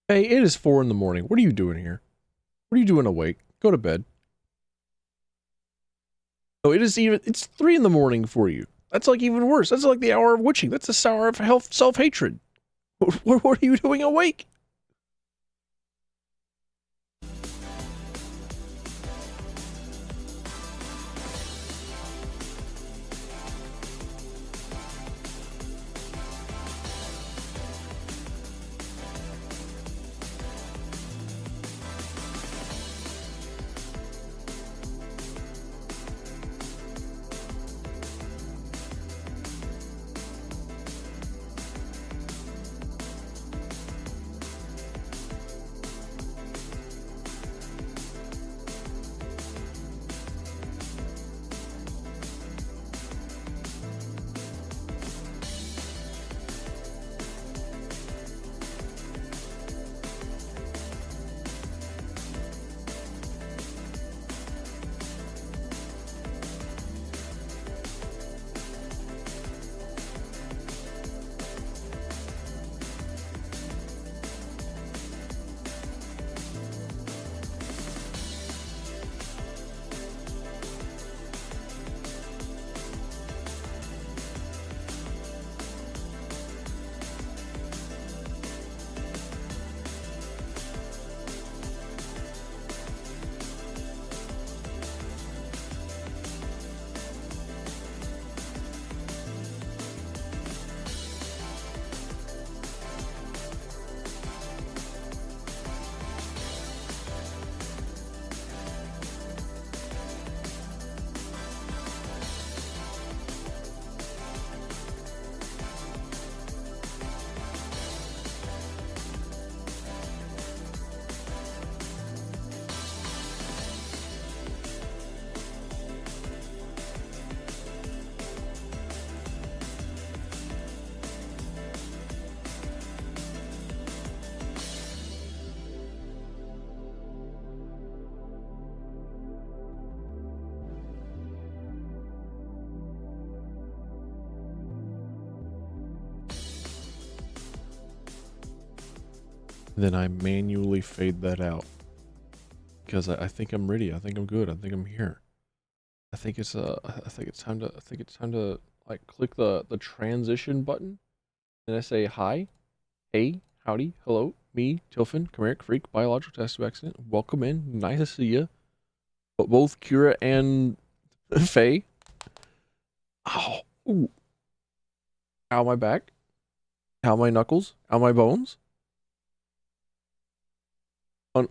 Hey, it is 4 in the morning. What are you doing here? What are you doing awake? Go to bed. Oh, it's 3 in the morning for you. That's like even worse. That's like the hour of witching. That's the hour of self-hatred. What are you doing awake? Then I manually fade that out because I think I'm ready. I think I'm good. I think I'm here. I think it's time to like click the transition button and I say hi, hey, howdy, hello, me, Tilfin, Chimeric Freak, biological test of accident. Welcome in. Nice to see you. But both Kira and Faye. Ow. Ooh. Ow my back. Ow my knuckles. Ow my bones.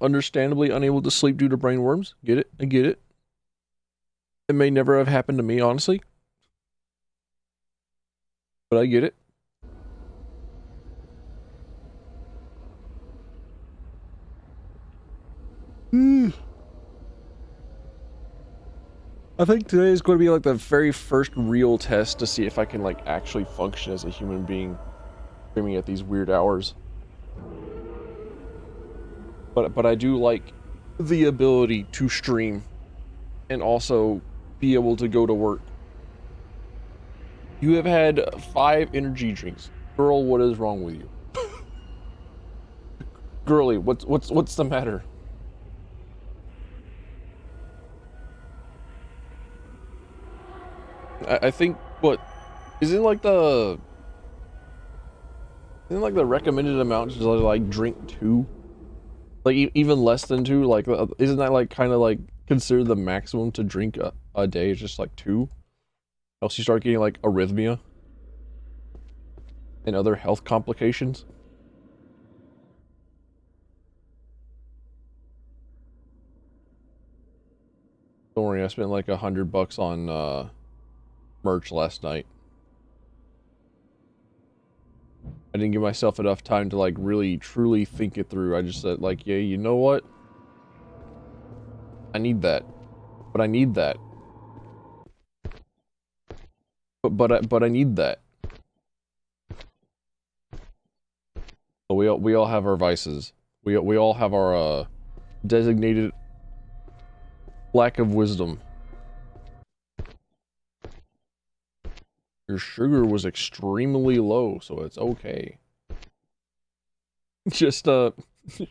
Understandably unable to sleep due to brain worms. Get it? I get it. It may never have happened to me, honestly. But I get it. I think today is going to be like the very first real test to see if I can like actually function as a human being streaming at these weird hours. But I do like the ability to stream and also be able to go to work. You have had 5 energy drinks. Girl, what is wrong with you? Girly, what's the matter? I think what isn't like the isn't like the recommended amount to like drink 2? Like even less than 2, like isn't that like kind of like considered the maximum to drink a day is just like 2? Else you start getting like arrhythmia and other health complications. Don't worry, I spent like $100 on merch last night. I didn't give myself enough time to like really truly think it through. I just said like, yeah, you know what? I need that. But I need that. But I need that. So we all have our vices. We all have our designated lack of wisdom. Your sugar was extremely low, so it's okay. Just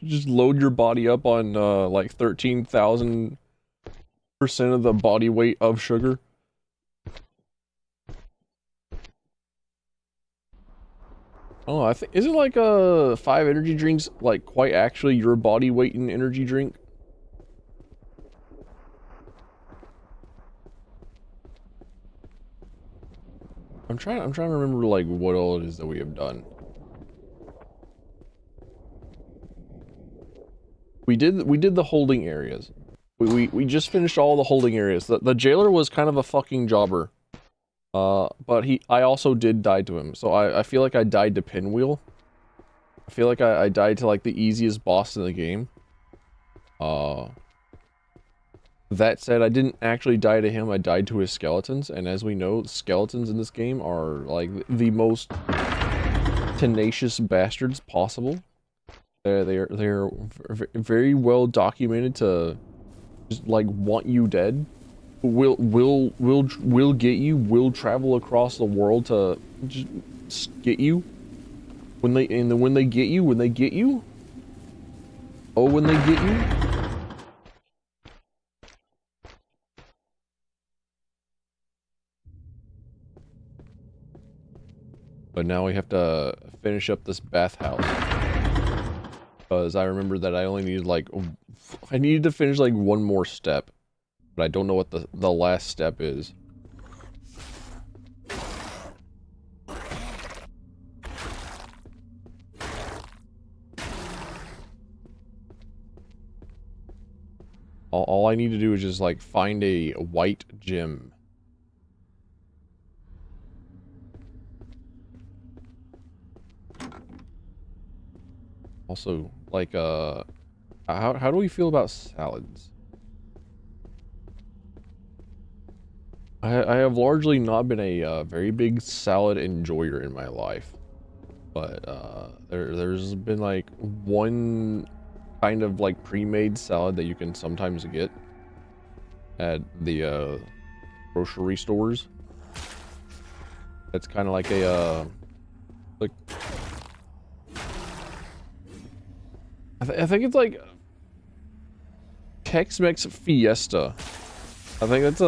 Just load your body up on like 13,000% of the body weight of sugar. Oh, I think isn't like 5 energy drinks like quite actually your body weight in energy drink? I'm trying to remember like what all it is that we have done. We did the holding areas. We just finished all the holding areas. The jailer was kind of a fucking jobber. But I also did die to him. So I feel like I died to Pinwheel. I feel like I died to like the easiest boss in the game. That said, I didn't actually die to him, I died to his skeletons, and as we know, skeletons in this game are like the most tenacious bastards possible. They're very well documented to just like want you dead. Will get you, will travel across the world to just get you. When they get you, oh, when they get you. But now we have to finish up this bathhouse. Because I remember that I only needed like... I needed to finish like one more step. But I don't know what the last step is. All I need to do is just like find a white gem. Also, like, how do we feel about salads? I have largely not been a very big salad enjoyer in my life, but there's been like one kind of like pre-made salad that you can sometimes get at the grocery stores. It's kind of like a like. I think it's like Tex-Mex Fiesta. I think that's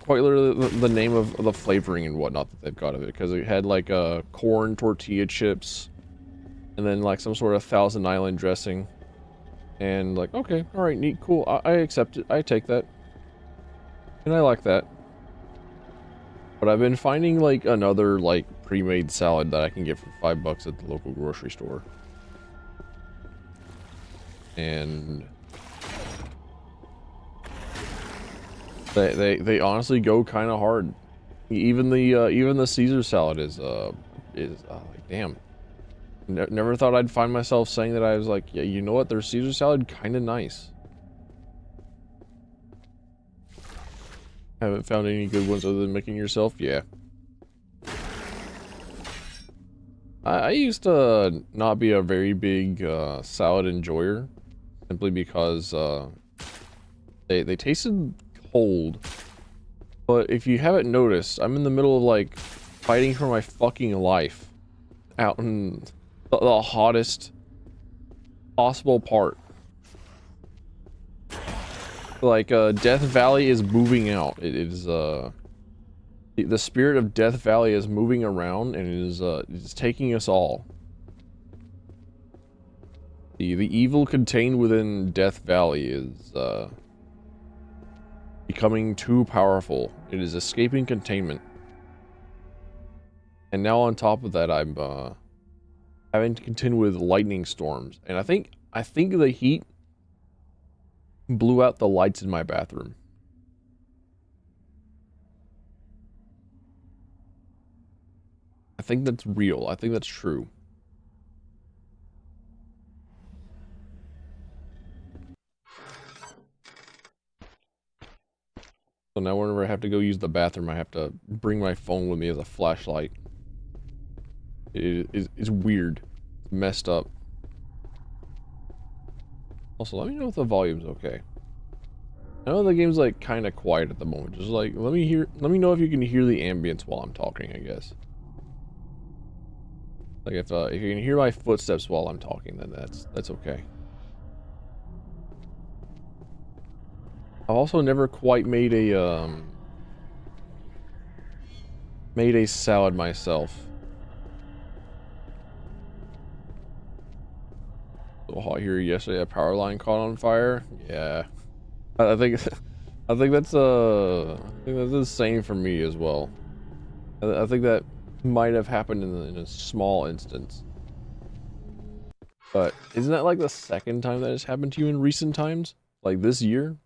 quite literally the name of the flavoring and whatnot that they've got of it, because it had like corn tortilla chips, and then like some sort of Thousand Island dressing, and like, okay, all right, neat, cool, I accept it, I take that, and I like that. But I've been finding like another like pre-made salad that I can get for $5 at the local grocery store. And they honestly go kind of hard. Even the Caesar salad is like, damn. Never thought I'd find myself saying that. I was like, yeah, you know what? Their Caesar salad kind of nice. Haven't found any good ones other than making yourself. Yeah. I used to not be a very big salad enjoyer. Simply because they tasted cold. But if you haven't noticed, I'm in the middle of like fighting for my fucking life out in the hottest possible part. Like Death Valley is moving out. It is the spirit of Death Valley is moving around, and it is taking us all. The evil contained within Death Valley is becoming too powerful. It is escaping containment. And now on top of that, I'm having to contend with lightning storms. And I think the heat blew out the lights in my bathroom. I think that's real. I think that's true. So now whenever I have to go use the bathroom, I have to bring my phone with me as a flashlight. It's weird. It's messed up. Also, let me know if the volume's okay. I know the game's like kind of quiet at the moment. Just like, let me know if you can hear the ambience while I'm talking, I guess. Like if you can hear my footsteps while I'm talking, then that's okay. I've also never quite made a salad myself. So hot here yesterday, a power line caught on fire. Yeah, I think I think that's the same for me as well. I think that might have happened in a small instance. But isn't that like the second time that has happened to you in recent times? Like this year?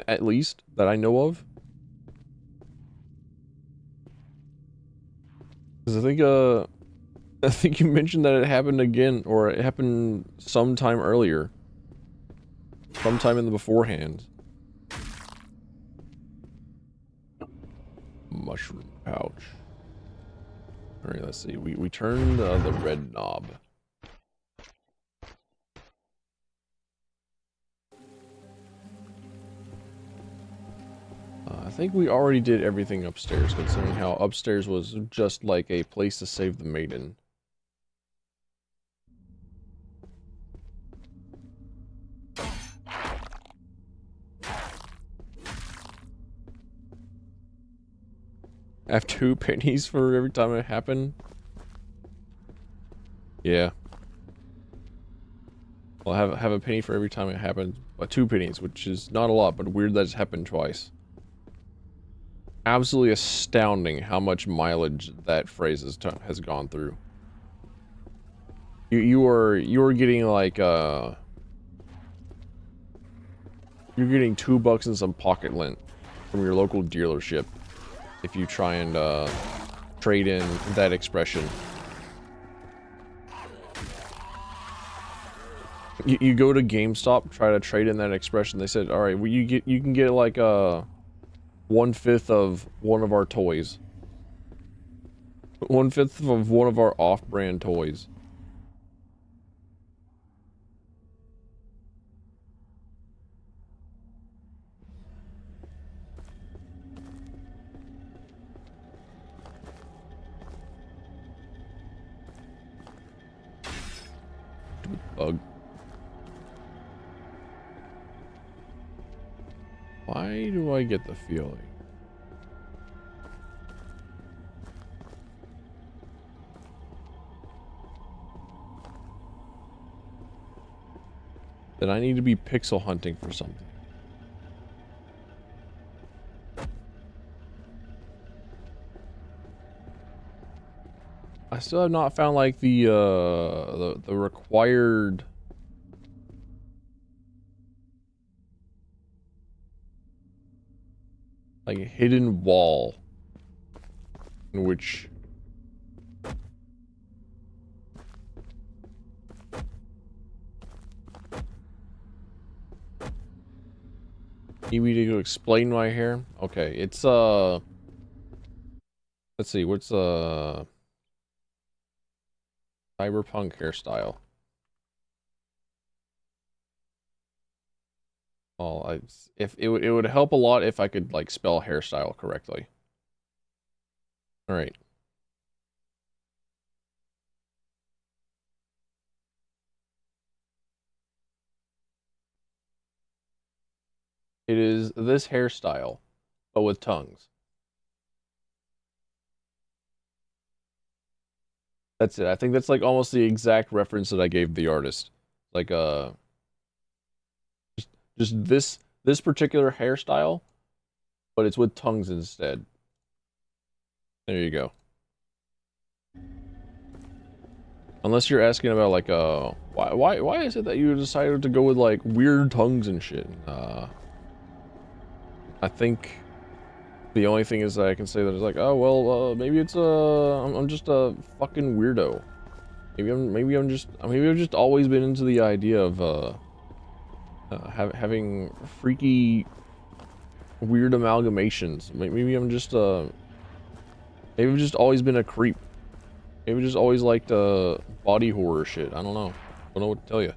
At least, that I know of? Because I think you mentioned that it happened again, or it happened sometime earlier. Sometime in the beforehand. Mushroom pouch. Alright, let's see. We turned the red knob. I think we already did everything upstairs, considering how upstairs was just like a place to save the maiden. I have 2 pennies for every time it happened. Yeah. Well, have a penny for every time it happened. 2 pennies, which is not a lot, but weird that it's happened twice. Absolutely astounding how much mileage that phrase has gone through. You are getting like you're getting $2 and some pocket lint from your local dealership if you try and trade in that expression. You go to GameStop, try to trade in that expression. They said, "All right, well, you can get like 1/5 of one of our toys, 1/5 of one of our off-brand toys." Bug. Why do I get the feeling? That I need to be pixel hunting for something. I still have not found like the required like hidden wall in which need me to go explain my hair. Okay, it's let's see, what's cyberpunk hairstyle. Well, if it would help a lot if I could like spell hairstyle correctly. All right. It is this hairstyle, but with tongues. That's it. I think that's like almost the exact reference that I gave the artist. Like just this particular hairstyle, but it's with tongues instead. There you go. Unless you're asking about like why is it that you decided to go with like weird tongues and shit? I think the only thing is that I can say that it's like, oh well, maybe it's I'm just a fucking weirdo. Maybe I've just always been into the idea of having freaky weird amalgamations. Maybe I'm just maybe I've just always been a creep. Maybe just always liked body horror shit. I don't know. Don't know what to tell you.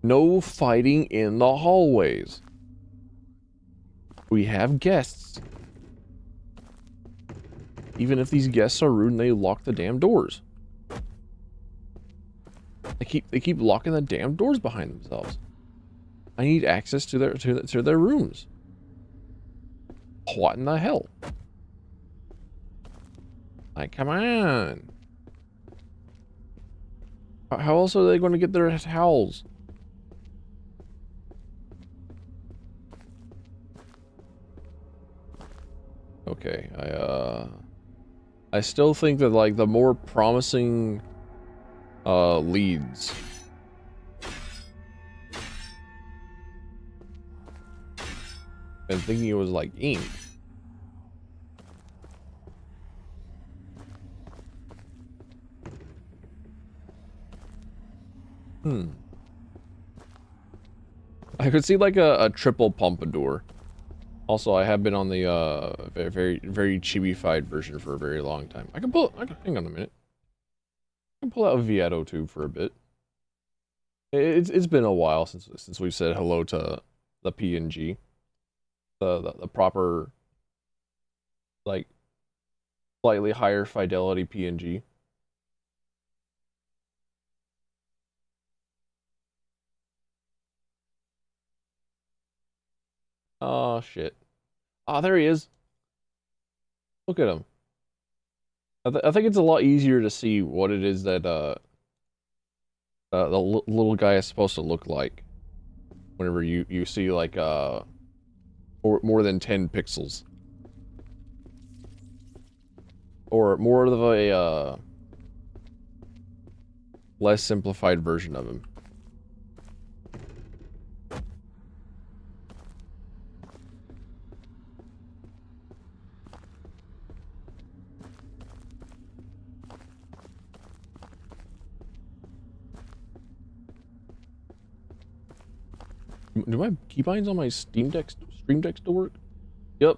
No fighting in the hallways. We have guests. Even if these guests are rude and they lock the damn doors. They keep locking the damn doors behind themselves. I need access to their rooms. What in the hell? Like, come on. How else are they going to get their towels? Okay, I still think that like the more promising leads and thinking it was like ink. I could see like a triple pompadour. Also, I have been on the very chibi-fied version for a very long time. Hang on a minute. I can pull out a Vietto tube for a bit. It's been a while since we've said hello to the PNG. The proper, like, slightly higher fidelity PNG. Oh shit. Ah, there he is. Look at him. I think it's a lot easier to see what it is that the little guy is supposed to look like whenever you see like more than 10 pixels, or more of a less simplified version of him. Do my keybinds on my Stream Deck still work? Yep.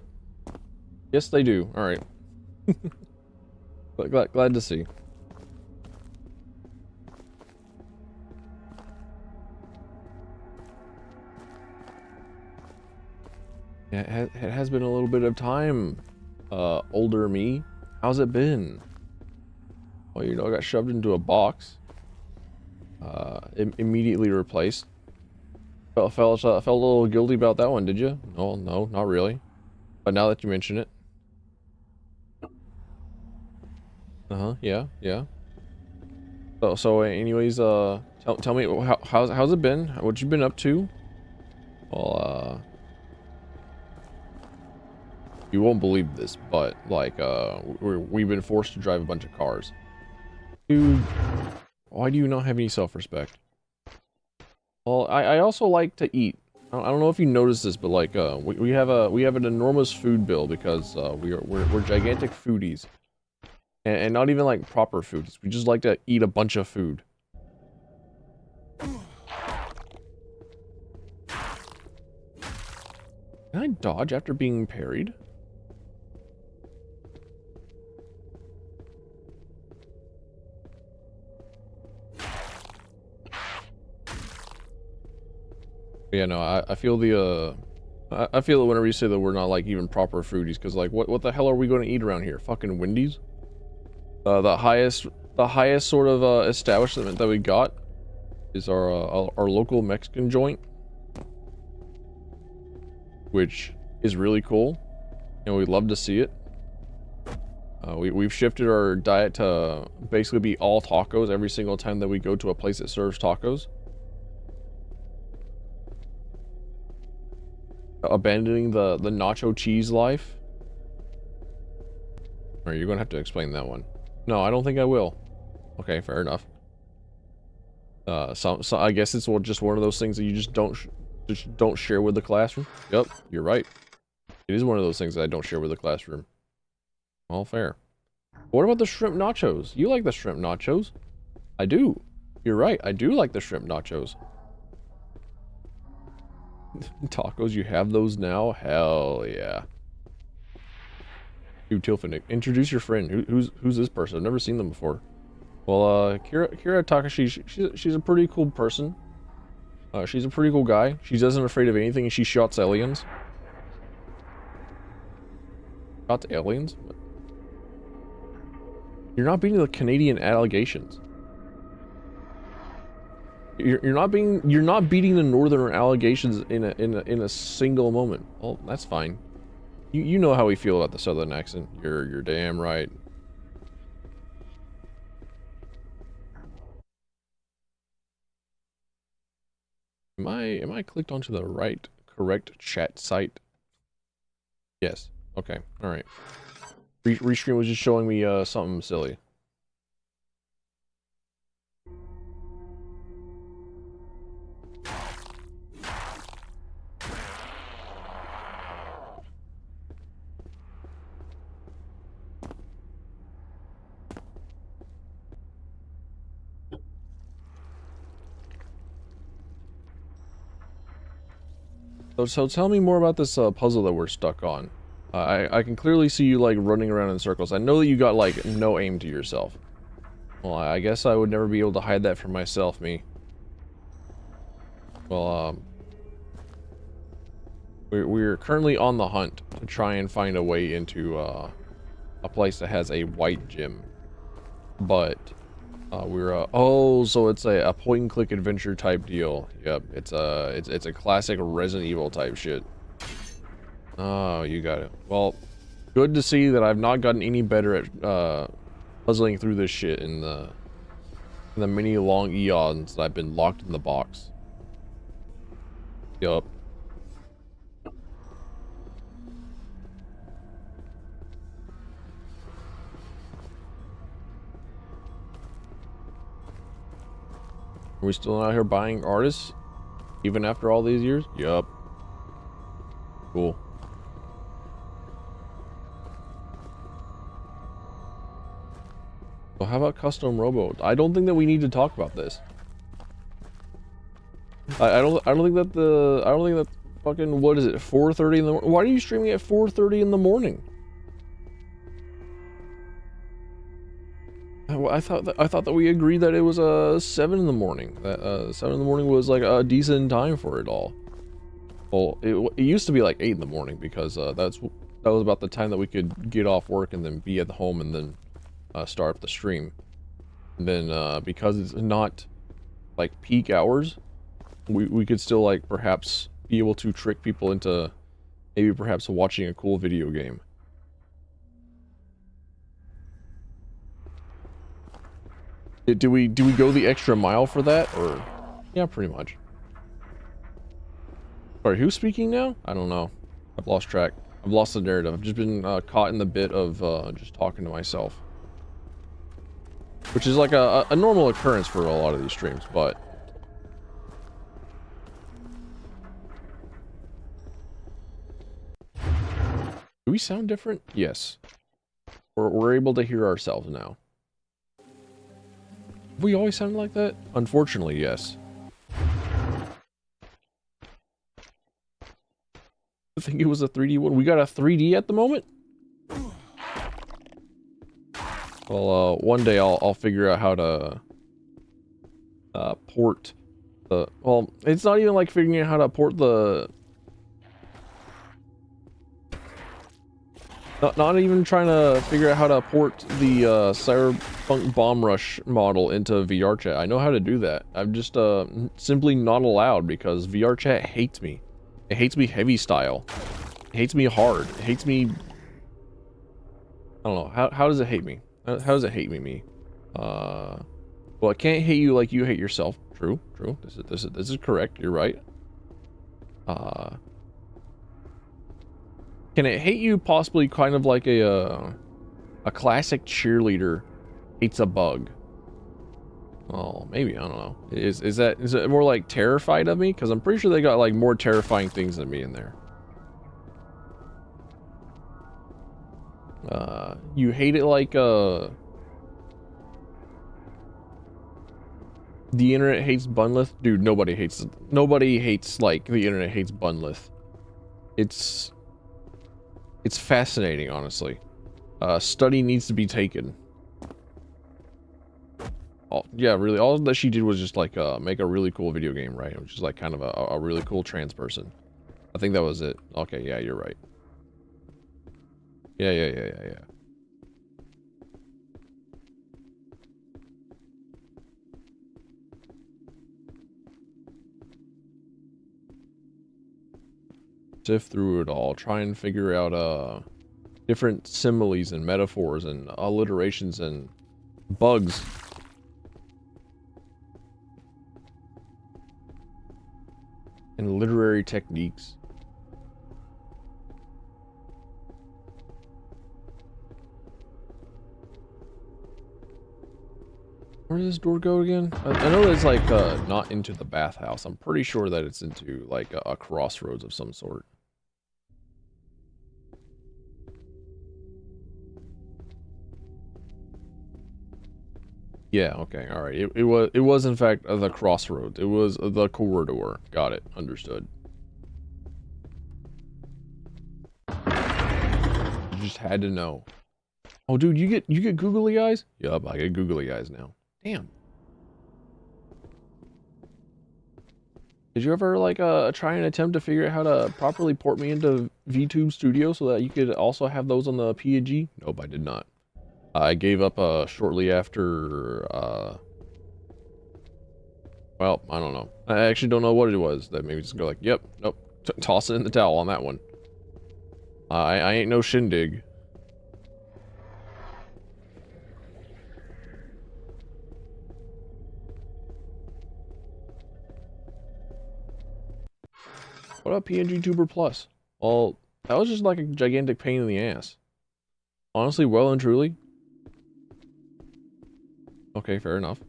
Yes, they do. All right. Glad to see. Yeah, it has been a little bit of time. Older me. How's it been? Well, you know, I got shoved into a box. Immediately replaced. Felt a little guilty about that one, did you? No, not really. But now that you mention it. Yeah. So anyways, tell me how's it been? What you been up to? Well, you won't believe this, but like, we've been forced to drive a bunch of cars. Dude, why do you not have any self-respect? Well, I also like to eat. I don't know if you noticed this, but like, we have an enormous food bill because we're gigantic foodies, and not even like proper foods. We just like to eat a bunch of food. Can I dodge after being parried? Yeah, no, I feel I feel it whenever you say that we're not like even proper foodies, because like what the hell are we going to eat around here? Fucking Wendy's? The highest sort of establishment that we got is our local Mexican joint, which is really cool, and we'd love to see it. We've shifted our diet to basically be all tacos every single time that we go to a place that serves tacos. Abandoning the nacho cheese life. Or you're gonna have to explain that one. No, I don't think I will. Okay, fair enough. So I guess it's just one of those things that you just don't share with the classroom. Yep, you're right. It is one of those things that I don't share with the classroom. All fair. What about the shrimp nachos? You like the shrimp nachos? I do. You're right. I do like the shrimp nachos. Tacos, you have those now? Hell yeah. Dude, Tilfinic, introduce your friend. Who's this person? I've never seen them before. Well, Kira Takashi, she's a pretty cool person. She's a pretty cool guy. She isn't afraid of anything, and she shots aliens. Shots aliens? You're not beating the Canadian allegations. You're not beating the northern allegations in a single moment. Well, that's fine. You know how we feel about the southern accent. You're damn right. Am I clicked onto the correct chat site? Yes. Okay. All right. Restream was just showing me something silly. So tell me more about this puzzle that we're stuck on. I can clearly see you like running around in circles. I know that you got like no aim to yourself. Well, I guess I would never be able to hide that from myself, me. Well, we're currently on the hunt to try and find a way into a place that has a white gym. But oh, so it's a point and click adventure type deal. Yep, it's a classic Resident Evil type shit. Oh, you got it. Well, good to see that I've not gotten any better at puzzling through this shit in the many long eons that I've been locked in the box. Yup. Are we still out here buying artists? Even after all these years? Yup. Cool. So how about custom robo? I don't think that we need to talk about this. I don't think that fucking, what is it, 4:30 in the morning? Why are you streaming at 4:30 in the morning? I thought that we agreed that it was 7 in the morning. That 7 in the morning was like a decent time for it all. Well, it used to be like 8 in the morning because that was about the time that we could get off work and then be at home and then start up the stream. And then because it's not like peak hours, we could still like perhaps be able to trick people into maybe perhaps watching a cool video game. Do we go the extra mile for that, or yeah, pretty much. Sorry, who's speaking now? I don't know. I've lost track. I've lost the narrative. I've just been caught in the bit of just talking to myself, which is like a normal occurrence for a lot of these streams. But do we sound different? Yes. We're able to hear ourselves now. Have we always sounded like that? Unfortunately, yes. I think it was a 3D one. We got a 3D at the moment? Well, one day I'll figure out how to port the... Well, it's not even like figuring out how to port the... Not even trying to figure out how to port the Cyberpunk Bomb Rush model into VR chat. I know how to do that. I'm just simply not allowed because VR chat hates me. It hates me heavy style. It hates me hard. It hates me... I don't know. How does it hate me? How does it hate me? Well, it can't hate you like you hate yourself. True. This is correct. You're right. Can it hate you possibly kind of like a classic cheerleader hates a bug? Oh, maybe, I don't know. Is it more like terrified of me? Because I'm pretty sure they got like more terrifying things than me in there. You hate it like the internet hates Bunlith? Dude, nobody hates like the internet hates Bunlith. It's fascinating, honestly. Study needs to be taken. Oh, yeah, really, all that she did was just like make a really cool video game, right? Which is like kind of a really cool trans person. I think that was it. Okay, yeah, you're right. Yeah. sift through it all, try and figure out different similes and metaphors and alliterations and bugs. And literary techniques. Where does this door go again? I know it's like not into the bathhouse. I'm pretty sure that it's into like a crossroads of some sort. Yeah, okay, alright. It was in fact the crossroads. It was the corridor. Got it. Understood. You just had to know. Oh dude, you get googly eyes? Yup, I get googly eyes now. Damn. Did you ever like try and attempt to figure out how to properly port me into VTube Studio so that you could also have those on the PNG? Nope, I did not. I gave up shortly after well, I don't know. I actually don't know what it was that made me just go like, yep, nope, toss it in the towel on that one. I ain't no shindig. What about PNG Tuber Plus? Well, that was just like a gigantic pain in the ass. Honestly, well and truly. Okay, fair enough.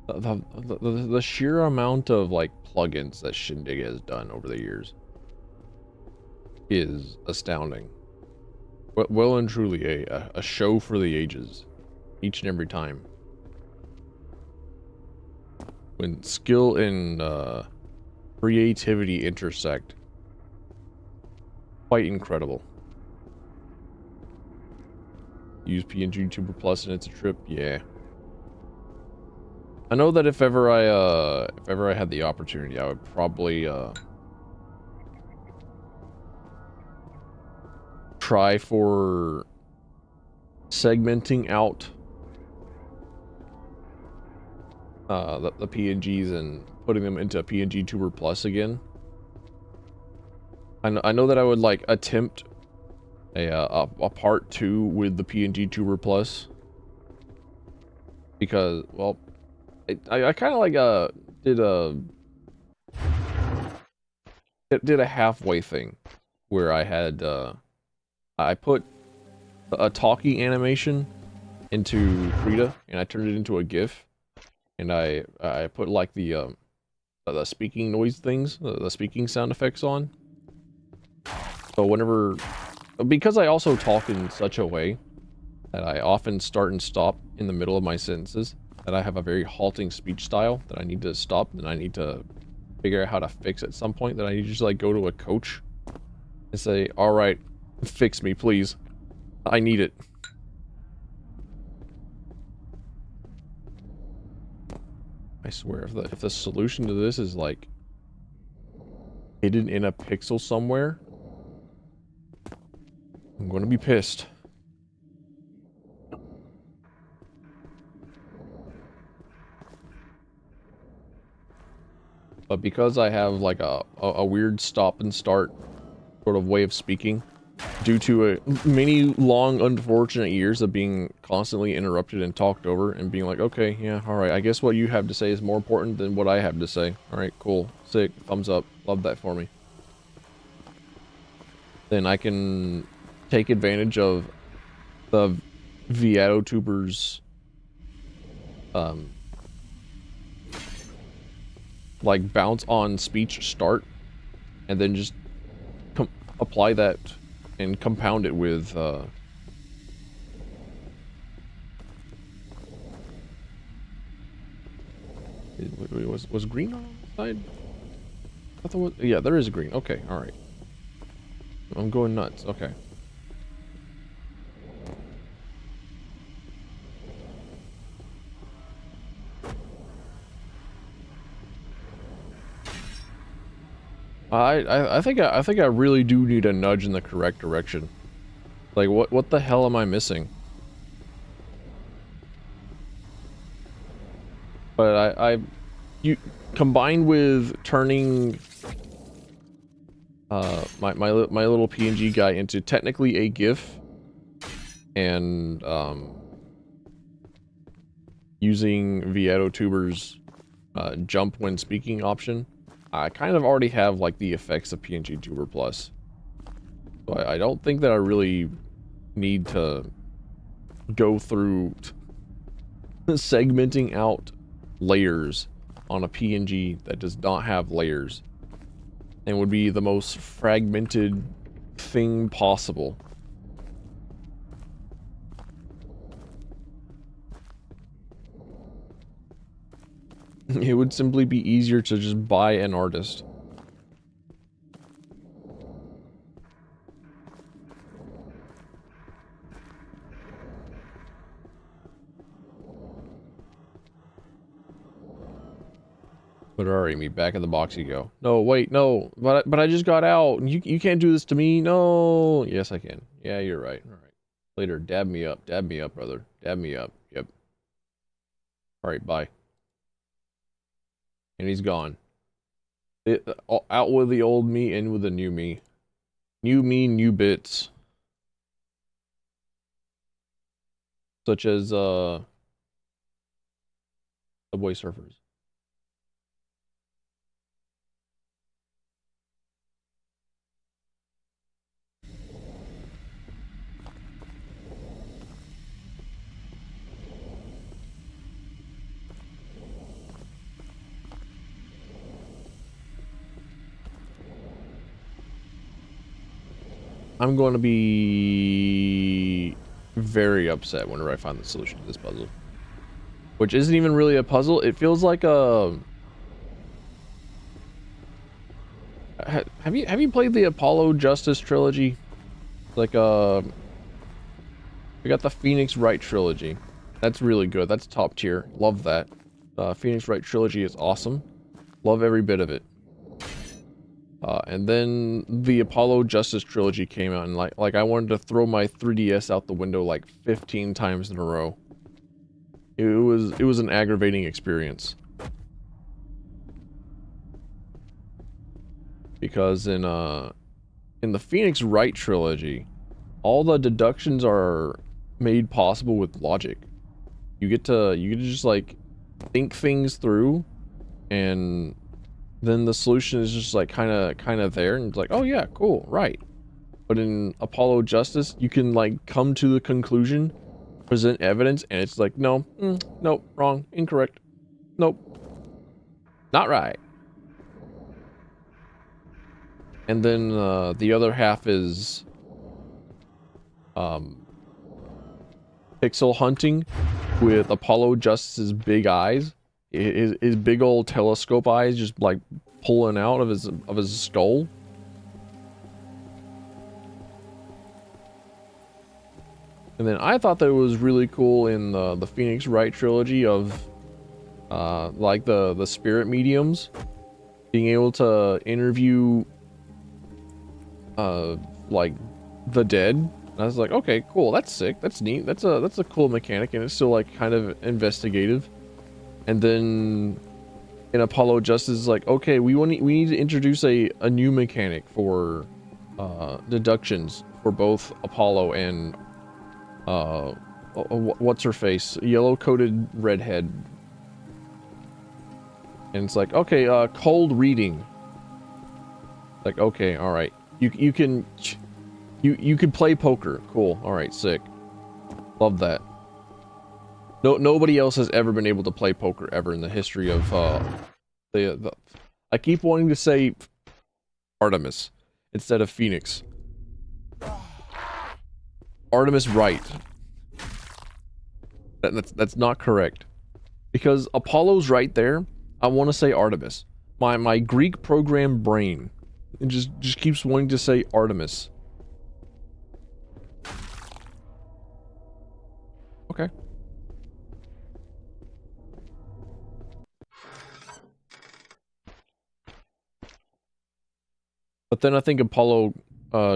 The sheer amount of like plugins that Shindig has done over the years is astounding. Well and truly a show for the ages, each and every time. When skill and creativity intersect, quite incredible. Use PNG Tuber Plus and it's a trip, yeah. I know that if ever I had the opportunity, I would probably try for segmenting out the PNGs and putting them into PNG Tuber Plus again. I know that I would like attempt a part 2 with the PNG Tuber Plus because, well, I kind of like did a halfway thing where I had I put a talkie animation into Krita and I turned it into a GIF, and I put like the speaking noise things, the speaking sound effects on. So whenever, because I also talk in such a way that I often start and stop in the middle of my sentences, that I have a very halting speech style that I need to stop and I need to figure out how to fix at some point, that I need to just like go to a coach and say, all right, fix me, please. I need it. I swear, if the solution to this is like hidden in a pixel somewhere, I'm gonna be pissed. But because I have like a weird stop and start sort of way of speaking, due to many long unfortunate years of being constantly interrupted and talked over and being like, okay, yeah, alright, I guess what you have to say is more important than what I have to say. Alright, cool, sick, thumbs up, love that for me. Then I can take advantage of the Viado tubers like bounce on speech start, and then just apply that and compound it with was green on the side? I thought, yeah, there is green. Okay, all right. I'm going nuts. Okay. I think I really do need a nudge in the correct direction. Like what the hell am I missing? But you combined with turning my little PNG guy into technically a GIF and using VietoTuber's jump when speaking option, I kind of already have like the effects of PNG Tuber Plus. So I don't think that I really need to go through segmenting out layers on a PNG that does not have layers and would be the most fragmented thing possible. It would simply be easier to just buy an artist. But alright, me back in the box you go. No, wait, no. But I just got out. You can't do this to me. No. Yes, I can. Yeah, you're right. All right. Later, dab me up. Dab me up, brother. Dab me up. Yep. Alright, bye. And he's gone. Out with the old me, in with the new me. New me, new bits. Such as, Subway Surfers. I'm going to be very upset whenever I find the solution to this puzzle. Which isn't even really a puzzle. It feels like a... Have you played the Apollo Justice trilogy? Like, we got the Phoenix Wright trilogy. That's really good. That's top tier. Love that. Phoenix Wright trilogy is awesome. Love every bit of it. And then the Apollo Justice trilogy came out, and like I wanted to throw my 3DS out the window like 15 times in a row. It was an aggravating experience. Because in the Phoenix Wright trilogy, all the deductions are made possible with logic. You get to just like think things through, and then the solution is just like kind of there, and it's like, oh yeah, cool, right. But in Apollo Justice, you can like come to the conclusion, present evidence, and it's like, no, nope, wrong, incorrect, nope, not right. And then the other half is pixel hunting with Apollo Justice's big eyes, his big old telescope eyes just like pulling out of his skull. And then I thought that it was really cool in the Phoenix Wright trilogy of like the spirit mediums being able to interview like the dead. And I was like, okay, cool, that's sick, that's neat, that's a cool mechanic, and it's still like kind of investigative. And then in Apollo Justice is like, okay, we need to introduce a new mechanic for deductions for both Apollo and what's her face, yellow coated redhead. And it's like, okay, cold reading. Like, okay, all right, you can play poker, cool, all right, sick, love that. Nobody else has ever been able to play poker ever in the history of I keep wanting to say Artemis instead of Phoenix. Artemis Wright. That's not correct. Because Apollo's right there. I want to say Artemis. My Greek program brain, it just keeps wanting to say Artemis. Okay. then I think Apollo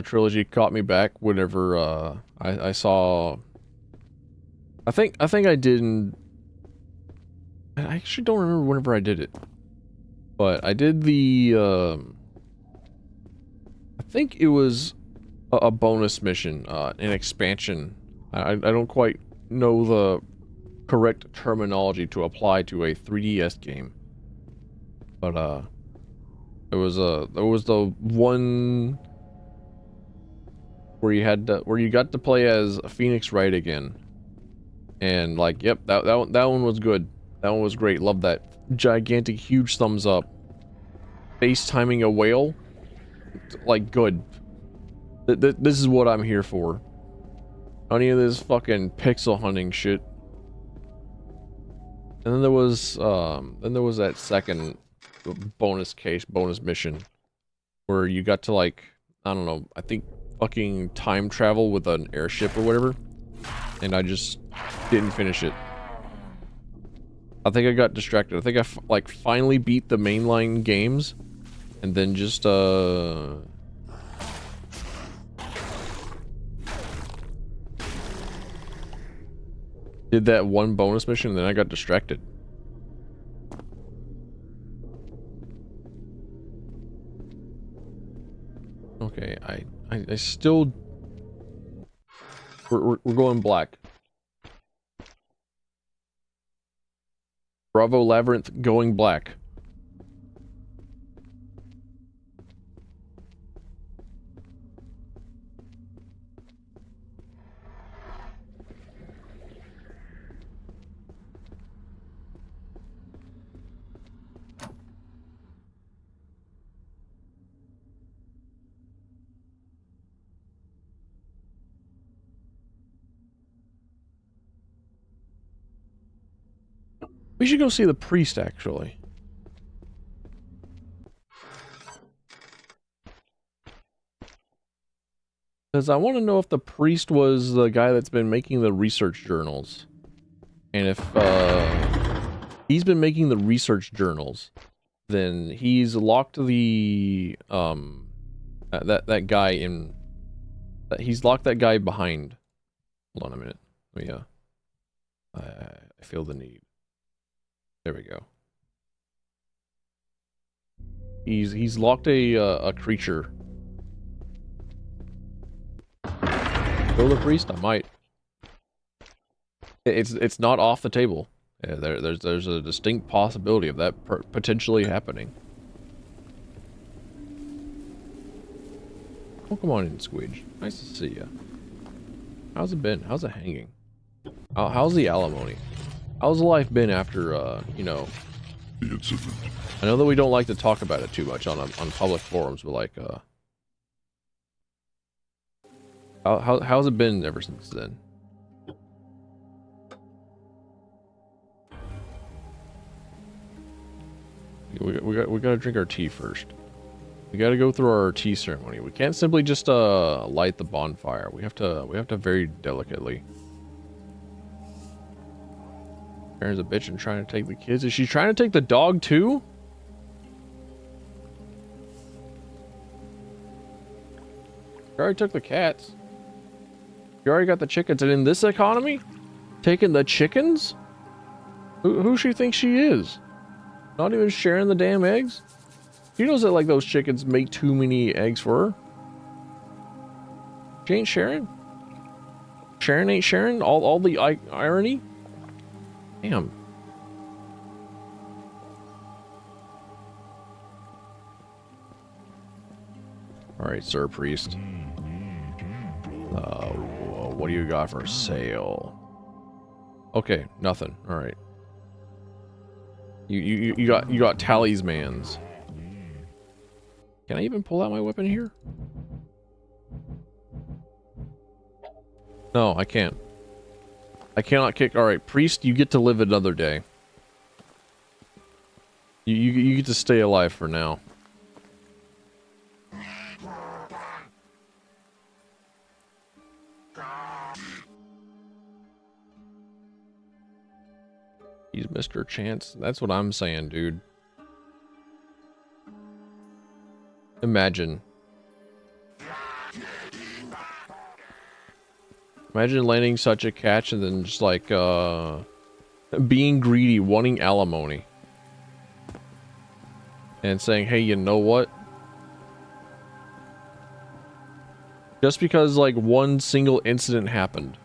trilogy caught me back whenever I saw. I think I did. I actually don't remember whenever I did it, but I did the. I think it was a bonus mission, an expansion. I don't quite know the correct terminology to apply to a 3DS game, but there was the one where you got to play as Phoenix Wright again, and like, yep, that one was good. That one was great. Love that. Gigantic, huge thumbs up. FaceTiming a whale, like, good. This is what I'm here for. Any of this fucking pixel hunting shit. And then there was that second bonus mission where you got to, like, I don't know, I think fucking time travel with an airship or whatever, and I just didn't finish it. I think I got distracted. I think I like finally beat the mainline games, and then just did that one bonus mission, and then I got distracted. Okay, I still... We're going black. Bravo Labyrinth going black. We should go see the priest, actually. Because I want to know if the priest was the guy that's been making the research journals. And if, he's been making the research journals, then he's locked the, that guy in... He's locked that guy behind. Hold on a minute. Oh, yeah. I feel the need. There we go. He's locked a creature. Kill the priest? I might. It's not off the table. Yeah, there's a distinct possibility of that potentially happening. Oh, come on in, Squidge. Nice to see ya. How's it been? How's it hanging? How's the alimony? How's life been after, you know... The incident. I know that we don't like to talk about it too much on public forums, but like, how's it been ever since then? We gotta drink our tea first. We gotta go through our tea ceremony. We can't simply just light the bonfire. We have to very delicately. Karen's a bitch and trying to take the kids. Is she trying to take the dog too? She already took the cats. You already got the chickens, and in this economy, taking the chickens? Who she thinks she is? Not even sharing the damn eggs? She knows that, like, those chickens make too many eggs for her. She ain't sharing? Sharon ain't sharing? All the irony? Damn. Alright, Sir Priest. What do you got for sale? Okay, nothing. Alright. You got talismans. Can I even pull out my weapon here? No, I can't. I cannot kick. Alright, priest, you get to live another day. You get to stay alive for now. He's Mr. Chance. That's what I'm saying, dude. Imagine. Imagine landing such a catch and then just like, being greedy, wanting alimony. And saying, hey, you know what? Just because like one single incident happened.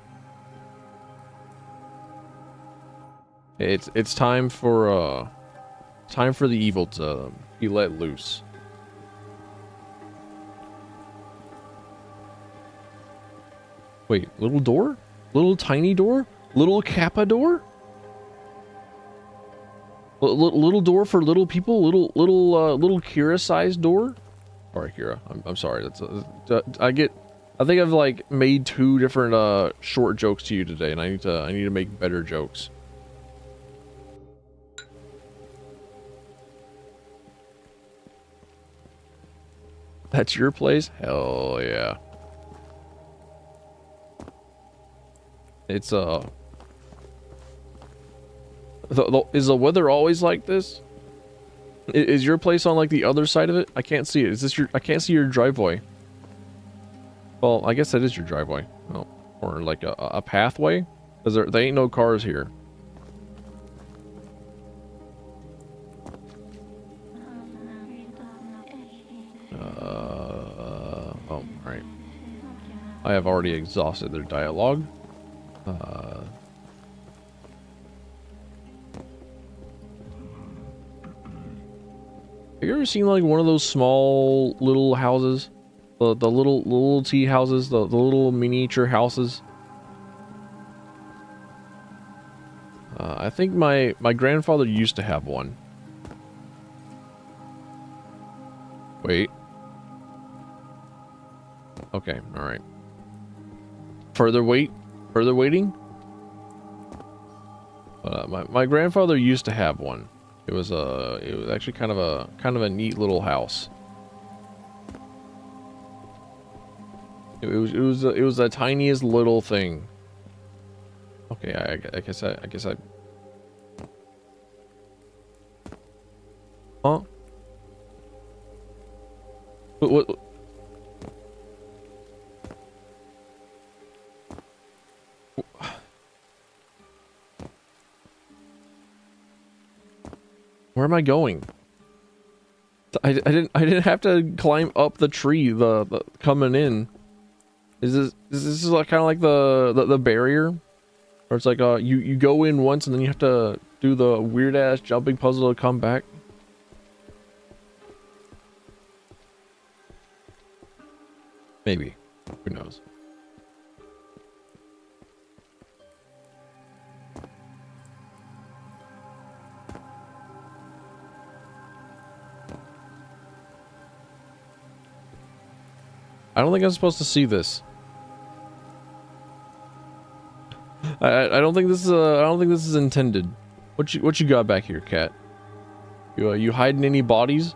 It's time for the evil to be let loose. Wait, little door? Little tiny door? Little Kappa door? Little door for little people? Little Kira-sized door? Sorry, Kira. I'm sorry. I think I've like made 2 different short jokes to you today, and I need to make better jokes. That's your place? Hell yeah. It's is the weather always like this? Is your place on like the other side of it? I can't see it. Is this your? I can't see your driveway. Well, I guess that is your driveway. Oh, or like a pathway, because there ain't no cars here. Oh, right. I have already exhausted their dialogue. Have you ever seen like one of those small little houses? The little tea houses, the little miniature houses? I think my grandfather used to have one. Wait. Okay, alright. Further waiting? My grandfather used to have one. It was actually kind of a neat little house. It was the tiniest little thing. Okay, I guess I. Huh? What? Where am I going? I didn't have to climb up the tree. The coming in. Is this like kind of like the barrier, or it's like you go in once and then you have to do the weird ass jumping puzzle to come back? Maybe. Who knows? I don't think I'm supposed to see this. I don't think this is intended. What you got back here, cat? You hiding any bodies?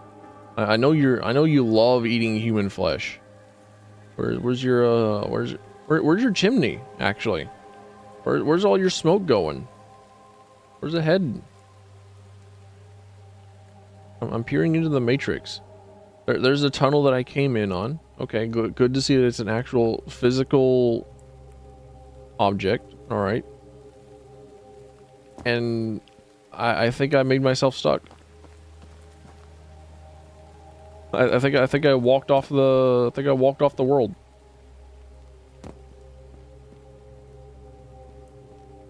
I know you love eating human flesh. Where's your chimney actually? Where's all your smoke going? Where's it heading? I'm peering into the matrix. There's a tunnel that I came in on. Okay, good to see that it's an actual physical object. All right. And I think I made myself stuck. I think I walked off the world.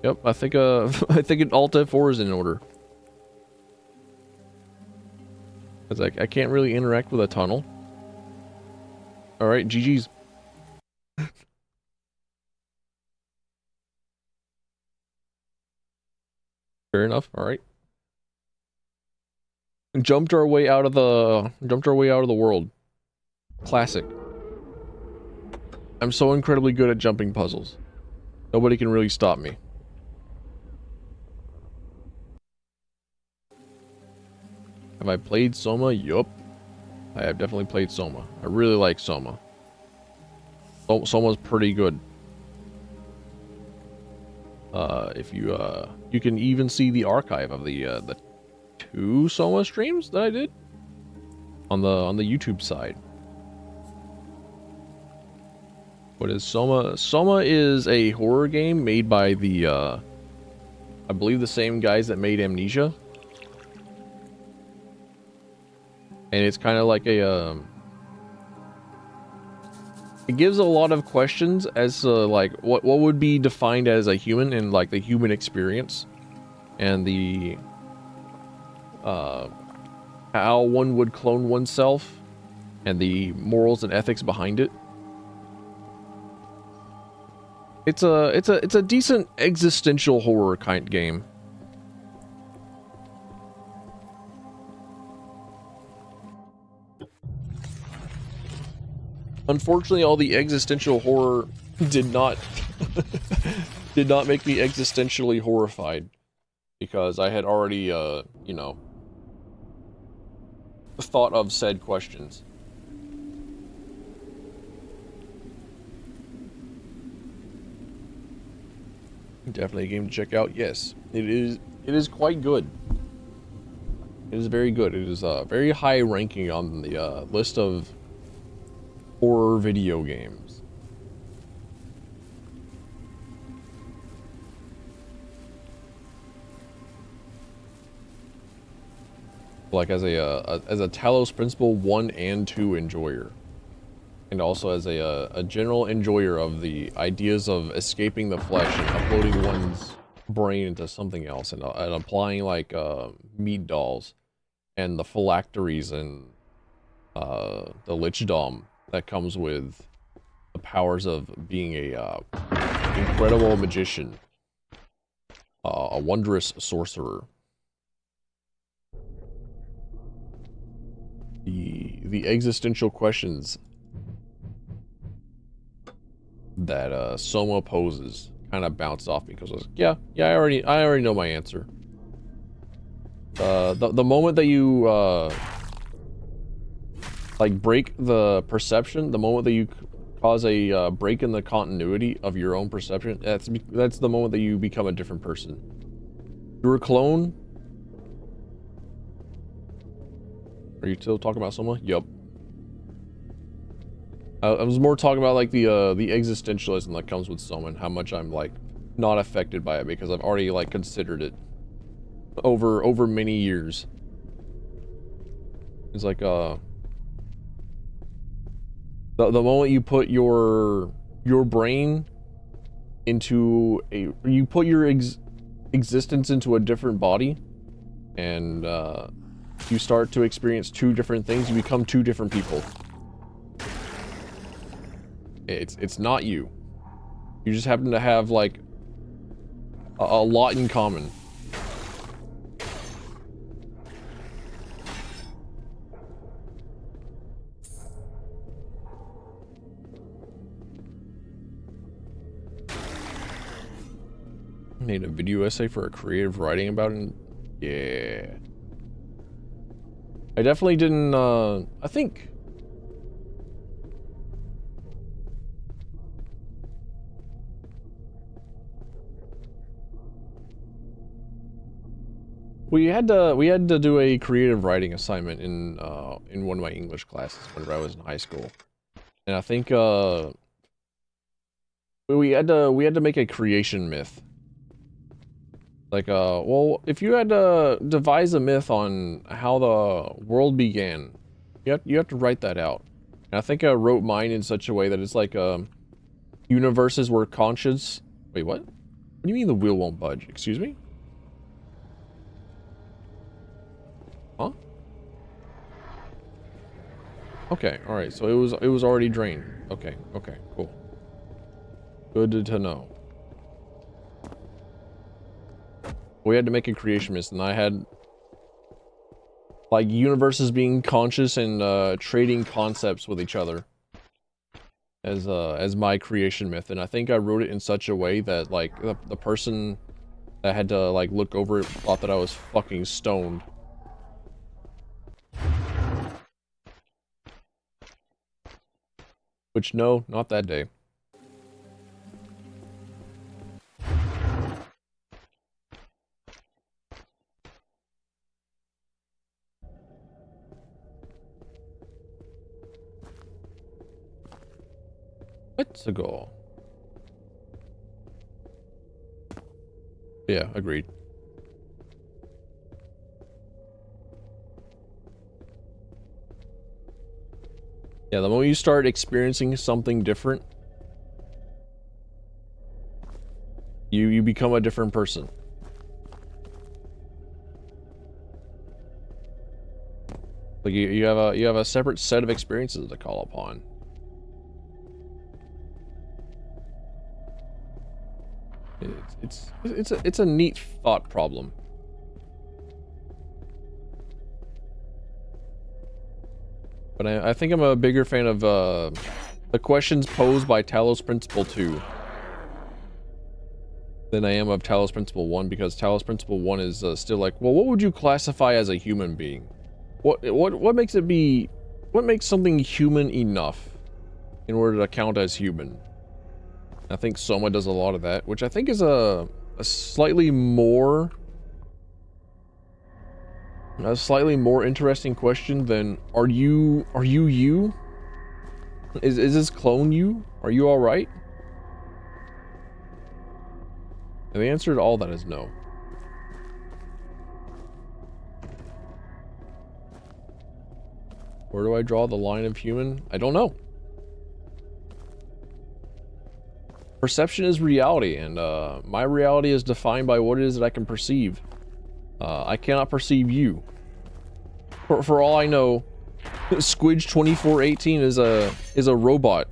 Yep, I think I think an Alt F4 is in order. Cause I can't really interact with a tunnel. All right, GG's. Fair enough. All right. Jumped our way out of the world. Classic. I'm so incredibly good at jumping puzzles. Nobody can really stop me. Have I played Soma? Yup. I have definitely played Soma. I really like Soma. Soma's pretty good. If you can even see the archive of the 2 Soma streams that I did on the YouTube side. What is Soma? Soma is a horror game made by the, I believe the same guys that made Amnesia. And it's kind of like a, it gives a lot of questions as to, like, what would be defined as a human and, like, the human experience. And the, how one would clone oneself. And the morals and ethics behind it. It's a decent existential horror kind game. Unfortunately, all the existential horror did not did not make me existentially horrified, because I had already you know, thought of said questions. Definitely a game to check out. Yes, it is. It is quite good. It is very good. It is very high ranking on the list of horror video games. Like as a Talos Principle 1 and 2 enjoyer. And also as a general enjoyer of the ideas of escaping the flesh and uploading one's brain into something else, and applying like meat dolls and the phylacteries and the lichdom that comes with the powers of being a incredible magician, a wondrous sorcerer. The existential questions that Soma poses kind of bounced off me, because I was like, yeah, I already know my answer. The moment that you like break the perception, the moment that you cause a break in the continuity of your own perception, that's the moment that you become a different person. You're a clone. Are you still talking about Soma? Yup. I was more talking about like the existentialism that comes with Soma, and how much I'm like not affected by it, because I've already like considered it over many years. It's like the moment you put your brain into you put your existence into a different body, and you start to experience two different things, you become two different people. It's not you. You just happen to have like a lot in common. Made a video essay for a creative writing about it. Yeah. I definitely didn't, I think... We had to do a creative writing assignment in one of my English classes whenever I was in high school. And I think, we had to make a creation myth. Like, well, if you had to devise a myth on how the world began, you have to write that out. And I think I wrote mine in such a way that it's like, universes were conscious. Wait, what? What do you mean the wheel won't budge? Excuse me? Huh? Okay, alright, so it was already drained. Okay, cool. Good to know. We had to make a creation myth, and I had like universes being conscious and trading concepts with each other as my creation myth. And I think I wrote it in such a way that like the person that had to like look over it thought that I was fucking stoned. Which, no, not that day. What? Let's go. Yeah, agreed. Yeah, the moment you start experiencing something different, you become a different person. Like you have a separate set of experiences to call upon. It's a neat thought problem. But I think I'm a bigger fan of the questions posed by Talos Principle 2 than I am of Talos Principle 1, because Talos Principle 1 is still like, well, what would you classify as a human being? What makes it be, what makes something human enough in order to count as human? I think Soma does a lot of that, which I think is a slightly more interesting question than are you you? Is this clone you? Are you all right? And the answer to all that is no. Where do I draw the line of human? I don't know. Perception is reality, and my reality is defined by what it is that I can perceive. I cannot perceive you. For all I know, Squidge 2418 is a robot,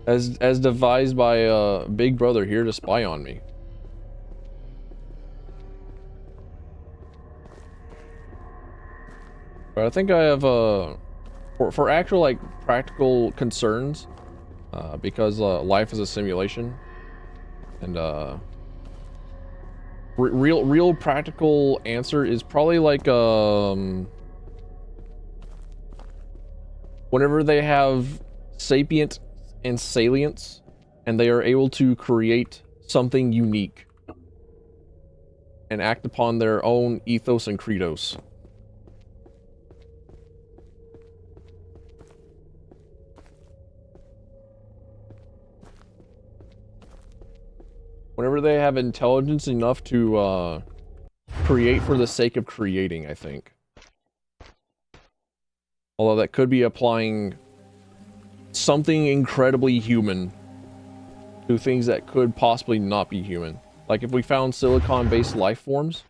as devised by Big Brother here to spy on me. But I think I have for actual like practical concerns, because life is a simulation, and real practical answer is probably like whenever they have sapient and salience, and they are able to create something unique and act upon their own ethos and credos. Whenever they have intelligence enough to create for the sake of creating, I think. Although that could be applying something incredibly human to things that could possibly not be human. Like if we found silicon-based life forms.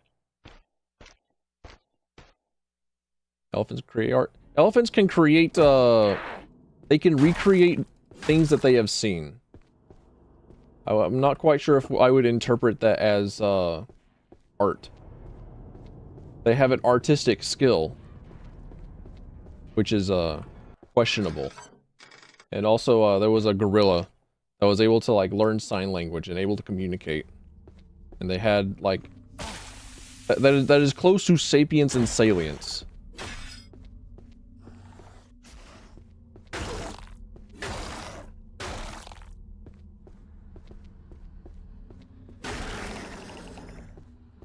Elephants create art. Elephants can create, they can recreate things that they have seen. I'm not quite sure if I would interpret that as art. They have an artistic skill, which is questionable. And also there was a gorilla that was able to like learn sign language and able to communicate. And they had like that is close to sapience and salience.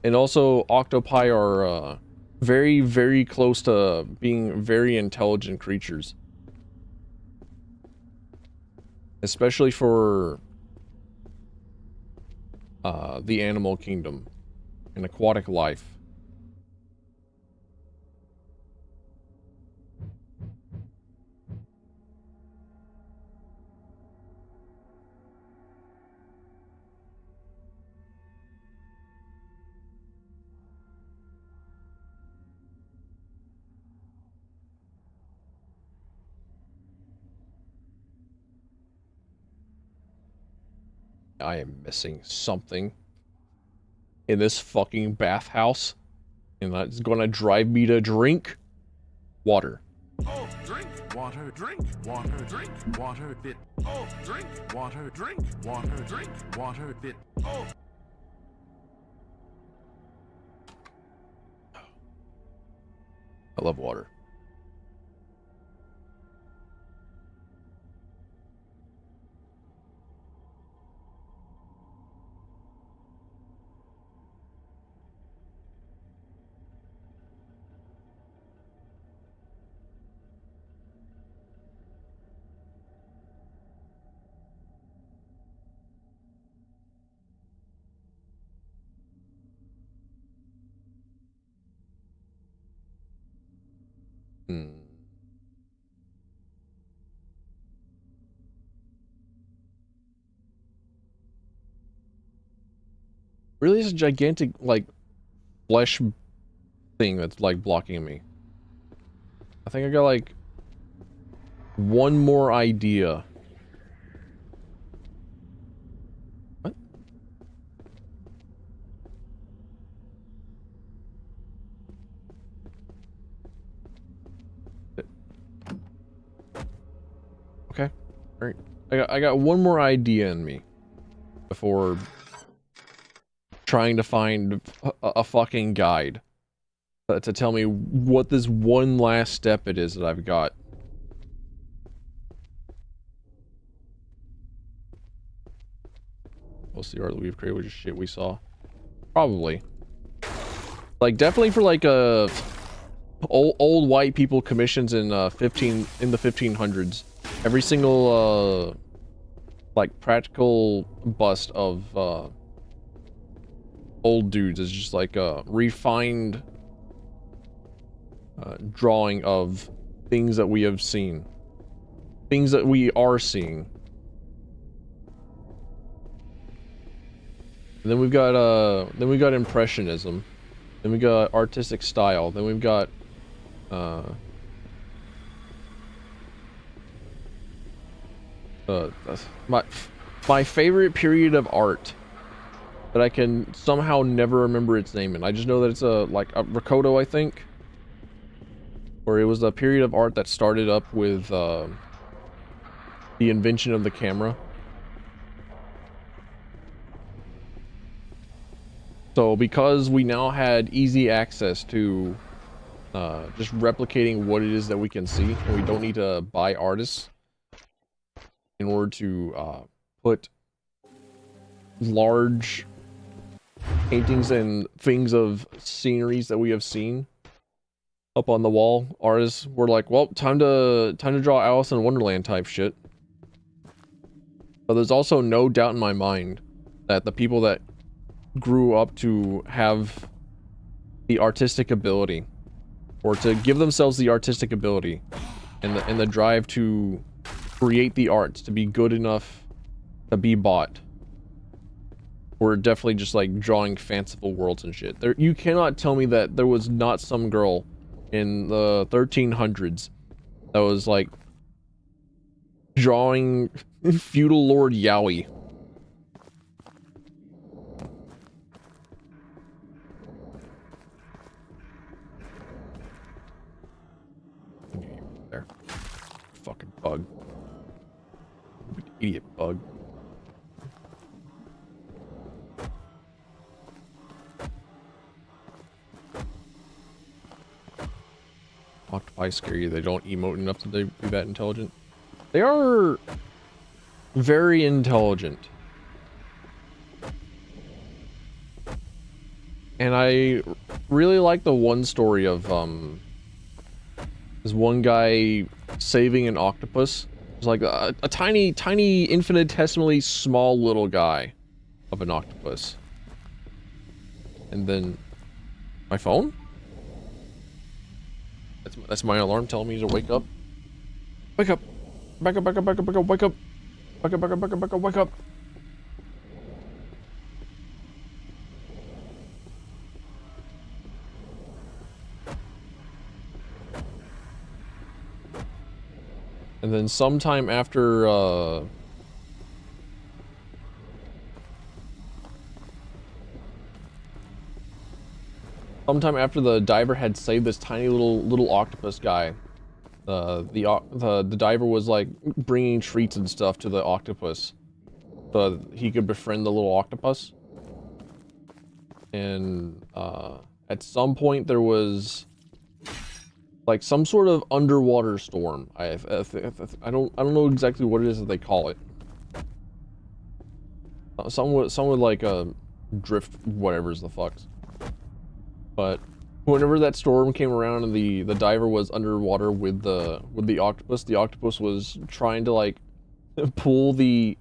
And also, octopi are very, very close to being very intelligent creatures. Especially for the animal kingdom and aquatic life. I am missing something in this fucking bathhouse, and that's gonna drive me to drink water. Oh, drink water, drink water, drink water, bit. Oh, drink water, drink water, drink water, bit. Oh. I love water. Hmm. Really is a gigantic, like, flesh thing that's, like, blocking me. I think I got, like, one more idea. What? Okay. Alright. I got one more idea in me before trying to find a fucking guide to tell me what this one last step it is that I've got. Most of the art that we've created was just shit we saw. Probably. Like, definitely for, like, old white people commissions in, in the 1500s. Every single, like, practical bust of, old dudes is just, like, a refined, drawing of things that we have seen. Things that we are seeing. And then we've got impressionism. Then we got artistic style. Then we've got my favorite period of art that I can somehow never remember its name in. I just know that it's like a Rocoto, I think, where it was a period of art that started up with the invention of the camera. So because we now had easy access to just replicating what it is that we can see, and we don't need to buy artists in order to put large paintings and things of sceneries that we have seen up on the wall. Artists were like, well, time to draw Alice in Wonderland type shit. But there's also no doubt in my mind that the people that grew up to have the artistic ability, or to give themselves the artistic ability and the drive to create the arts to be good enough to be bought, were definitely just like drawing fanciful worlds and shit. You cannot tell me that there was not some girl in the 1300s that was like drawing feudal Lord Yowie. There. Fucking bug. Idiot bug. Octopi scare you. They don't emote enough to be that intelligent. They are very intelligent. And I really like the one story of this one guy saving an octopus. It's like a tiny, infinitesimally small little guy of an octopus. And then my phone? That's my alarm telling me to wake up. Wake up! Back up, wake up! Wake up! Wake up, wake up! And then sometime after, the diver had saved this tiny little octopus guy, the diver was like bringing treats and stuff to the octopus so he could befriend the little octopus. And at some point there was like some sort of underwater storm. I don't know exactly what it is that they call it. Some would like drift whatever's the fucks. But whenever that storm came around and the diver was underwater with the octopus was trying to like pull the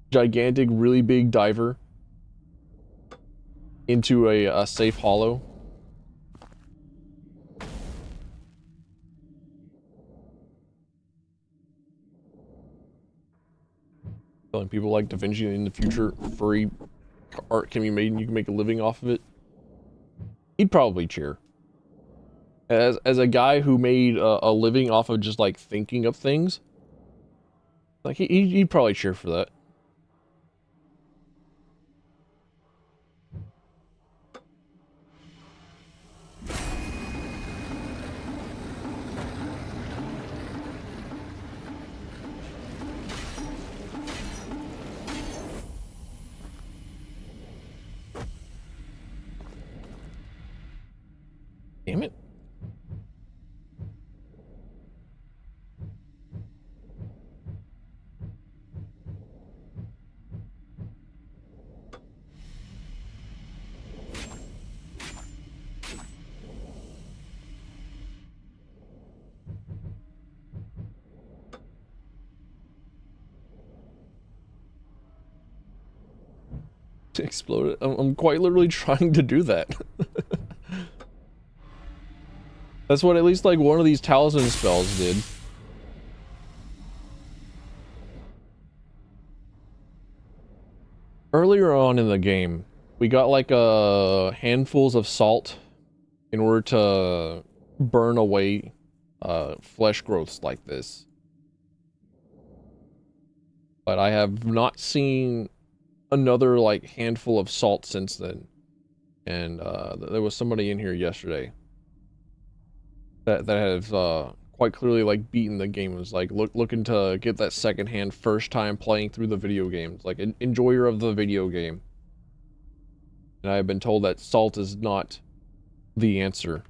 gigantic, really big diver into a safe hollow. Telling people like Da Vinci in the future free art can be made and you can make a living off of it. He'd probably cheer. As a guy who made a living off of just like thinking of things, like he'd probably cheer for that. Damn it. Exploded. I'm quite literally trying to do that. That's what at least like one of these talisman spells did. Earlier on in the game, we got like handfuls of salt in order to burn away flesh growths like this. But I have not seen another like handful of salt since then. And there was somebody in here yesterday that has quite clearly like beaten the game. It was like looking to get that secondhand first time playing through the video games, like an enjoyer of the video game. And I have been told that salt is not the answer.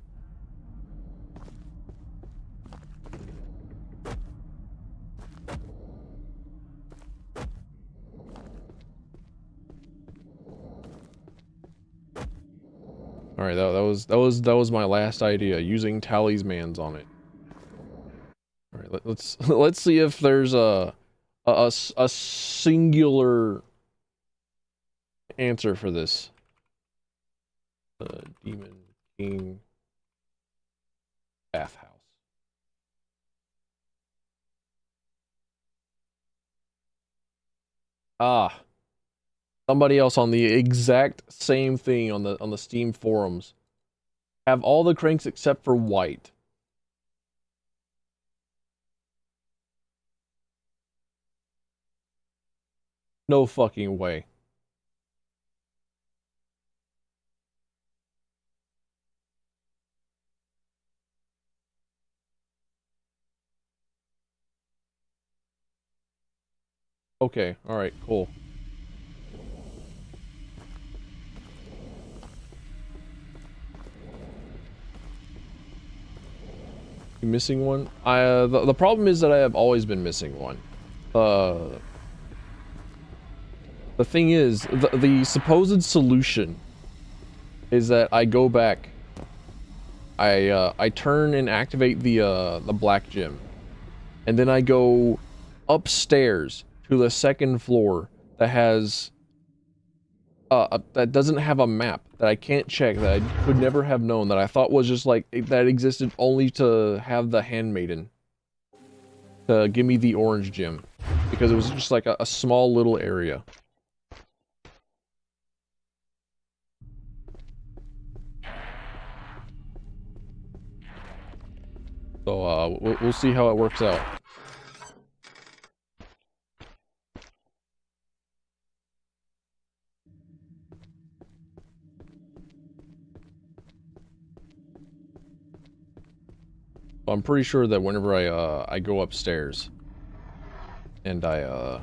All right, that was my last idea, using talismans on it. All right, let's see if there's a singular answer for this. Demon King bathhouse. Ah, somebody else on the exact same thing on the Steam forums. Have all the cranks except for white. No fucking way. Okay, alright, cool. You missing one? The problem is that I have always been missing one. The thing is, the supposed solution is that I go back, I turn and activate the black gem, and then I go upstairs to the second floor that has that doesn't have a map, that I can't check, that I could never have known, that I thought was just like that existed only to have the handmaiden to give me the orange gem, because it was just like a small little area. So we'll see how it works out. I'm pretty sure that whenever I go upstairs and I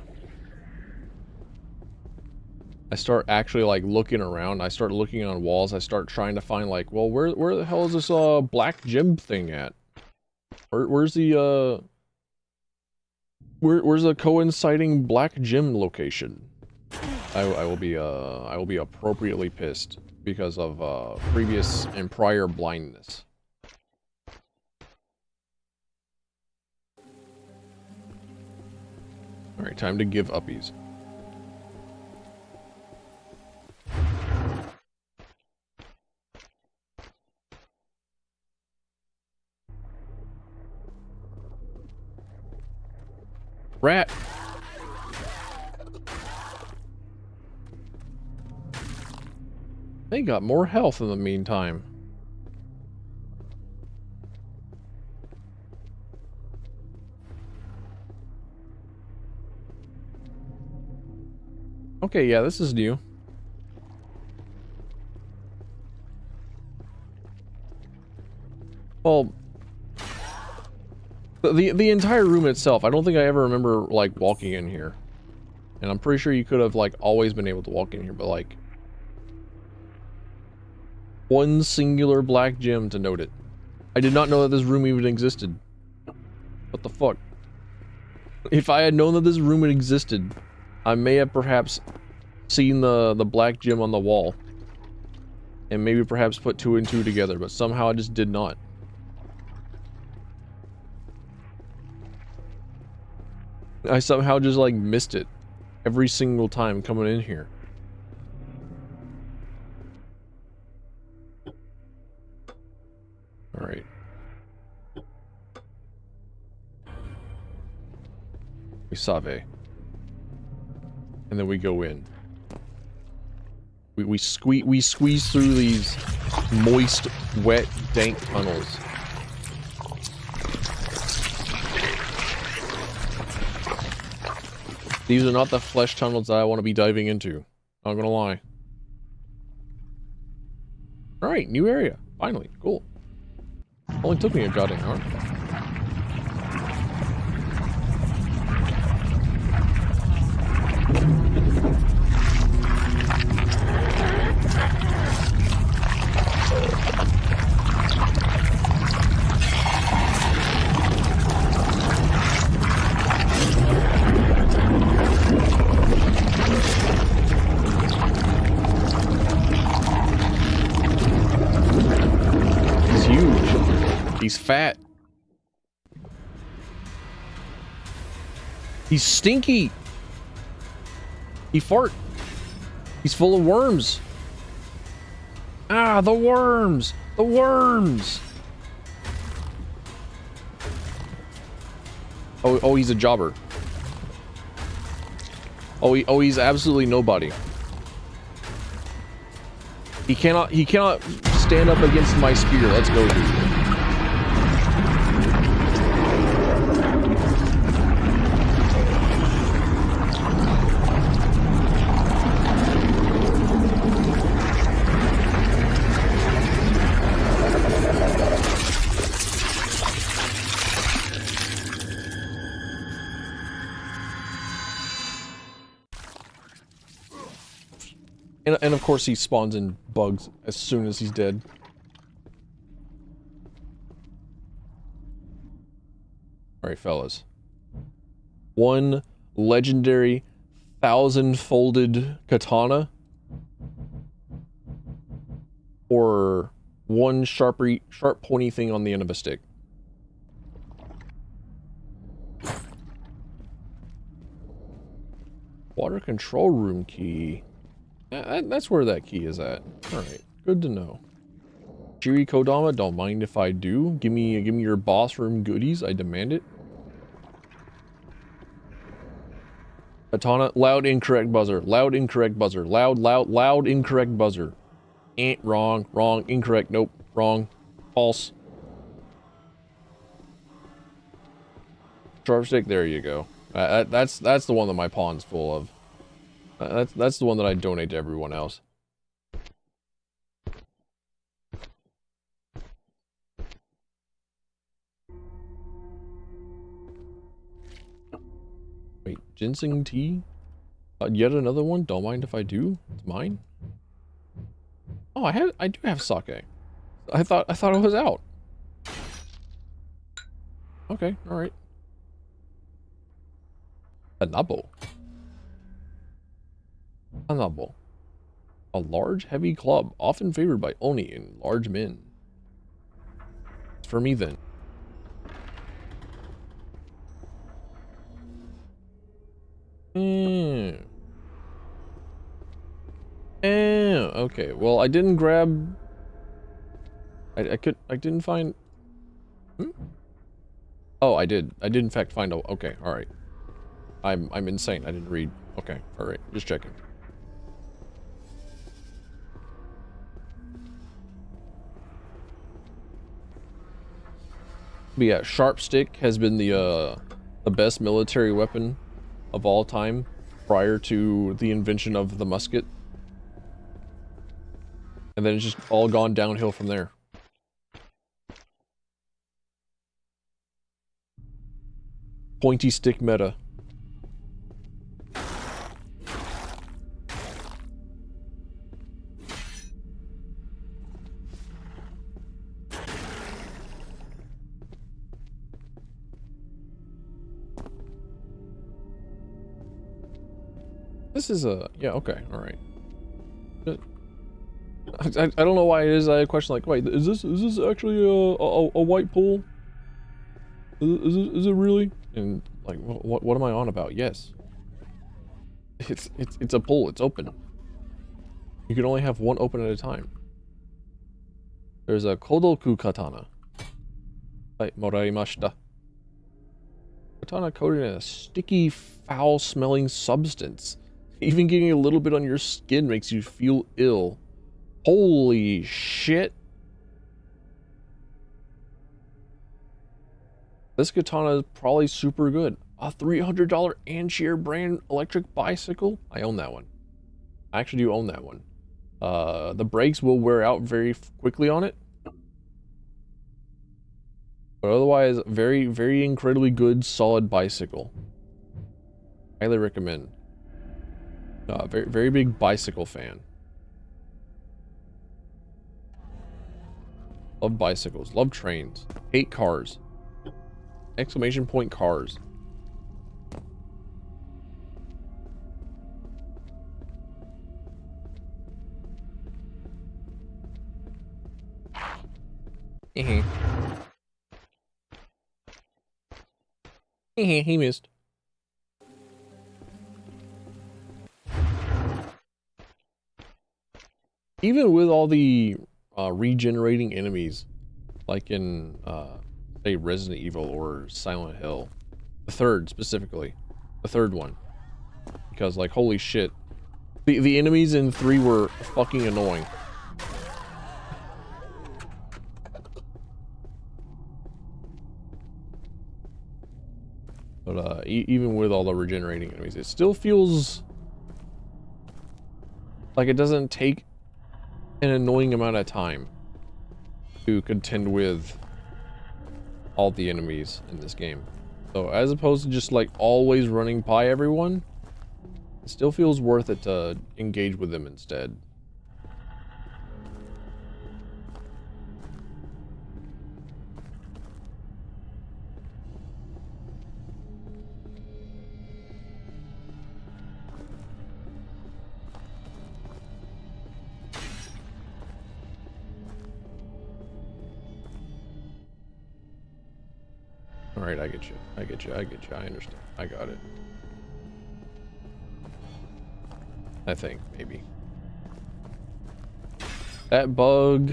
start actually like looking around, I start looking on walls, I start trying to find like, well, where the hell is this black gem thing at? Where's the where's the coinciding black gem location? I will be appropriately pissed because of previous and prior blindness. Alright, time to give uppies. Rat! They got more health in the meantime. Okay, yeah, this is new. Well, the entire room itself, I don't think I ever remember, like, walking in here. And I'm pretty sure you could have, like, always been able to walk in here, but, like... one singular black gem to note it. I did not know that this room even existed. What the fuck? If I had known that this room existed, I may have perhaps seen the black gem on the wall. And maybe perhaps put 2 and 2 together, but somehow I just did not. I somehow just, like, missed it every single time coming in here. Alright. We save. And then we go in. We squeeze through these moist, wet, dank tunnels. These are not the flesh tunnels that I want to be diving into. Not gonna lie. Alright, new area. Finally. Cool. Only took me a goddamn hour. He's fat. He's stinky. He fart. He's full of worms. Ah, the worms. The worms. Oh, he's a jobber. Oh, he's absolutely nobody. He cannot stand up against my spear. Let's go, dude. And of course he spawns in bugs as soon as he's dead. Alright, fellas. One legendary 1,000-folded katana. Or one sharp pointy thing on the end of a stick. Water control room key. That's where that key is at. Alright, good to know. Jiri Kodama, don't mind if I do. Give me your boss room goodies, I demand it. Katana, loud incorrect buzzer. Loud incorrect buzzer. Loud incorrect buzzer. Wrong, incorrect, nope, wrong, false. Sharpstick, there you go. That's the one that my pawn's full of. That's the one that I donate to everyone else. Wait, ginseng tea? Yet another one? Don't mind if I do? It's mine? Oh, I do have sake. I thought it was out. Okay, alright. Anabo. Anabo. A large, heavy club, often favored by Oni and large men. It's for me then. Okay, well, I didn't grab... I didn't find... Oh, I did in fact find a... Okay, alright. I'm insane, I didn't read. Okay, alright, just checking. But yeah, sharp stick has been the best military weapon of all time prior to the invention of the musket. And then it's just all gone downhill from there. Pointy stick meta. This is a, yeah, okay, all right. I don't know why it is I had a question like, wait, is this actually a white pool? Is it really? And like, what am I on about? Yes. It's a pool, it's open. You can only have one open at a time. There's a Kodoku katana. Right, moraimashita. Katana coated in a sticky, foul-smelling substance. Even getting a little bit on your skin makes you feel ill. Holy shit. This katana is probably super good. A $300 Anchier brand electric bicycle? I own that one. I actually do own that one. The brakes will wear out very quickly on it. But otherwise, very, very incredibly good, solid bicycle. Highly recommend. Very, very big bicycle fan. Love bicycles. Love trains. Hate cars. Exclamation point cars. He missed. Even with all the regenerating enemies, like in say Resident Evil or Silent Hill, the third specifically, the third one, because like holy shit, the enemies in 3 were fucking annoying. But even with all the regenerating enemies, it still feels like it doesn't take an annoying amount of time to contend with all the enemies in this game. So as opposed to just like always running by everyone, it still feels worth it to engage with them instead. Alright, I get you. I get you. I get you. I understand. I got it. I think, maybe. That bug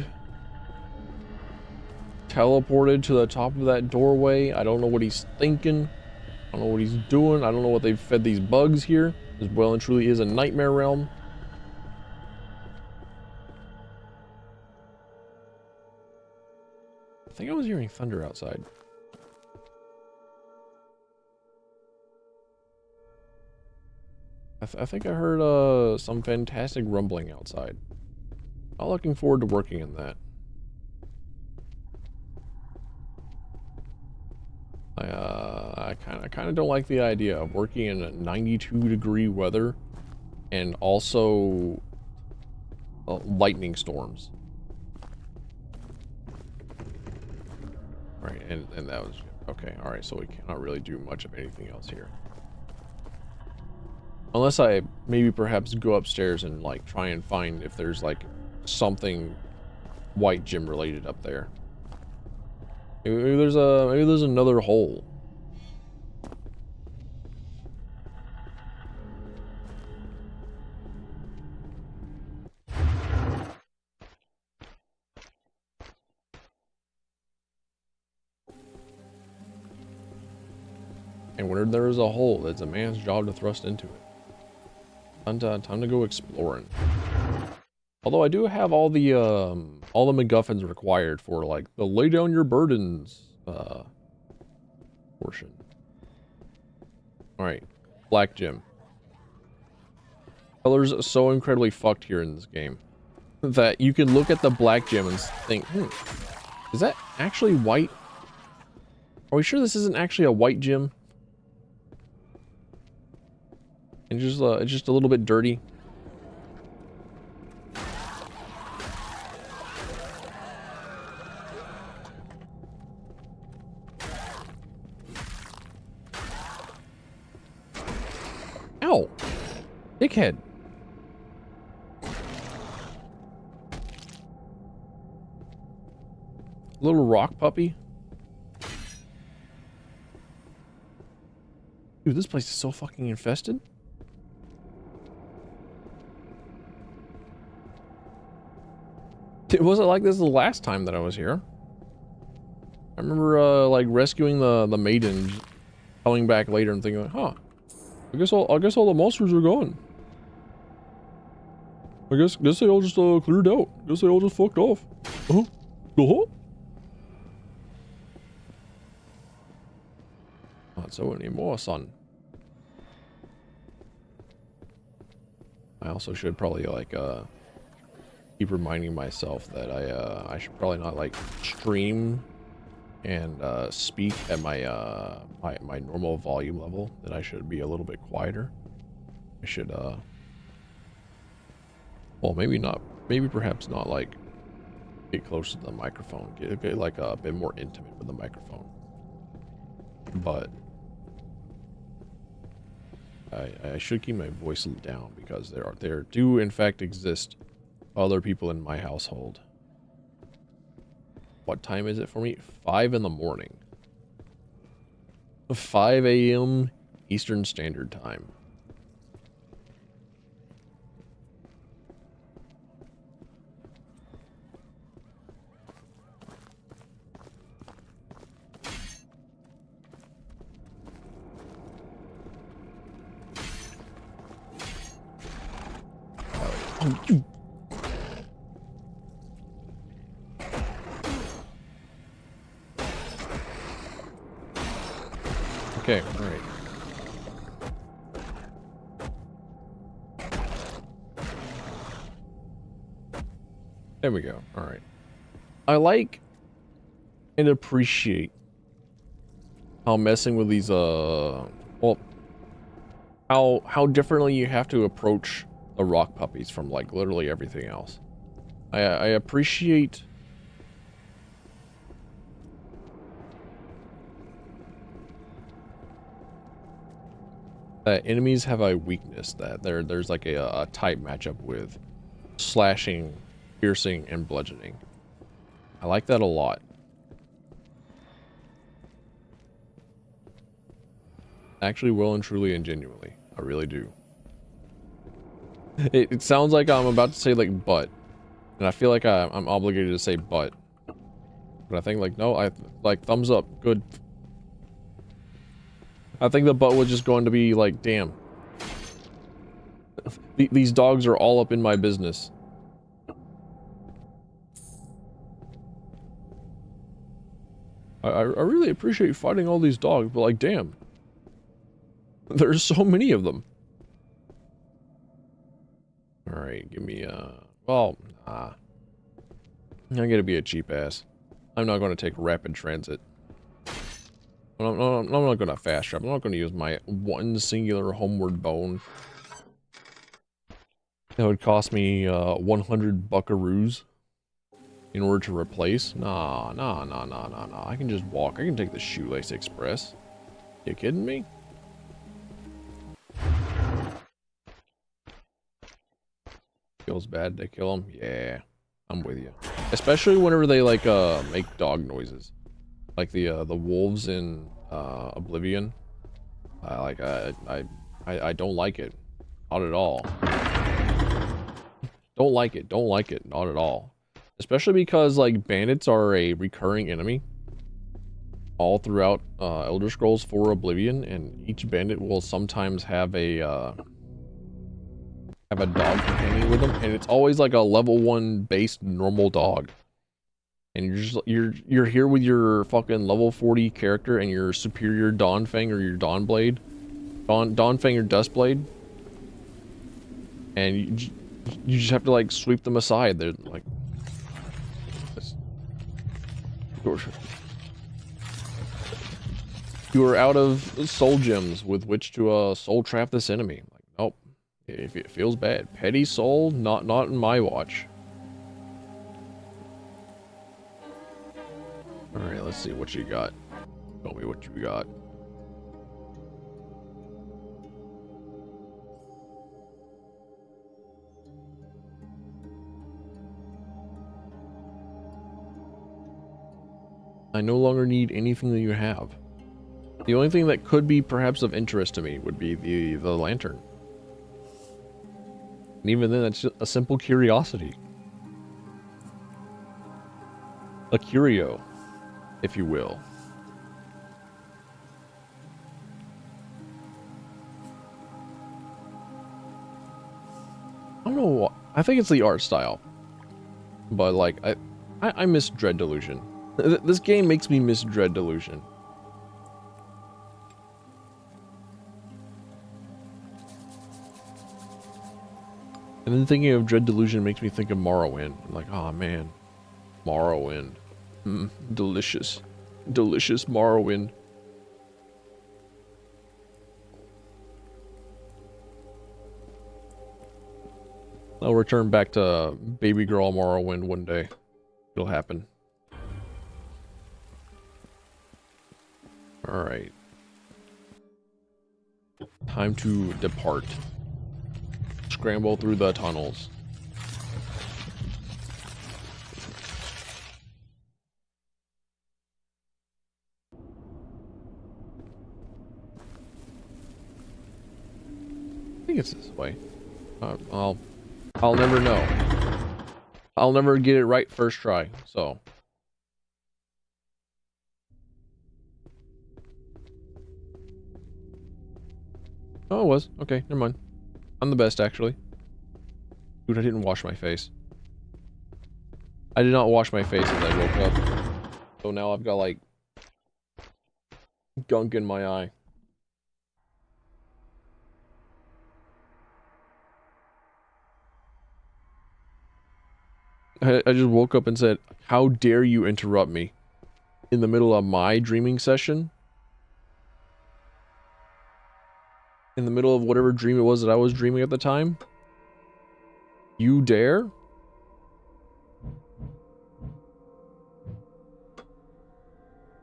teleported to the top of that doorway. I don't know what he's thinking. I don't know what he's doing. I don't know what they've fed these bugs here. This well and truly is a nightmare realm. I think I was hearing thunder outside. I think I heard some fantastic rumbling outside. Not looking forward to working in that. I kind of don't like the idea of working in a 92-degree weather and also lightning storms. Right, and that was okay. All right, so we cannot really do much of anything else here. Unless I maybe perhaps go upstairs and like try and find if there's like something white gym related up there. Maybe there's another hole. And where there is a hole, it's a man's job to thrust into it. Time to go exploring. Although I do have all the MacGuffins required for like the lay down your burdens portion. All right, black gem. Colors are so incredibly fucked here in this game that you can look at the black gem and think, is that actually white? Are we sure this isn't actually a white gem? And just it's just a little bit dirty. Ow! Dickhead. Little rock puppy. Dude, this place is so fucking infested. It wasn't like this the last time that I was here. I remember like rescuing the maiden, coming back later and thinking, like, huh, I guess all the monsters are gone. I guess they all just cleared out. Guess they all just fucked off. Not so anymore, son. I also should probably like keep reminding myself that I should probably not like stream and speak at my my normal volume level. That I should be a little bit quieter. I should well, maybe not, maybe perhaps not like get closer to the microphone, get like a bit more intimate with the microphone. But I should keep my voice down because there do in fact exist other people in my household. What time is it for me? 5 in the morning. 5 a.m. Eastern Standard Time. Oh, you. Okay, all right. There we go. All right. I like and appreciate how messing with these well, how differently you have to approach the rock puppies from like literally everything else. I appreciate that enemies have a weakness that there's like a type matchup with slashing, piercing, and bludgeoning. I like that a lot. Actually, well and truly and genuinely. I really do. It sounds like I'm about to say like butt. And I feel like I'm obligated to say butt. But I think like, no, I like thumbs up. Good. I think the butt was just going to be like, damn. These dogs are all up in my business. I really appreciate fighting all these dogs, but like, damn. There's so many of them. Alright, give me, well, I'm gonna be a cheap ass. I'm not gonna take rapid transit. I'm not gonna fast travel. I'm not gonna use my one singular homeward bone. That would cost me, 100 buckaroos in order to replace. Nah. I can just walk. I can take the Shoelace Express. You kidding me? Feels bad to kill them. Yeah, I'm with you. Especially whenever they like make dog noises, like the wolves in Oblivion. I don't like it, not at all. Don't like it, not at all. Especially because like bandits are a recurring enemy all throughout Elder Scrolls 4 Oblivion, and each bandit will sometimes have a dog companion with them, and it's always like a level 1 based normal dog. And you're here with your fucking level 40 character and your superior Dawnfang or your Dawnblade. Dawnfang or Dustblade. And you just have to like sweep them aside. They're like you are out of soul gems with which to soul trap this enemy. Like, nope. If it feels bad. Petty soul, not in my watch. Alright, let's see what you got. Tell me what you got. I no longer need anything that you have. The only thing that could be perhaps of interest to me would be the lantern. And even then, that's just a simple curiosity. A curio, if you will. I don't know what, I think it's the art style. But like, I miss Dread Delusion. This game makes me miss Dread Delusion. And then thinking of Dread Delusion makes me think of Morrowind. I'm like, oh man, Morrowind. Delicious. Delicious Morrowind. I'll return back to Baby Girl Morrowind one day. It'll happen. Alright. Time to depart. Scramble through the tunnels. I think it's this way. I'll never know. I'll never get it right first try, so. Oh, it was. Okay, never mind. I'm the best, actually. Dude, I didn't wash my face. I did not wash my face as I woke up. So now I've got, like, gunk in my eye. I just woke up and said, how dare you interrupt me in the middle of my dreaming session? In the middle of whatever dream it was that I was dreaming at the time? You dare?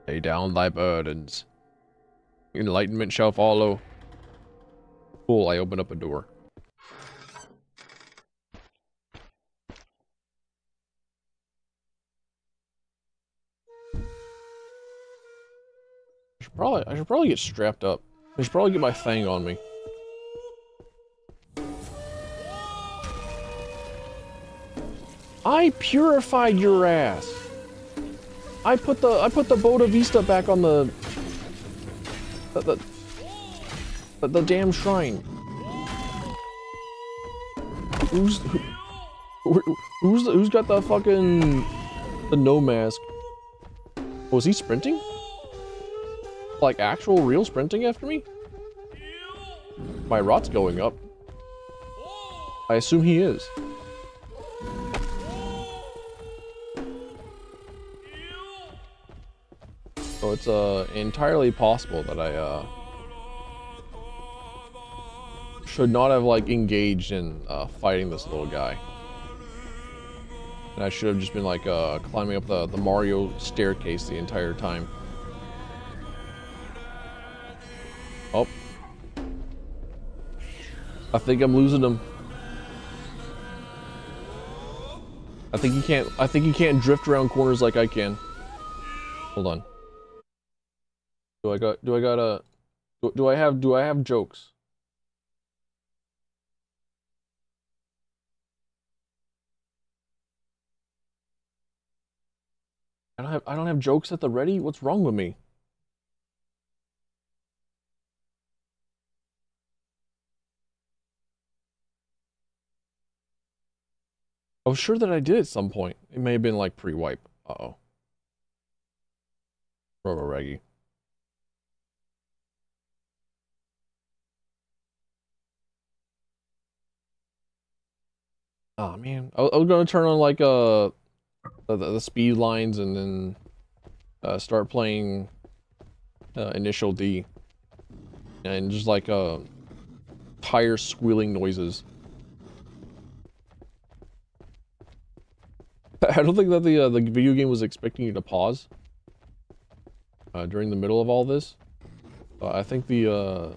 Lay down thy burdens. Enlightenment shall follow. Cool, I open up a door. I should probably get strapped up. I should probably get my thing on me. I purified your ass. I put the Boda Vista back on the damn shrine. Who's got the fucking no mask? Was he sprinting? Like actual real sprinting after me? My rot's going up. I assume he is. So it's entirely possible that I should not have like engaged in fighting this little guy. And I should have just been like climbing up the Mario staircase the entire time. Oh. I think I'm losing him. I think he can't drift around corners like I can. Hold on. Do I have jokes? I don't have jokes at the ready? What's wrong with me? I was sure that I did at some point. It may have been like pre-wipe. Uh-oh. Robo-Reggie. Oh man, I was gonna turn on like the speed lines and then start playing Initial D and just like tire squealing noises. I don't think that the video game was expecting you to pause during the middle of all this. I think the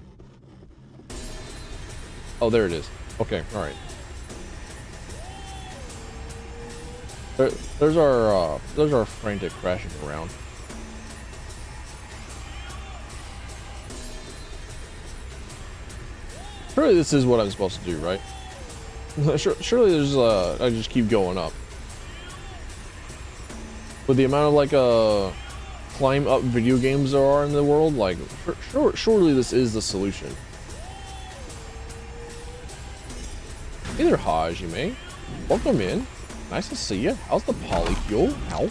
oh, there it is. Okay, all right. There's our frantic crashing around. Surely this is what I'm supposed to do, right? Surely there's I just keep going up. With the amount of like climb up video games there are in the world, like surely this is the solution. Hey there, Hajime. Welcome in. Nice to see you. How's the polycule? Ow.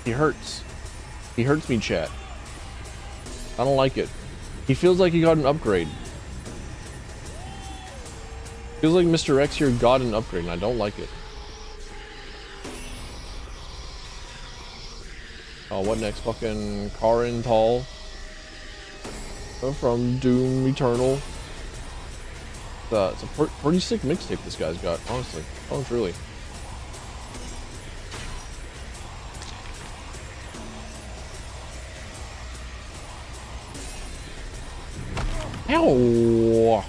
He hurts. He hurts me, chat. I don't like it. He feels like he got an upgrade. Feels like Mr. X here got an upgrade, and I don't like it. Oh, what next? Fucking Karin Tall from Doom Eternal. It's a pretty sick mixtape this guy's got, honestly. Oh, truly. Ow!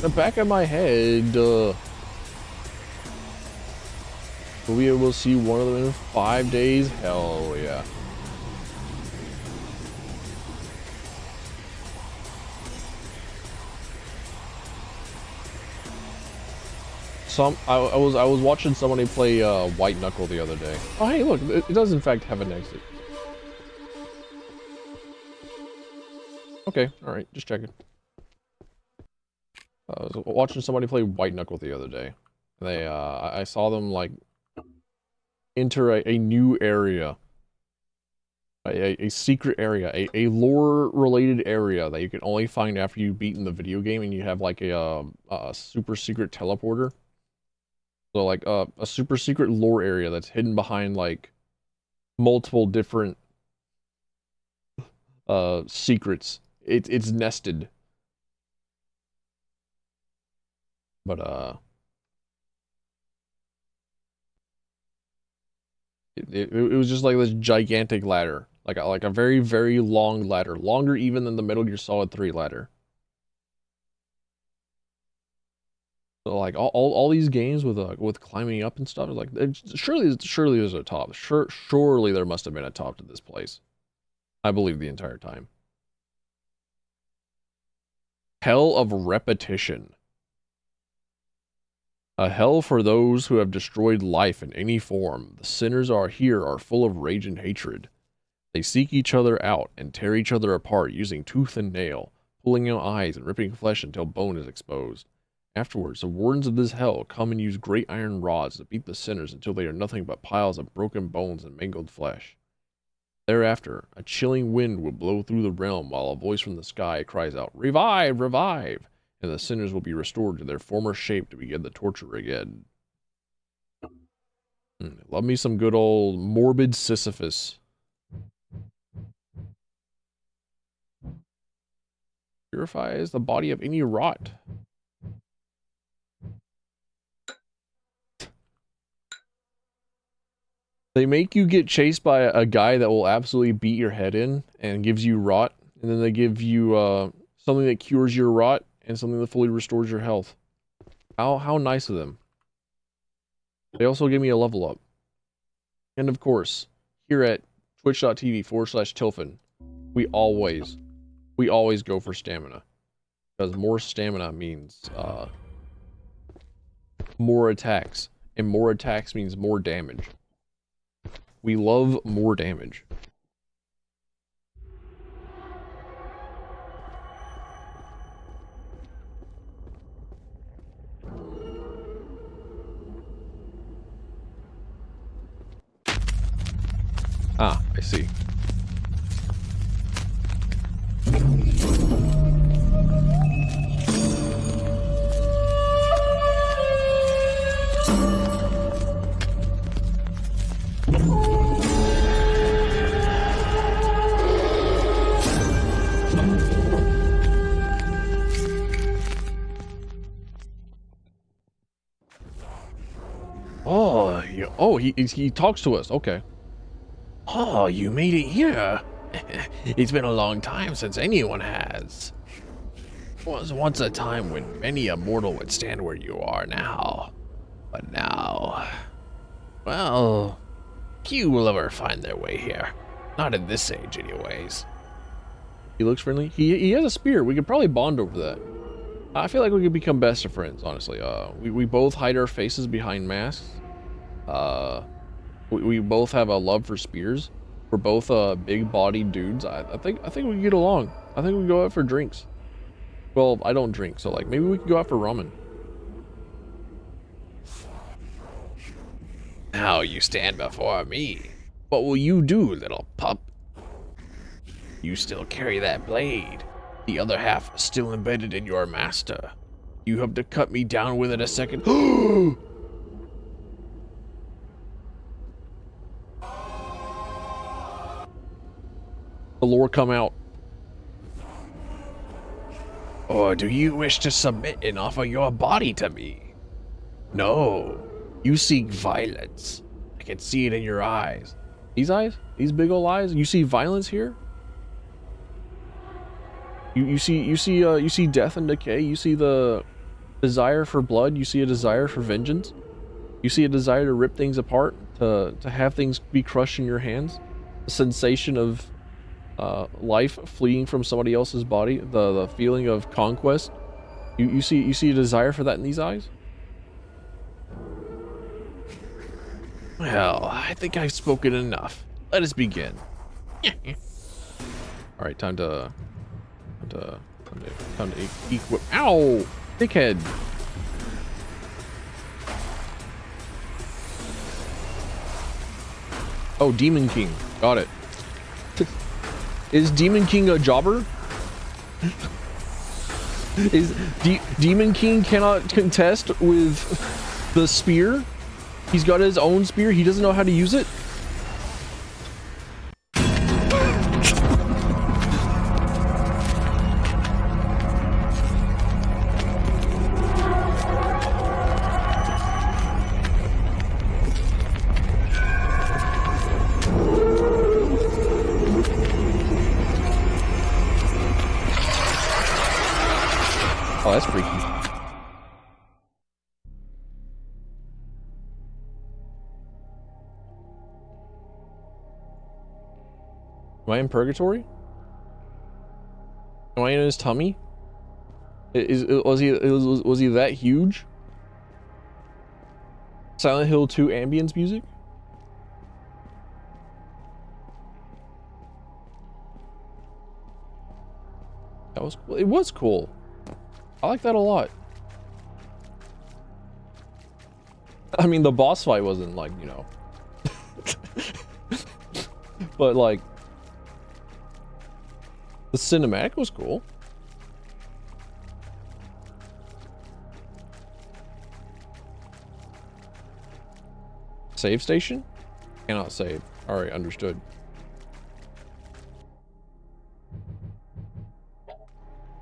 The back of my head. Will we able to see one of them in 5 days? Hell yeah. I was watching somebody play White Knuckle the other day. Oh hey, look, it does in fact have an exit. Okay, all right, just checking. I was watching somebody play White Knuckle the other day. They I saw them like enter a new area, a secret area, a lore related area that you can only find after you've beaten the video game, and you have like a super secret teleporter. So like a super secret lore area that's hidden behind like multiple different secrets. It's nested. But it was just like this gigantic ladder, like a very, very long ladder, longer even than the Metal Gear Solid 3 ladder. So like all these games with climbing up and stuff, like surely there's a top. Surely there must have been a top to this place. I believe the entire time. Hell of repetition. A hell for those who have destroyed life in any form. The sinners are full of rage and hatred. They seek each other out and tear each other apart using tooth and nail, pulling out eyes and ripping flesh until bone is exposed. Afterwards, the wardens of this hell come and use great iron rods to beat the sinners until they are nothing but piles of broken bones and mangled flesh. Thereafter, a chilling wind will blow through the realm while a voice from the sky cries out, "Revive! Revive!" And the sinners will be restored to their former shape to begin the torture again. Love me some good old morbid Sisyphus. Purifies the body of any rot. They make you get chased by a guy that will absolutely beat your head in and gives you rot, and then they give you something that cures your rot and something that fully restores your health. How nice of them. They also give me a level up. And of course, here at twitch.tv/Tilfin, we always go for stamina. Because more stamina means more attacks. And more attacks means more damage. We love more damage. Ah, I see. Oh, he talks to us. Okay. Oh, you made it here. It's been a long time since anyone has. Was once a time when many a mortal would stand where you are now. But now, well, few will ever find their way here. Not at this age, anyways. He looks friendly. He has a spear. We could probably bond over that. I feel like we could become best of friends, honestly. We both hide our faces behind masks. We both have a love for spears. We're both big-bodied dudes. I think we can get along. I think we go out for drinks. Well, I don't drink, so like maybe we could go out for ramen. Now you stand before me. What will you do, little pup? You still carry that blade. The other half is still embedded in your master. You hope to cut me down with it a second. The lore come out. Or do you wish to submit and offer your body to me? No, you seek violence. I can see it in your eyes. These eyes? These big ol' eyes? You see violence here? You see death and decay. You see the desire for blood. You see a desire for vengeance. You see a desire to rip things apart, to have things be crushed in your hands. The sensation of life fleeing from somebody else's body. The feeling of conquest. You see a desire for that in these eyes? Well, I think I've spoken enough. Let us begin. All right, time to equip. Ow, dickhead. Oh, Demon King. Got it. Is Demon King a jobber? Is Demon King cannot contest with the spear? He's got his own spear. He doesn't know how to use it. Oh, that's freaky. Am I in purgatory? Am I in his tummy? Was he that huge? Silent Hill 2 ambience music? That was cool. It was cool. I like that a lot. I mean, the boss fight wasn't like, you know. But like, the cinematic was cool. Save station? Cannot save. Alright, understood.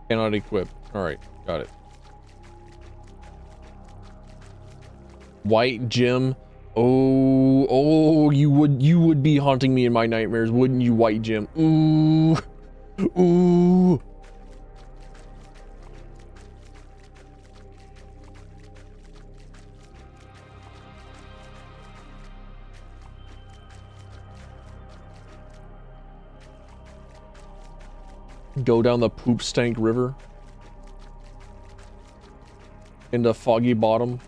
Cannot equip. Alright, got it. White gem. Oh, you would be haunting me in my nightmares, wouldn't you, White Gem? Ooh. Ooh. Go down the poop stank river into Foggy Bottom.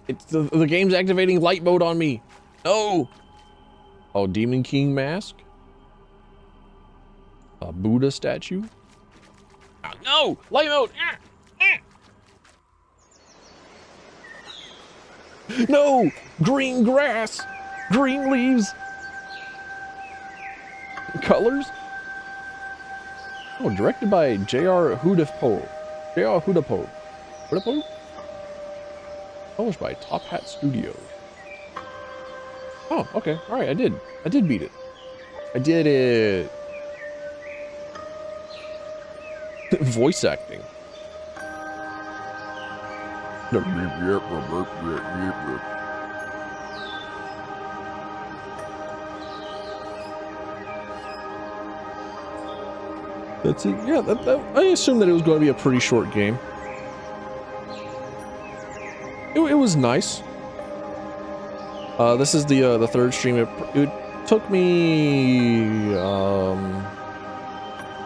It's the game's activating light mode on me. No. Oh, Demon King mask. A Buddha statue. Oh, no, light mode. No! Green grass! Green leaves! Colors? Oh, directed by J.R. Hudapo. J.R. Hudapo. Hudapo? Published by Top Hat Studios. Oh, okay. Alright, I did beat it. I did it. Voice acting. That's it. Yeah, I assumed that it was going to be a pretty short game. It was nice. This is the third stream. It took me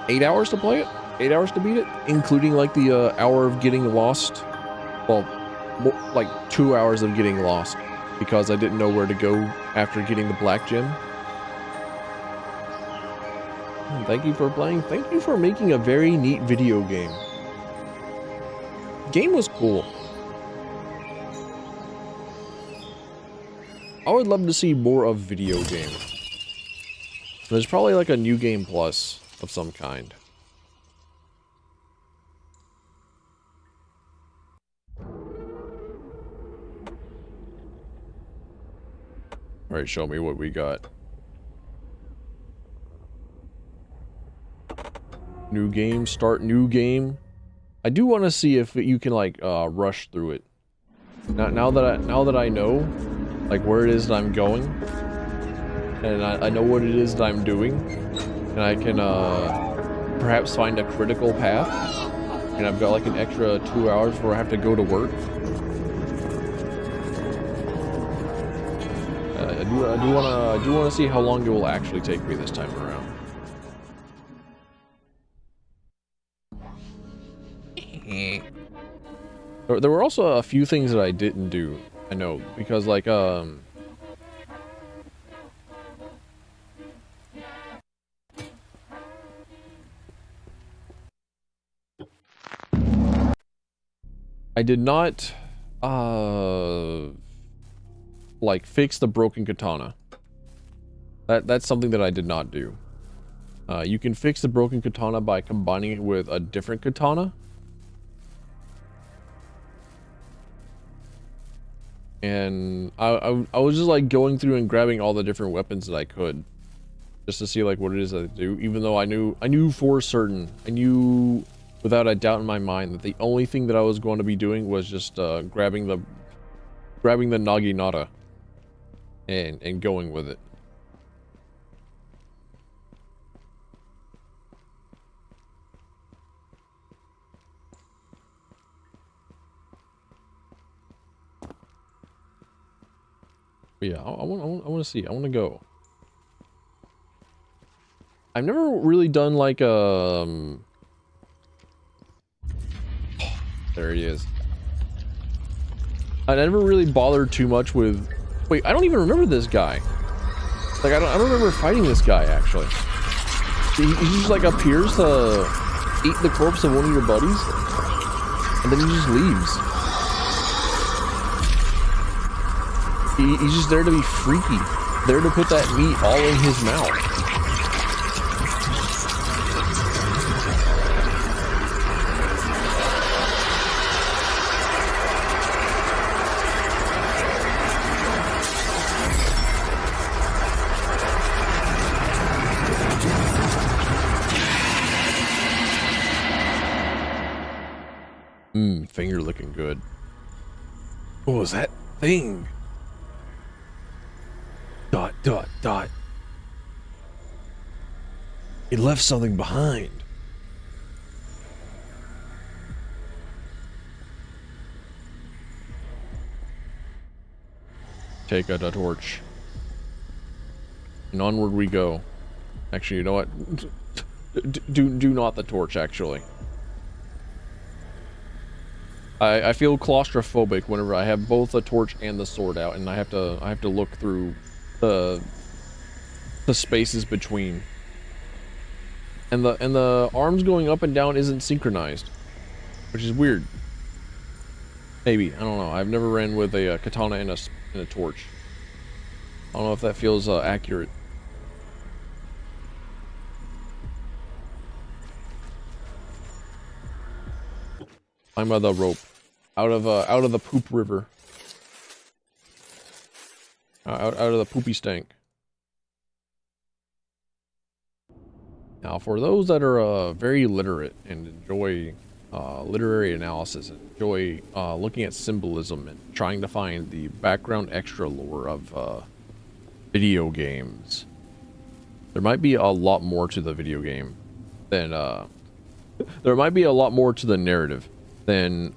8 hours to play it. 8 hours to beat it, including like the hour of getting lost. Well, like 2 hours of getting lost because I didn't know where to go after getting the black gem. Thank you for playing. Thank you for making a very neat video game. Game was cool. I would love to see more of video game. There's probably like a new game plus of some kind. Alright, show me what we got. New game, start new game. I do want to see if you can like rush through it. Now that I know like where it is that I'm going, and I know what it is that I'm doing, and I can perhaps find a critical path, and I've got like an extra 2 hours before I have to go to work. I do want to see how long it will actually take me this time around. There were also a few things that I didn't do. I know, because like I did not like fix the broken katana. That's something that I did not do. You can fix the broken katana by combining it with a different katana. And I was just like going through and grabbing all the different weapons that I could, just to see like what it is that I do, even though I knew for certain, I knew without a doubt in my mind that the only thing that I was going to be doing was just grabbing the naginata and going with it. But yeah, I want to see. I want to go. I've never really done like there he is. I never really bothered too much with. Wait, I don't even remember this guy. Like I don't remember fighting this guy actually. He just like appears to eat the corpse of one of your buddies, and then he just leaves. He's just there to be freaky. There to put that meat all in his mouth. Finger looking good. What was that thing? Dot, dot, dot. It left something behind. Take a torch. And onward we go. Actually, you know what? Do not the torch, actually. I feel claustrophobic whenever I have both the torch and the sword out, and I have to look through the spaces between. And the arms going up and down isn't synchronized, which is weird. Maybe, I don't know. I've never ran with a katana and a torch. I don't know if that feels accurate. Climb by the rope, out of the poop river, out of the poopy stank. Now, for those that are very literate and enjoy literary analysis, and enjoy looking at symbolism and trying to find the background extra lore of video games, there might be a lot more to the video game than there might be a lot more to the narrative than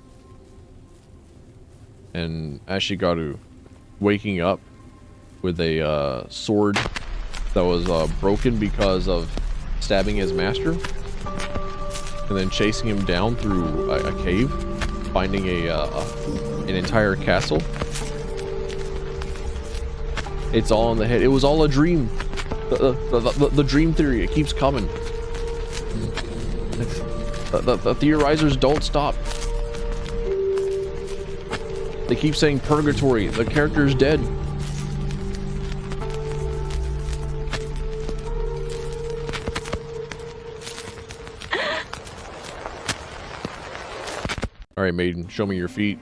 Ashigaru waking up with a sword that was broken because of stabbing his master, and then chasing him down through a cave, finding an entire castle. It's all in the head. It was all a dream. The dream theory, it keeps coming. The theorizers don't stop. They keep saying purgatory. The character's dead. Alright, maiden, show me your feet.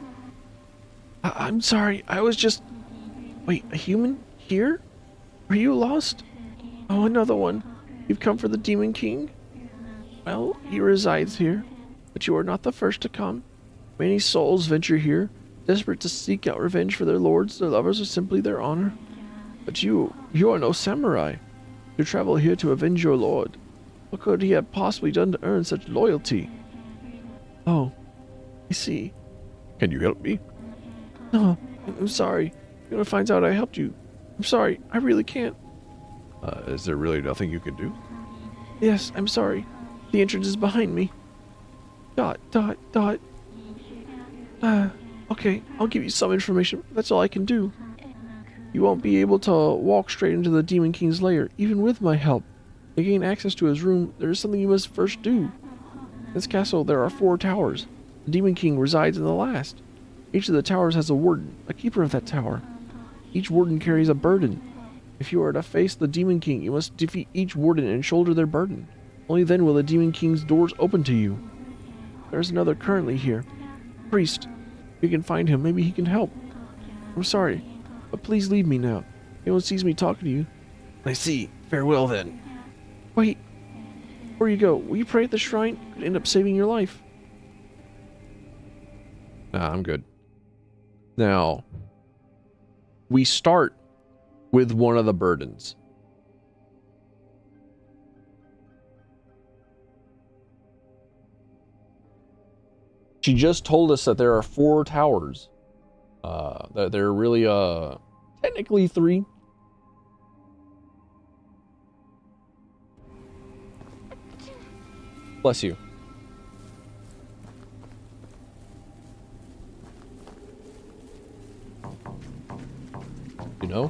I'm sorry, I was just... Wait, a human? Here? Are you lost? Oh, another one. You've come for the Demon King? Well, he resides here, but you are not the first to come. Many souls venture here, desperate to seek out revenge for their lords, their lovers, or simply their honor. But you are no samurai. You travel here to avenge your lord. What could he have possibly done to earn such loyalty? Oh, I see. Can you help me? No, I'm sorry. You're gonna find out I helped you. I'm sorry, I really can't. Is there really nothing you can do? Yes, I'm sorry. The entrance is behind me. ... Okay, I'll give you some information. That's all I can do. You won't be able to walk straight into the Demon King's lair, even with my help. To gain access to his room, there is something you must first do. In this castle, there are 4 towers. The Demon King resides in the last. Each of the towers has a warden, a keeper of that tower. Each warden carries a burden. If you are to face the Demon King, you must defeat each warden and shoulder their burden. Only then will the Demon King's doors open to you. There's another currently here. Priest. If you can find him, maybe he can help. I'm sorry, but please leave me now. Anyone sees me talking to you. I see. Farewell then. Wait. Before you go, will you pray at the shrine? It could end up saving your life. Nah, I'm good. Now, we start with one of the burdens. She just told us that there are 4 towers. That there are really, technically 3. Bless you. You know,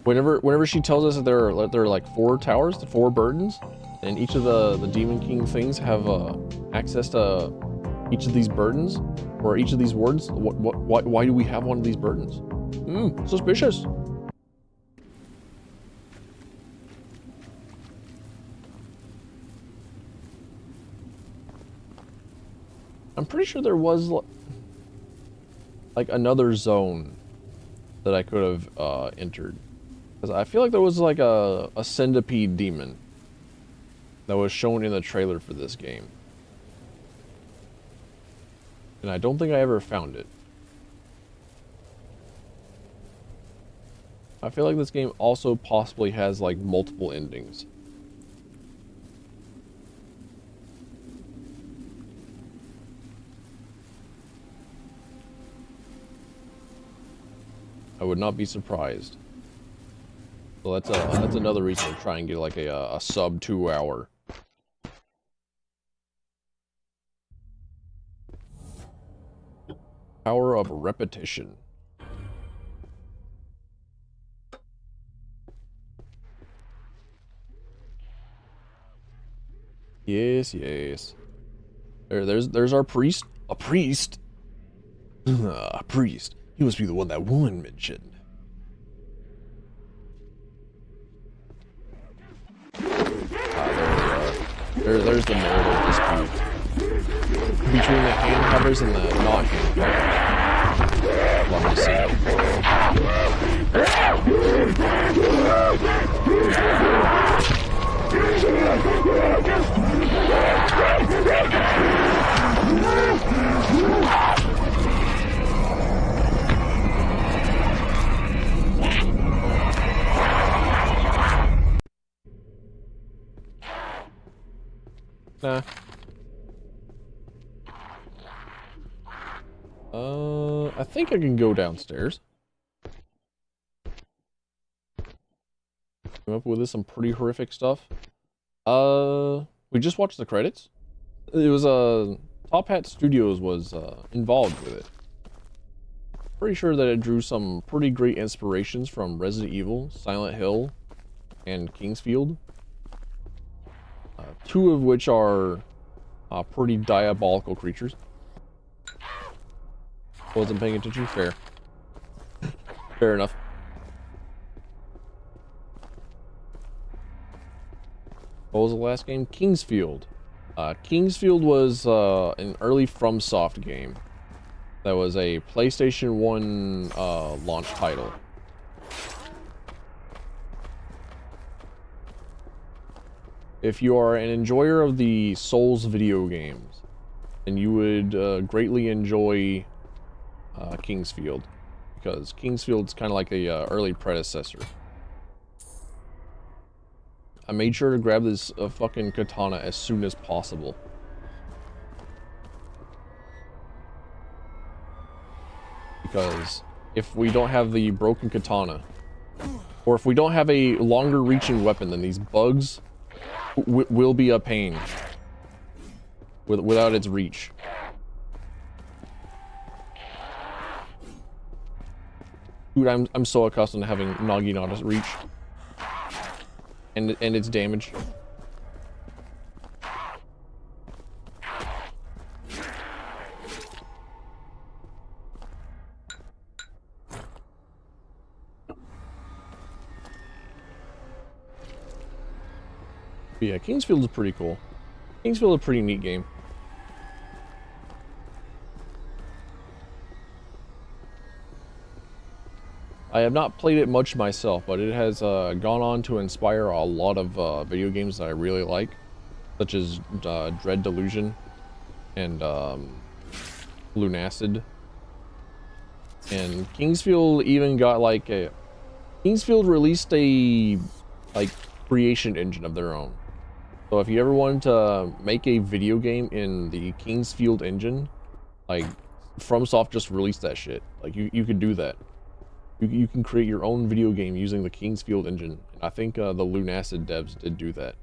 whenever she tells us that there are like 4 towers, 4 burdens, and each of the Demon King things have access to each of these burdens or each of these wardens. Why do we have one of these burdens? Suspicious. I'm pretty sure there was like another zone that I could have entered, because I feel like there was like a centipede demon that was shown in the trailer for this game, and I don't think I ever found it. I feel like this game also possibly has like multiple endings. I would not be surprised. So that's another reason to try and get like a sub 2 hour. Power of repetition. Yes, yes. There's our priest. A priest? Priest. He must be the one that woman mentioned. There's the marital dispute between the hand covers and the not hand covers. Let me see. Nah. I think I can go downstairs. Came up with some pretty horrific stuff. We just watched the credits. It was Top Hat Studios was involved with it. Pretty sure that it drew some pretty great inspirations from Resident Evil, Silent Hill, and Kingsfield. Two of which are pretty diabolical creatures. Wasn't paying attention? Fair. Fair enough. What was the last game? Kingsfield. Kingsfield was an early FromSoft game. That was a PlayStation 1 launch title. If you are an enjoyer of the Souls video games, then you would greatly enjoy Kingsfield, because Kingsfield's kind of like a early predecessor. I made sure to grab this fucking katana as soon as possible. Because if we don't have the broken katana, or if we don't have a longer reaching weapon, then these bugs will be a pain without its reach. Dude, I'm so accustomed to having Naginata's reach and its damage. But yeah, Kingsfield is pretty cool. Kingsfield is a pretty neat game. I have not played it much myself, but it has gone on to inspire a lot of video games that I really like, such as Dread Delusion and Lunacid. And Kingsfield even got like a... Kingsfield released a like creation engine of their own. So if you ever wanted to make a video game in the Kingsfield engine, like FromSoft just released that shit. Like you could do that. You can create your own video game using the Kingsfield engine. I think the Lunacid devs did do that.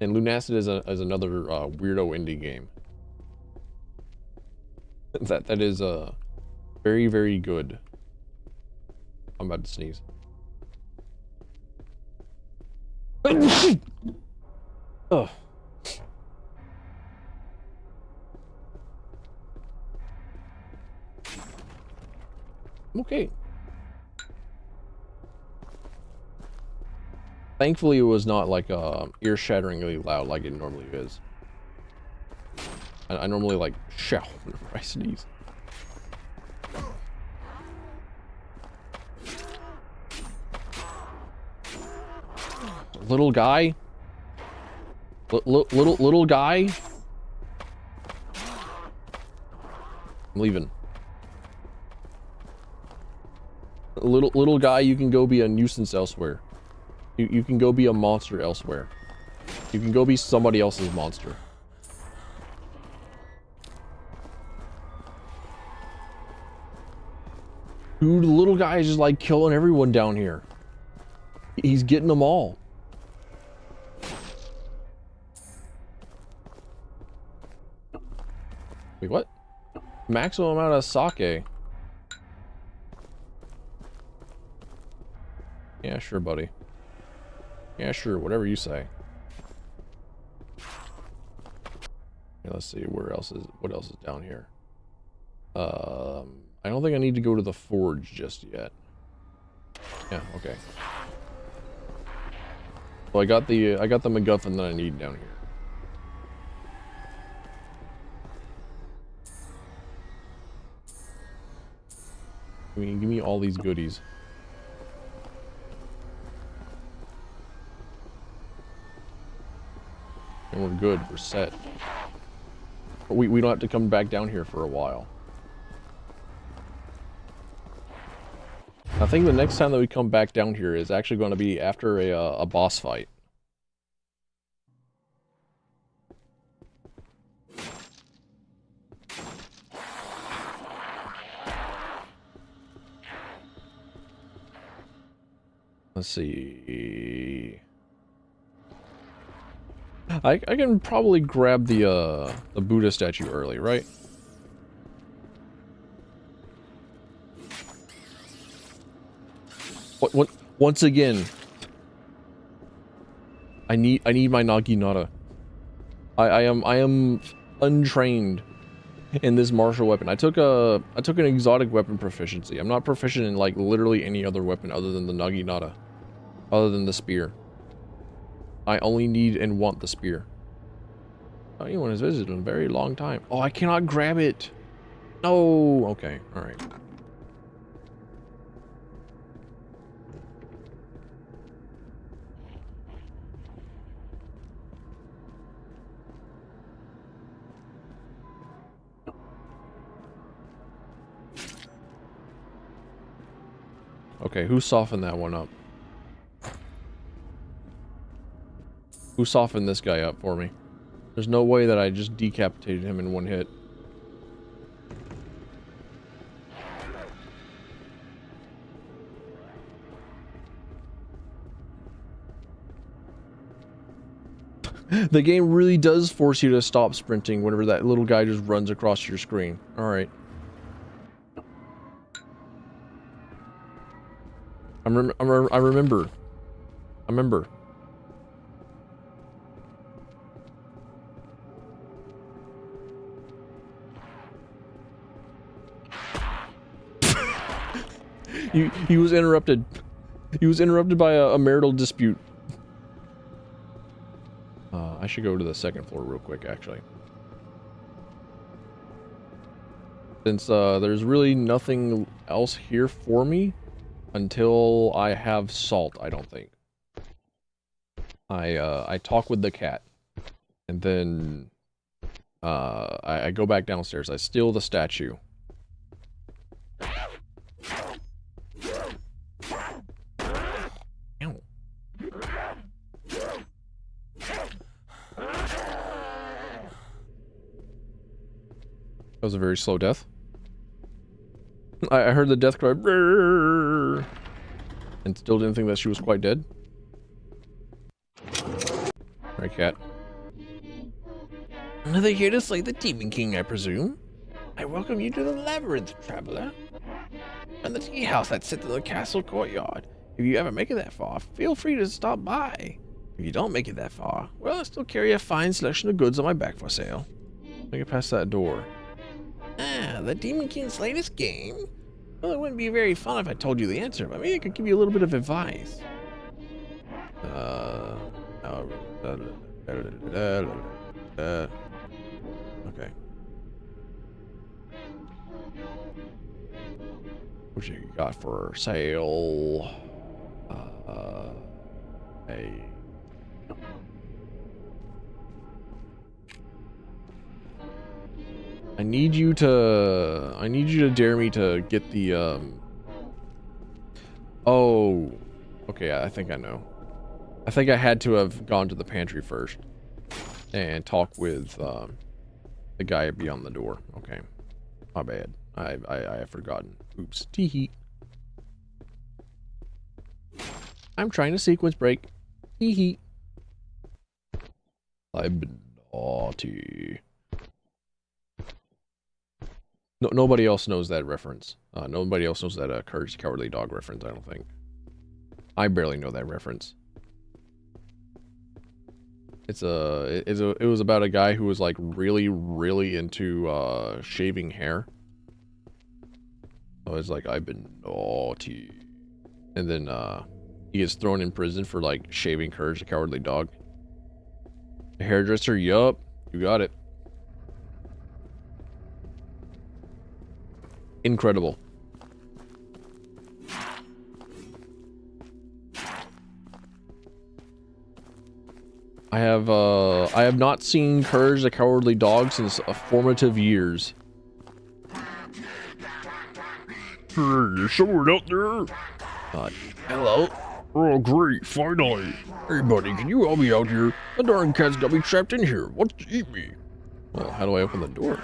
And Lunacid is another weirdo indie game. that is very, very good. I'm about to sneeze. Ugh. Okay. Thankfully, it was not like ear-shatteringly loud like it normally is. I normally like shout whenever I sneeze. Little guy. Little guy. I'm leaving. Little guy, you can go be a nuisance elsewhere. You can go be a monster elsewhere. You can go be somebody else's monster. Dude, the little guy is just like killing everyone down here. He's getting them all. Wait, what? Maximum amount of sake. Yeah, sure, buddy. Yeah, sure, whatever you say. Okay, let's see, what else is down here? I don't think I need to go to the forge just yet. Yeah, okay. So I got the MacGuffin that I need down here. Give me all these goodies. And we're good, we're set. But we don't have to come back down here for a while. I think the next time that we come back down here is actually going to be after a boss fight. Let's see. I can probably grab the Buddha statue early, right? What? Once again, I need my Naginata. I am untrained in this martial weapon. I took an exotic weapon proficiency. I'm not proficient in like literally any other weapon other than the Naginata, other than the spear. I only need and want the spear. Anyone has visited in a very long time. Oh, I cannot grab it. No. Okay. All right. Okay, who softened that one up? Who softened this guy up for me? There's no way that I just decapitated him in one hit. The game really does force you to stop sprinting whenever that little guy just runs across your screen. Alright. I remember. He was interrupted. He was interrupted by a marital dispute. I should go to the second floor real quick, actually. Since there's really nothing else here for me until I have salt, I don't think. I talk with the cat, and then I go back downstairs. I steal the statue. Ow. That was a very slow death. I heard the death cry, "Brrr," and still didn't think that she was quite dead. Alright, cat. Another here to slay the Demon King, I presume? I welcome you to the Labyrinth, traveler. And the tea house that sits in the castle courtyard. If you ever make it that far, feel free to stop by. If you don't make it that far, well, I still carry a fine selection of goods on my back for sale. Make it past that door. Ah, the Demon King's latest game? Well, it wouldn't be very fun if I told you the answer, but maybe I could give you a little bit of advice. Okay. What you got for sale? Hey. I need you to dare me to get the, Oh. Okay, I think I know. I think I had to have gone to the pantry first. And talk with, the guy beyond the door. Okay. My bad. I have forgotten. Oops. Tee-hee. I'm trying to sequence break. Tee-hee. I've been naughty. No, nobody else knows that reference. Nobody else knows that Courage the Cowardly Dog reference, I don't think. I barely know that reference. It was about a guy who was like really into shaving hair. So it's like, I've been naughty. And then he gets thrown in prison for like shaving Courage the Cowardly Dog. A hairdresser, yup, you got it. Incredible. I have not seen Courage the Cowardly Dog since formative years. Hey, is someone out there? Hello? Oh, great, finally. Hey, buddy, can you help me out here? The darn cat's got me trapped in here. Wants to eat me. Well, how do I open the door?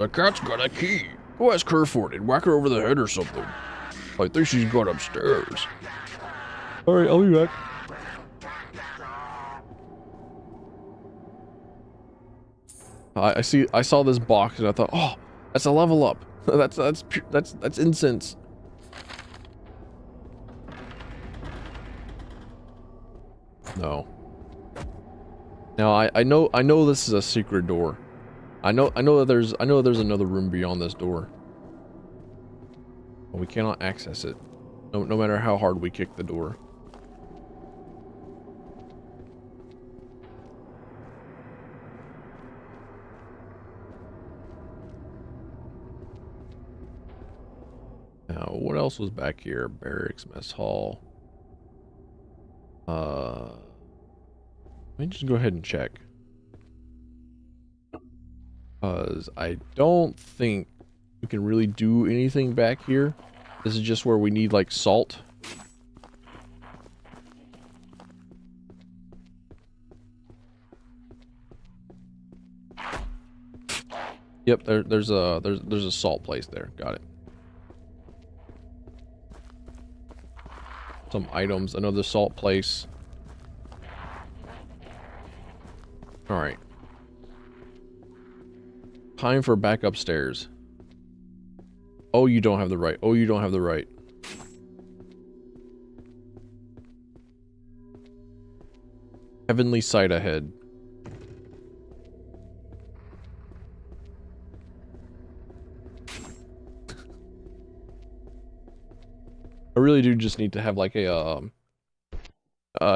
The cat's got a key. Go ask her for it and whack her over the head or something. I think she's gone upstairs. Alright, I'll be back. I saw this box and I thought, oh, that's a level up. that's incense. No. Now I know this is a secret door. I know that there's another room beyond this door. But we cannot access it. No matter how hard we kick the door. Now, what else was back here? Barracks, mess hall. Let me just go ahead and check. Because I don't think we can really do anything back here. This is just where we need, like, salt. Yep, there's a salt place there. Got it. Some items, another salt place. Alright. Time for back upstairs. Oh, you don't have the right. Oh, you don't have the right. Heavenly sight ahead. I really do just need to have like a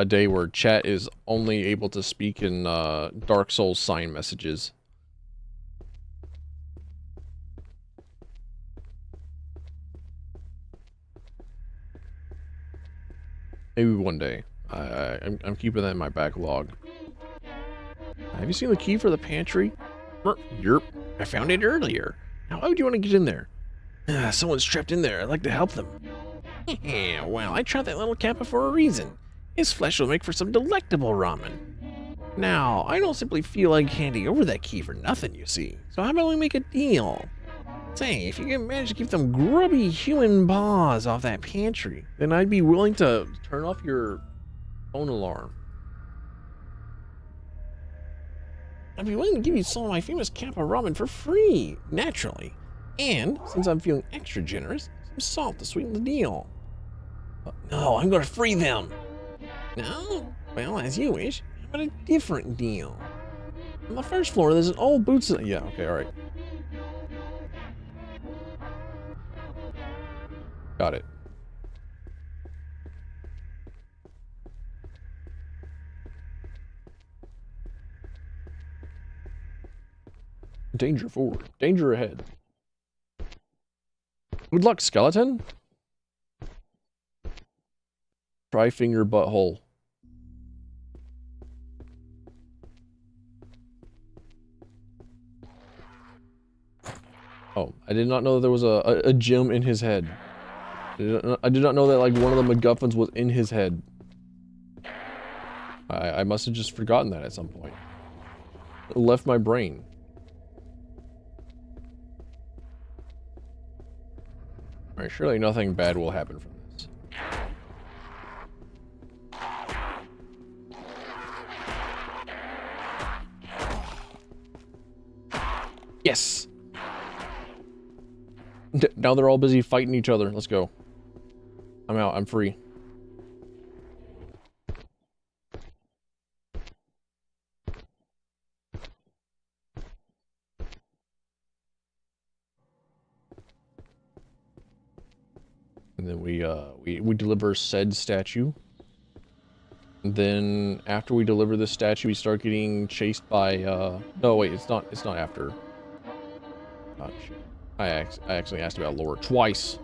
day where chat is only able to speak in Dark Souls sign messages. Maybe one day. I'm keeping that in my backlog. Have you seen the key for the pantry? Yerp. I found it earlier. Now, why would you want to get in there? Someone's trapped in there. I'd like to help them. Well, I trapped that little kappa for a reason. His flesh will make for some delectable ramen. Now, I don't simply feel like handing over that key for nothing, you see. So how about we make a deal? Say, if you can manage to keep them grubby human paws off that pantry, then I'd be willing to turn off your phone alarm. I'd be willing to give you some of my famous kappa ramen for free, naturally. And, since I'm feeling extra generous, some salt to sweeten the deal. No, I'm gonna free them. No? Well, as you wish. How about a different deal? On the first floor, there's an old boots. Yeah, okay, alright. Got it. Danger forward. Danger ahead. Good luck, skeleton. Try finger butthole. Oh, I did not know that there was a gem in his head. I did not know that like one of the MacGuffins was in his head. I must have just forgotten that at some point. It left my brain. Alright, surely nothing bad will happen from this. Yes! Now they're all busy fighting each other. Let's go. I'm out. I'm free. And then we deliver said statue. And then after we deliver this statue, we start getting chased by no wait, it's not after. Oh shit. I actually asked about lore twice.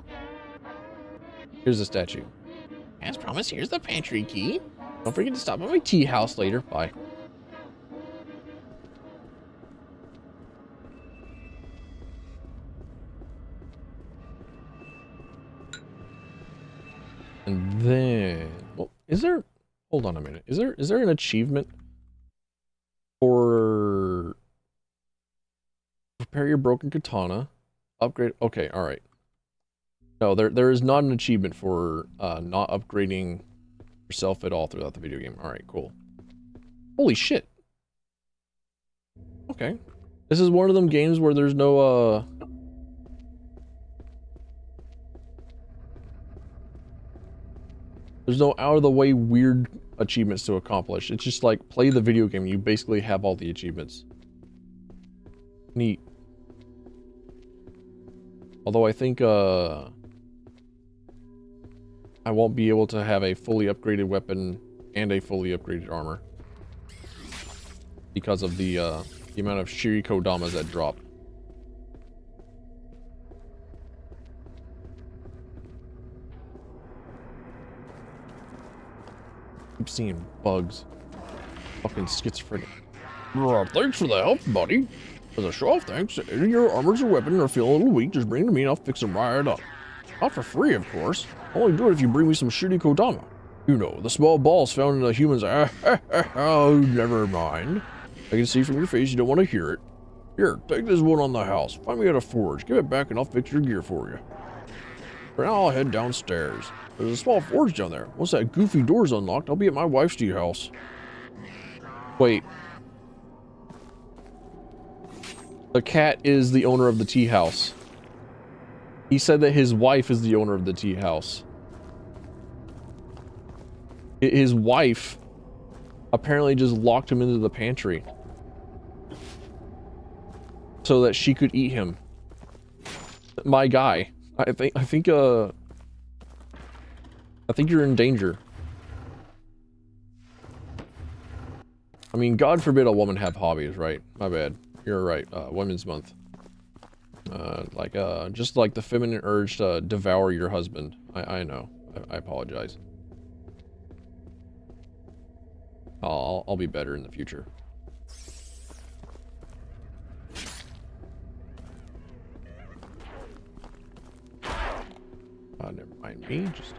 Here's the statue. As promised, here's the pantry key. Don't forget to stop by my tea house later. Bye. And then, well, is there? Hold on a minute. Is there an achievement for repair your broken katana, upgrade? Okay, all right. No, there is not an achievement for not upgrading yourself at all throughout the video game. All right, cool. Holy shit. Okay, this is one of them games where there's no there's no out of the way weird achievements to accomplish. It's just like play the video game. You basically have all the achievements. Neat. Although I think I won't be able to have a fully upgraded weapon and a fully upgraded armor because of the amount of shirikodamas that drop. Keep seeing bugs. Fucking schizophrenic. Thanks for the help, buddy. As a show of thanks, if your armors or weapon are feeling a little weak, just bring them to me and I'll fix them right up. Not for free, of course. I'll only do it if you bring me some shitty kodama. You know, the small balls found in a human's eye. Oh, never mind. I can see from your face you don't want to hear it. Here, take this one on the house. Find me at a forge. Give it back and I'll fix your gear for you. For now, I'll head downstairs. There's a small forge down there. Once that goofy door's unlocked, I'll be at my wife's tea house. Wait. The cat is the owner of the tea house. He said that his wife is the owner of the tea house. His wife apparently just locked him into the pantry so that she could eat him. My guy, I think you're in danger. I mean, God forbid a woman have hobbies, right? My bad. You're right. Women's Month. Just like the feminine urge to devour your husband. I know. I apologize. I'll be better in the future. Never mind me. Just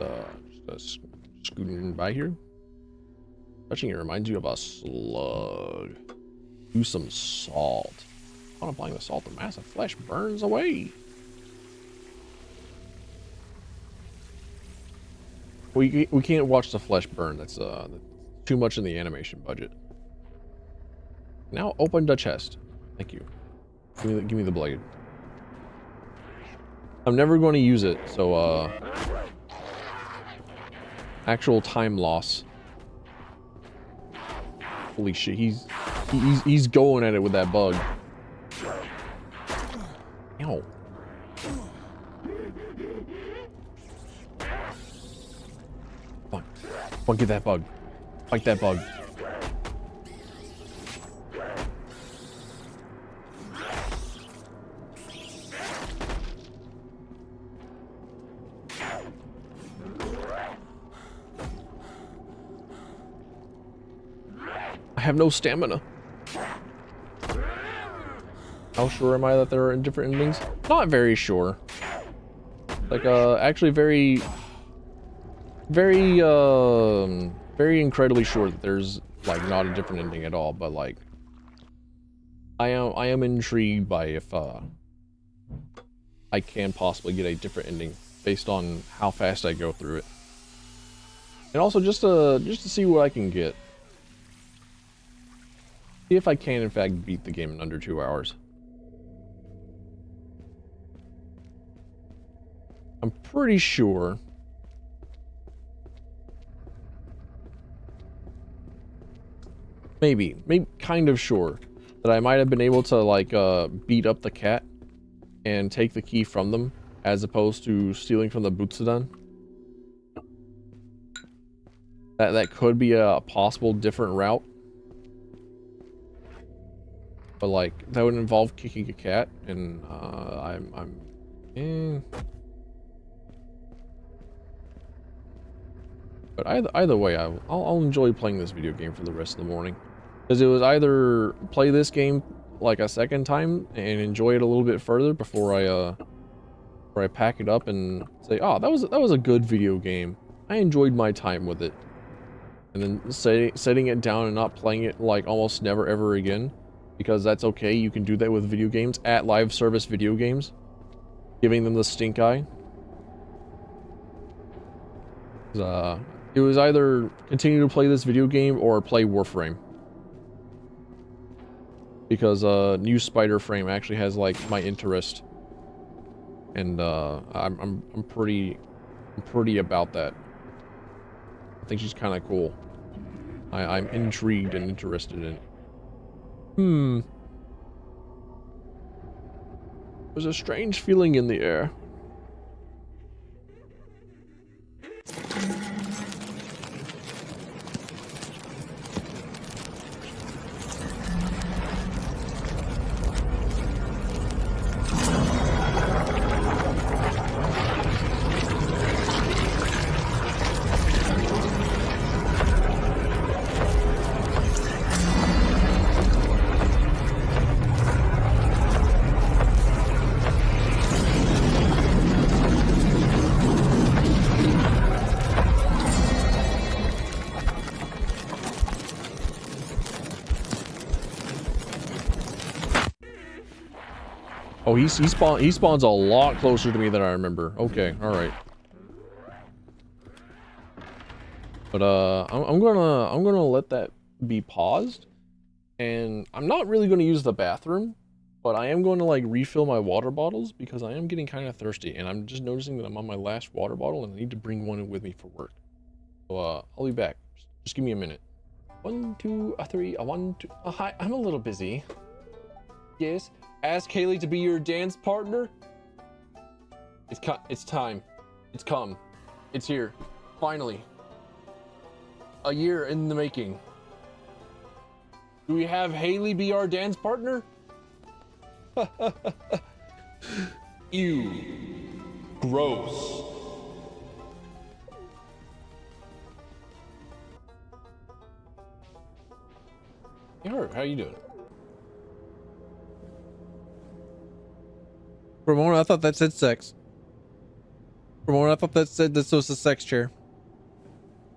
scooting by here. Touching it reminds you of a slug. Use some salt. On applying the salt, the mass of flesh burns away. We can't watch the flesh burn. That's too much in the animation budget. Now open the chest. Thank you. Give me the blade. I'm never going to use it, so actual time loss. Holy shit, he's going at it with that bug. Ow. Come on, get that bug. Fight that bug. I have no stamina. How sure am I that there are different endings? Not very sure. Like, actually very incredibly sure that there's, like, not a different ending at all, but, like, I am intrigued by if, I can possibly get a different ending based on how fast I go through it. And also just to see what I can get. See if I can, in fact, beat the game in under 2 hours. I'm pretty sure. Maybe kind of sure that I might have been able to, like, beat up the cat and take the key from them as opposed to stealing from the Butsudan. That could be a possible different route. But like that would involve kicking a cat, and But either way, I'll enjoy playing this video game for the rest of the morning, because it was either play this game like a second time and enjoy it a little bit further before I pack it up and say, oh, that was a good video game. I enjoyed my time with it, and then setting it down and not playing it like almost never ever again, because that's okay. You can do that with video games, at live service video games, giving them the stink eye. It was either continue to play this video game or play Warframe, because new Spider Frame actually has like my interest, and I'm pretty about that. I think she's kind of cool. I'm intrigued and interested in it. There's a strange feeling in the air. Oh, he spawns a lot closer to me than I remember. Okay, all right. But I'm gonna let that be paused, and I'm not really gonna use the bathroom, but I am going to like refill my water bottles because I am getting kind of thirsty, and I'm just noticing that I'm on my last water bottle and I need to bring one with me for work. So I'll be back. Just give me a minute. 1, 2, 3, 1, 2. Hi, I'm a little busy. Yes. Ask Kaylee to be your dance partner. It's time. It's come. It's here. Finally. A year in the making. Do we have Haley be our dance partner? Ew. Gross. Hey, how you doing? For a moment, I thought that said sex. For a moment, I thought that said this was a sex chair.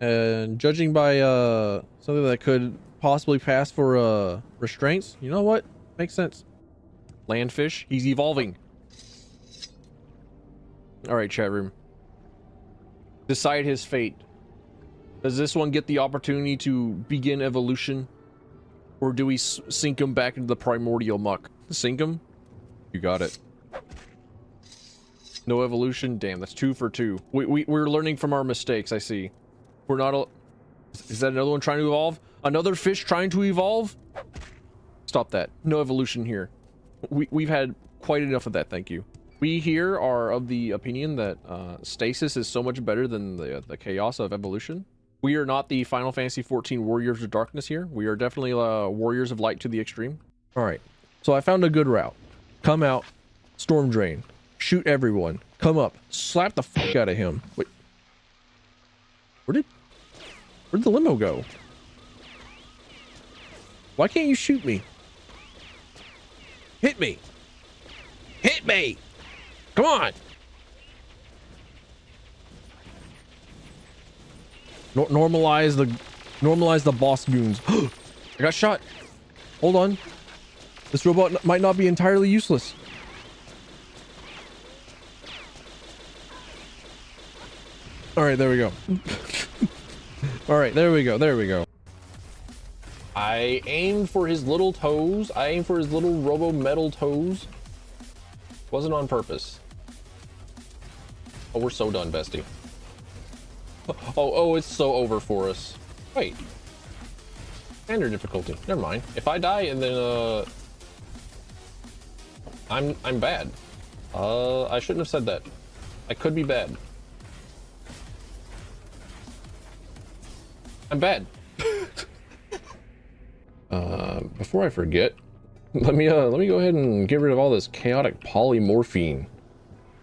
And judging by something that could possibly pass for restraints, you know what? Makes sense. Landfish, he's evolving. All right, chat room. Decide his fate. Does this one get the opportunity to begin evolution, or do we sink him back into the primordial muck? Sink him? You got it. No evolution? Damn, that's 2 for 2. We're learning from our mistakes, I see. We're not is that another one trying to evolve? Another fish trying to evolve? Stop that. No evolution here. We've had quite enough of that, thank you. We here are of the opinion that stasis is so much better than the chaos of evolution. We are not the Final Fantasy XIV Warriors of Darkness here. We are definitely Warriors of Light to the extreme. Alright, so I found a good route. Come out, storm drain, shoot everyone, come up, slap the fuck out of him. Wait. Where'd the limo go? Why can't you shoot me? Hit me! Hit me! Come on! Normalize the boss goons. I got shot. Hold on. This robot might not be entirely useless. All right, there we go. All right, there we go. I aimed for his little toes. I aimed for his little robo metal toes. Wasn't on purpose. Oh, we're so done, bestie. Oh, it's so over for us. Wait. Standard difficulty. Never mind. If I die and then I'm bad. I shouldn't have said that. I could be bad. I'm bad. Before I forget, let me go ahead and get rid of all this chaotic polymorphine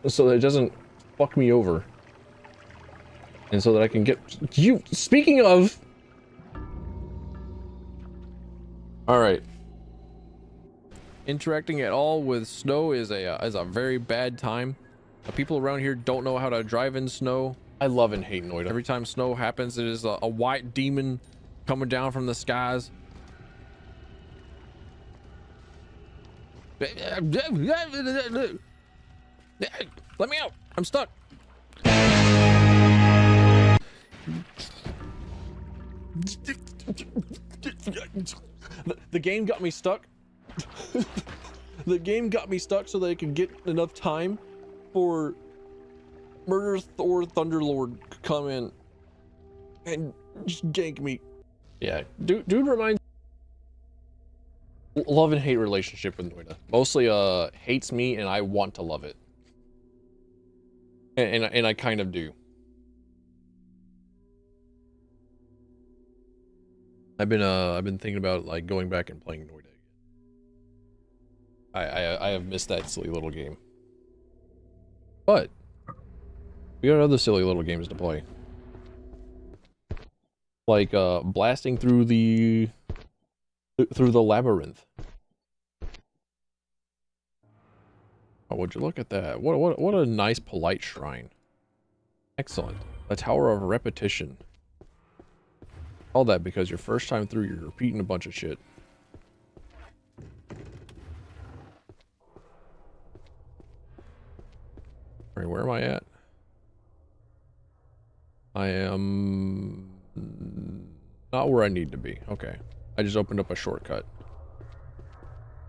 so that it doesn't fuck me over. And so that I can get you. Speaking of, all right. Interacting at all with snow is a very bad time. People around here don't know how to drive in snow. I love and hate Noida. Every time snow happens, it is a white demon coming down from the skies. Let me out! I'm stuck. The game got me stuck. The game got me stuck so that it could get enough time for Murder Thor Thunderlord to come in and just gank me. Yeah, dude reminds love and hate relationship with Noida. Mostly hates me and I want to love it. And I kind of do. I've been thinking about like going back and playing Noida again. I have missed that silly little game. But we got other silly little games to play. Like blasting through the labyrinth. Oh, would you look at that? What a nice polite shrine. Excellent. A tower of repetition. All that because your first time through you're repeating a bunch of shit. Alright, where am I at? I am not where I need to be. Okay. I just opened up a shortcut.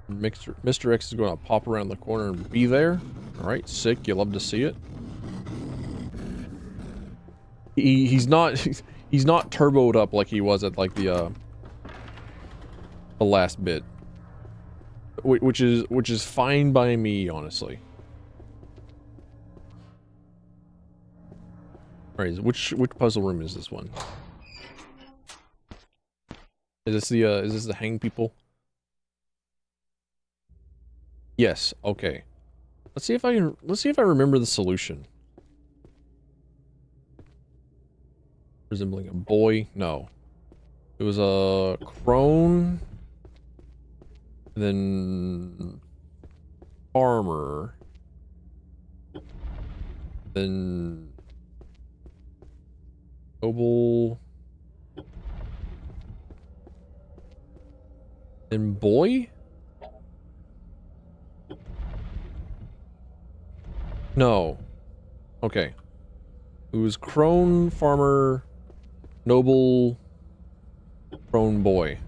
Mr. X is going to pop around the corner and be there. Alright, sick. You love to see it. He's not turboed up like he was at like the last bit. Which is fine by me, honestly. Alright, which puzzle room is this one? Is this the hang people? Yes, okay. Let's see if I remember the solution. Resembling a boy? No. It was a crone. Then farmer. Then noble. Then boy? No. Okay. It was crone, farmer, noble, crone, boy.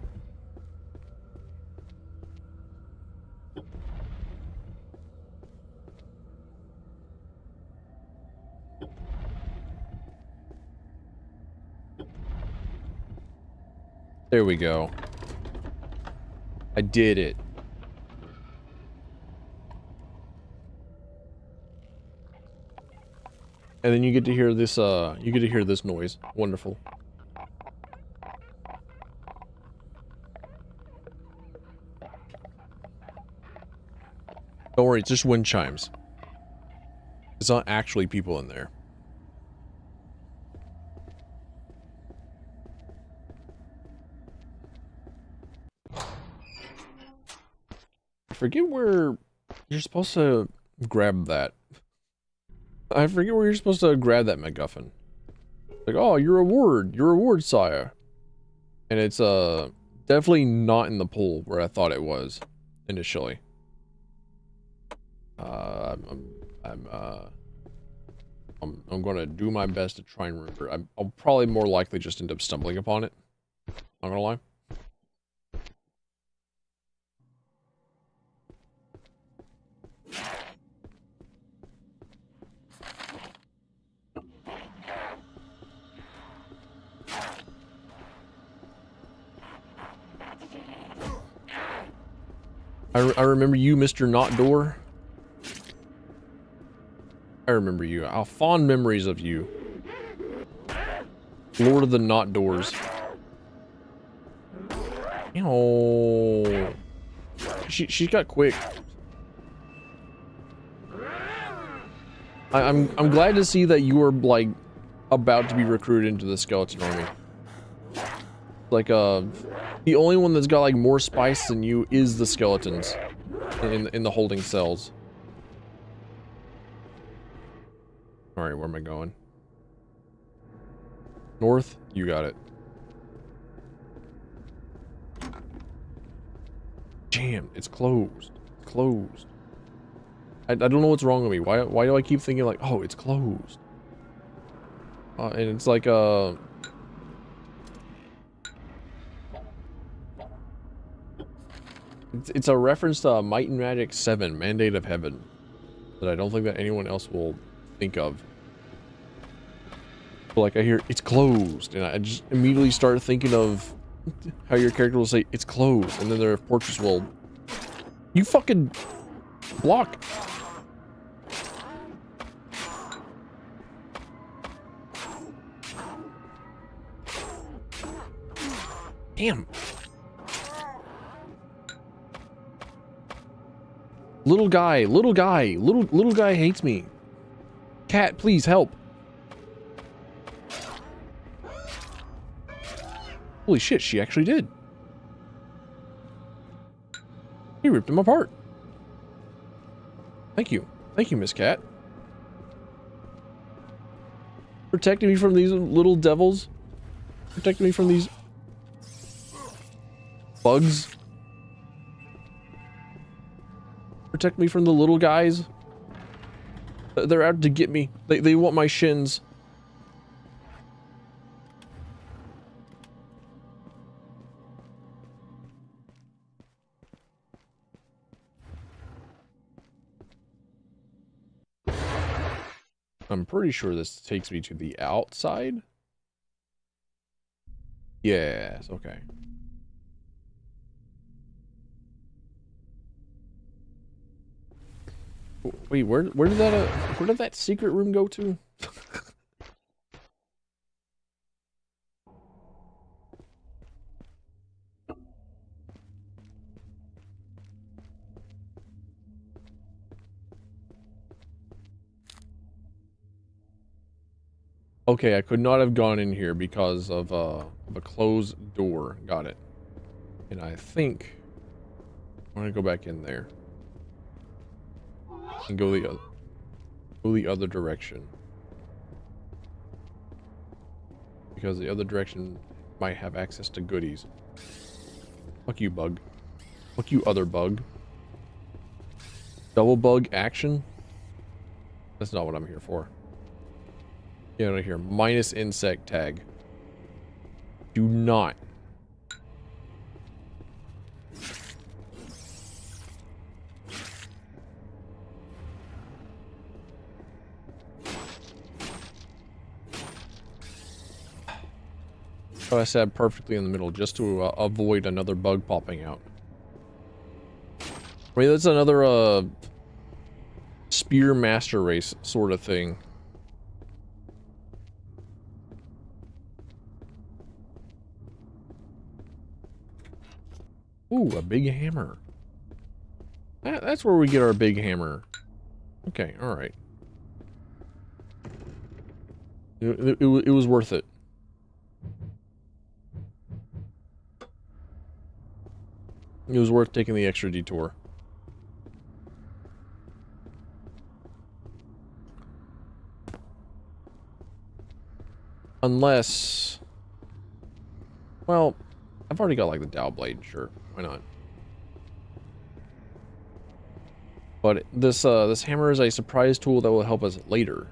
There we go. I did it. And then you get to hear this noise. Wonderful. Don't worry, it's just wind chimes. It's not actually people in there. I forget where you're supposed to grab that. I forget where you're supposed to grab that MacGuffin. Like, oh, your reward, sire. And it's definitely not in the pool where I thought it was initially. I'm gonna do my best to try and remember. I'll probably more likely just end up stumbling upon it. Not gonna lie. I remember you, Mr. Not Door. I remember you. Fond memories of you. Lord of the Not Doors. Ow. She got quick. I'm glad to see that you were like about to be recruited into the skeleton army. Like the only one that's got like more spice than you is the skeletons in the holding cells. All right, where am I going? North, you got it. Damn, it's closed. It's closed. I don't know what's wrong with me. Why do I keep thinking like, oh, it's closed? And it's like it's a reference to Might and Magic 7, Mandate of Heaven, that I don't think that anyone else will think of. But like I hear it's closed, and I just immediately start thinking of how your character will say it's closed, and then their fortress will, you fucking block. Damn. Little guy hates me. Cat, please help. Holy shit, she actually did. He ripped him apart. Thank you. Thank you, Miss Cat. Protecting me from these little devils. Protecting me from these bugs. Protect me from the little guys. They're out to get me. They want my shins. I'm pretty sure this takes me to the outside. Yes, okay. Wait, where did that secret room go to? Okay, I could not have gone in here because of a closed door. Got it. And I think I'm gonna go back in there and go the other direction, because the other direction might have access to goodies. Fuck you, bug. Fuck you, other bug. Double bug action? That's not what I'm here for. Get out of here. Minus insect tag. Do not. Oh, I sat perfectly in the middle just to avoid another bug popping out. I mean, that's another spear master race sort of thing. Ooh, a big hammer. That's where we get our big hammer. Okay, alright. It was worth it. It was worth taking the extra detour. Unless... well, I've already got like the dowel blade, sure. Why not? But this this hammer is a surprise tool that will help us later.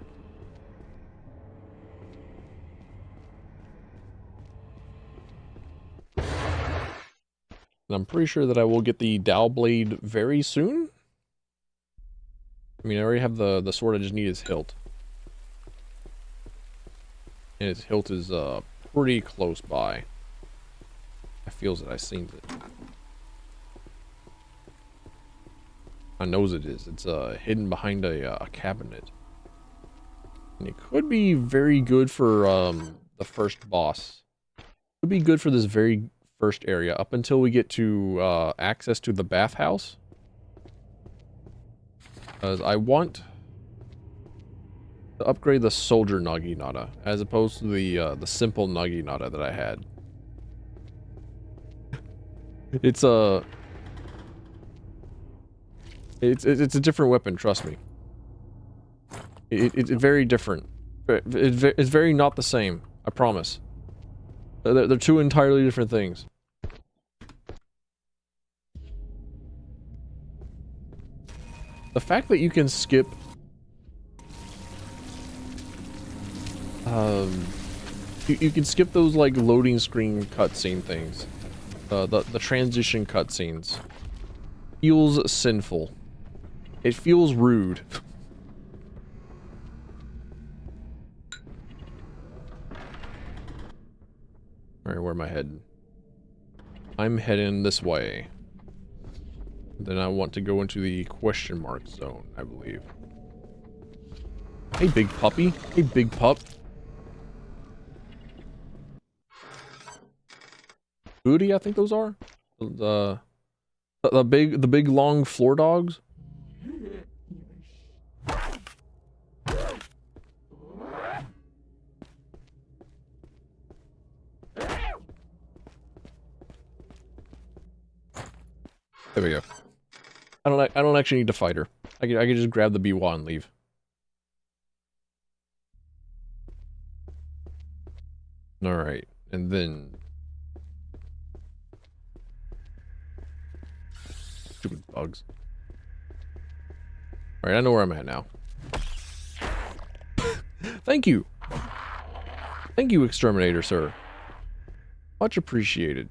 And I'm pretty sure that I will get the dowel blade very soon. I mean, I already have the sword. I just need his hilt. And his hilt is pretty close by. I feels it. I seen it. I knows it is. It's hidden behind a cabinet. And it could be very good for the first boss. Could be good for this very first area up until we get to access to the bathhouse. Because I want to upgrade the soldier Naginata as opposed to the simple Naginata that I had. It's a different weapon, trust me. It's very different. It's very not the same, I promise. They're two entirely different things. The fact that you can skip you can skip those like loading screen cutscene things. The transition cutscenes feels sinful. It feels rude. Alright, where am I heading? I'm heading this way. Then I want to go into the question mark zone, I believe. Hey, big puppy. Hey, big pup. Booty, I think those are. The big long floor dogs. There we go. I don't actually need to fight her. I can just grab the Biwa and leave. Alright, and then stupid bugs. Alright, I know where I'm at now. Thank you. Thank you, Exterminator, sir. Much appreciated.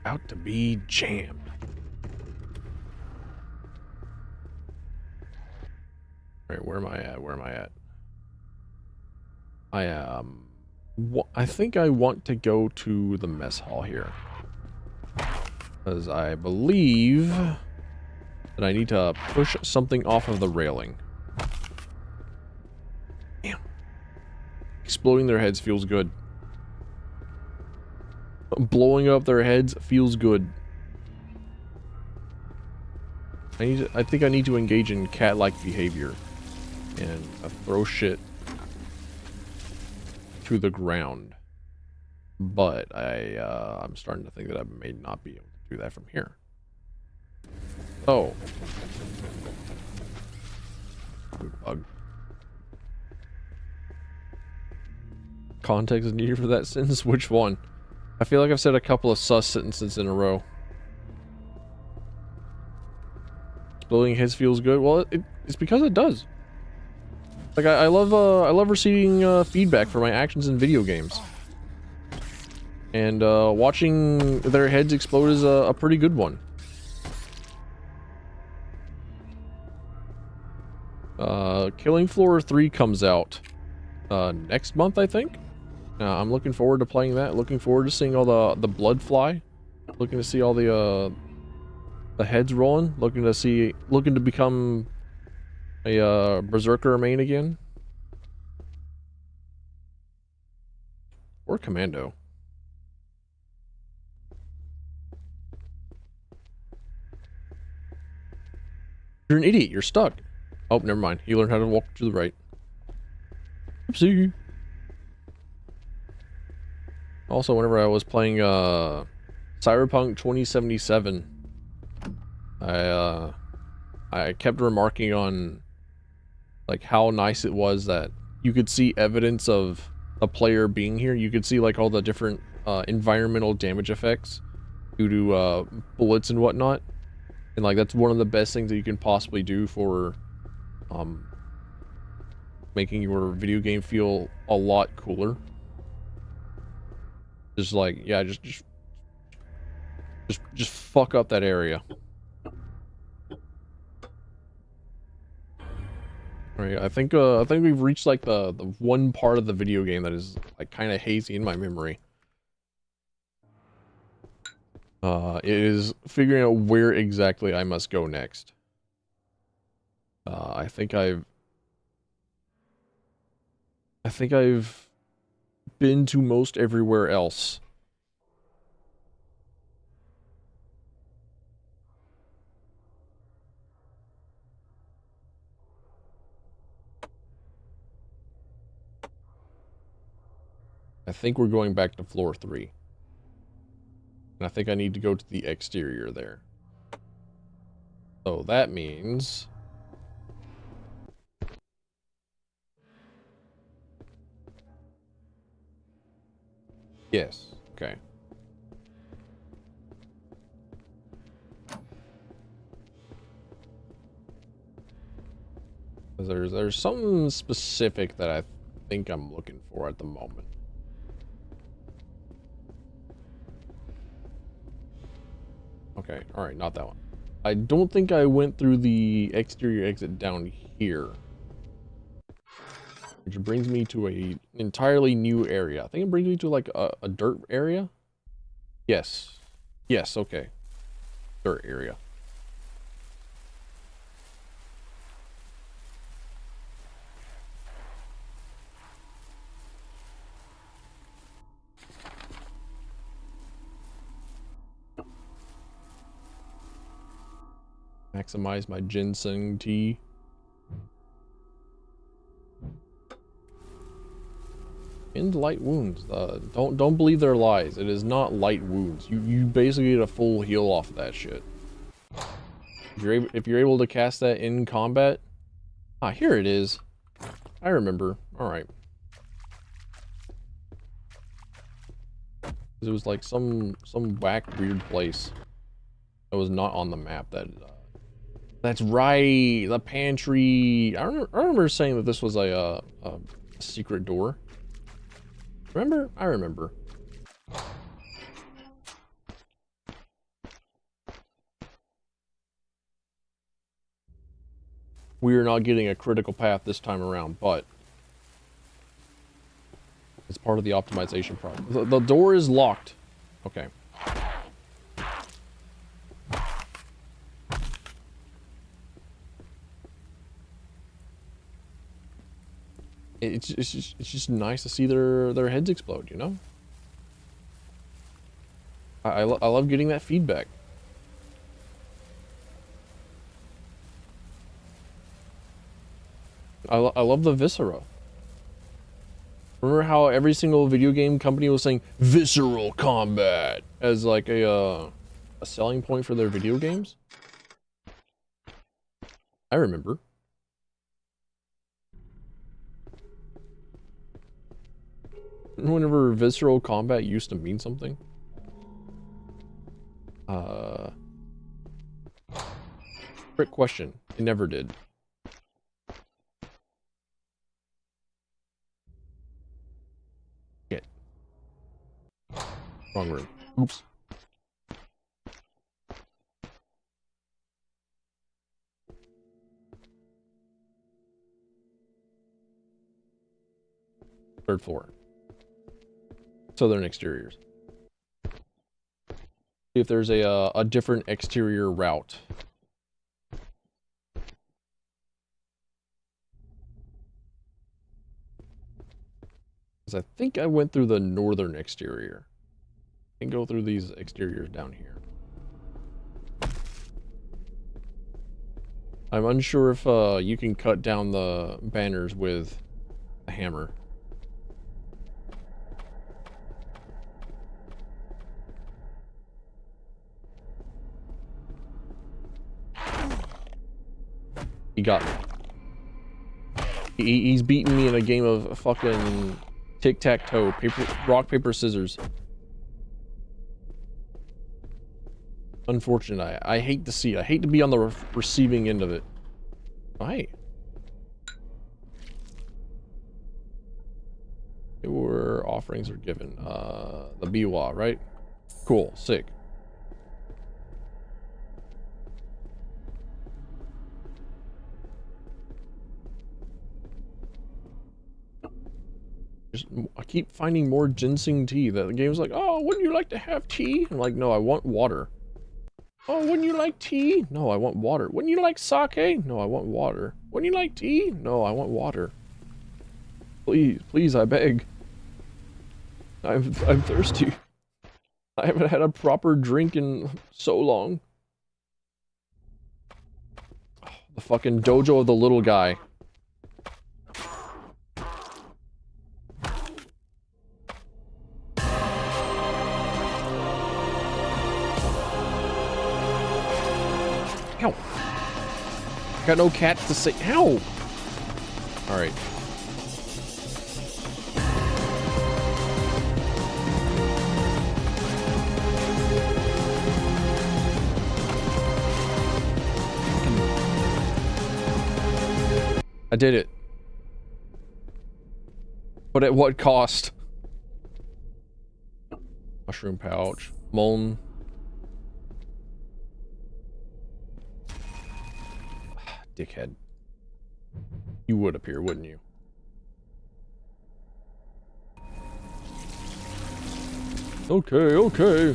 About to be jammed. Alright, where am I at? Where am I at? I am... I think I want to go to the mess hall here. Because I believe that I need to push something off of the railing. Damn. Exploding their heads feels good. Blowing up their heads feels good. I think I need to engage in cat-like behavior and throw shit to the ground. But I'm starting to think that I may not be able to do that from here. Oh. Good bug. Context is needed for that sentence? Which one? I feel like I've said a couple of sus sentences in a row. Exploding heads feels good. Well, it's because it does. Like I love receiving feedback for my actions in video games. And watching their heads explode is a pretty good one. Killing Floor 3 comes out next month, I think. I'm looking forward to playing that. Looking forward to seeing all the blood fly. Looking to see all the heads rolling. Looking to become a berserker main again. Or commando. You're an idiot. You're stuck. Oh, never mind. You learned how to walk to the right. Oopsie. Also, whenever I was playing Cyberpunk 2077, I kept remarking on like how nice it was that you could see evidence of a player being here. You could see like all the different environmental damage effects due to bullets and whatnot, and like that's one of the best things that you can possibly do for making your video game feel a lot cooler. Just like, yeah, just fuck up that area. Alright, I think we've reached like the one part of the video game that is like kind of hazy in my memory. It is figuring out where exactly I must go next. I think I've been to most everywhere else. I think we're going back to floor 3. And I think I need to go to the exterior there. So that means... Yes, okay. There's something specific that I think I'm looking for at the moment. Okay, alright, not that one. I don't think I went through the exterior exit down here. Which brings me to an entirely new area. I think it brings me to like a dirt area. Yes. Yes, okay. Dirt area. Maximize my ginseng tea. End light wounds. Don't believe their lies. It is not light wounds. You basically get a full heal off of that shit. If you're able to cast that in combat. Ah, here it is. I remember. All right. It was like some whack weird place that was not on the map. That's right. The pantry. I remember saying that this was a secret door. Remember? I remember. We are not getting a critical path this time around, but it's part of the optimization process. The door is locked. Okay. It's just nice to see their heads explode, you know? I love getting that feedback. I love the viscera. Remember how every single video game company was saying visceral combat as like a selling point for their video games? I remember. Whenever visceral combat used to mean something. Trick question. It never did. Shit. Wrong room. Oops. Third floor. Southern exteriors. See if there's a different exterior route. Because I think I went through the northern exterior. And go through these exteriors down here. I'm unsure if you can cut down the banners with a hammer. He got me. He's beaten me in a game of fucking tic-tac-toe, rock, paper, scissors. Unfortunate. I hate to see it. I hate to be on the receiving end of it. Oh, hey. Where offerings are given. The Biwa, right? Cool. Sick. I keep finding more ginseng tea. The game's like, oh, wouldn't you like to have tea? I'm like, no, I want water. Oh, wouldn't you like tea? No, I want water. Wouldn't you like sake? No, I want water. Wouldn't you like tea? No, I want water. Please, please, I beg. I'm thirsty. I haven't had a proper drink in so long. Oh, the fucking dojo of the little guy. Ow. Got no cats to say. Ow. All right. I did it. But at what cost? Mushroom pouch. Moln. Dickhead. You would appear, wouldn't you? Okay, okay.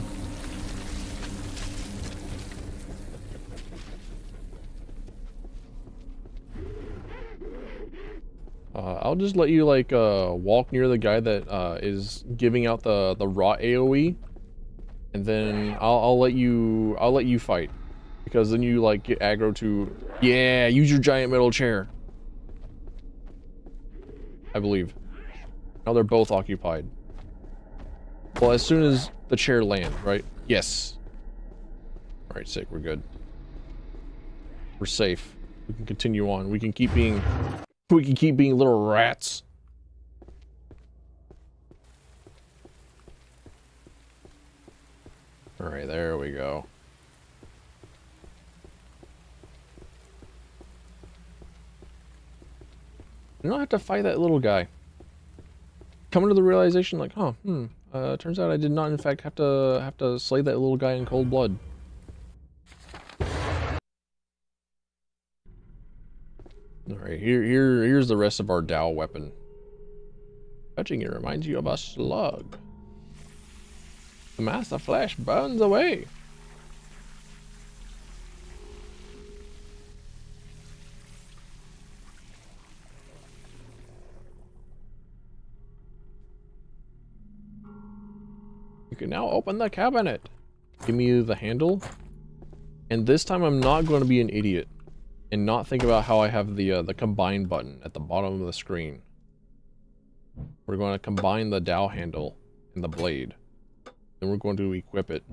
I'll just let you like walk near the guy that is giving out the rot AoE, and then I'll let you fight, because then you like get aggro to, yeah, use your giant metal chair. I believe. Now they're both occupied. Well, as soon as the chair lands, right? Yes. All right, sick. We're good. We're safe. We can continue on. We can keep being little rats. All right, there we go. You don't have to fight that little guy. Coming to the realization, like, huh, turns out I did not, in fact, have to slay that little guy in cold blood. All right, here's the rest of our Dao weapon. Touching it reminds you of a slug. The mass of flesh burns away. You can now open the cabinet. Give me the handle. And this time I'm not going to be an idiot and not think about how I have the combine button at the bottom of the screen. We're going to combine the Dao handle and the blade. Then we're going to equip it,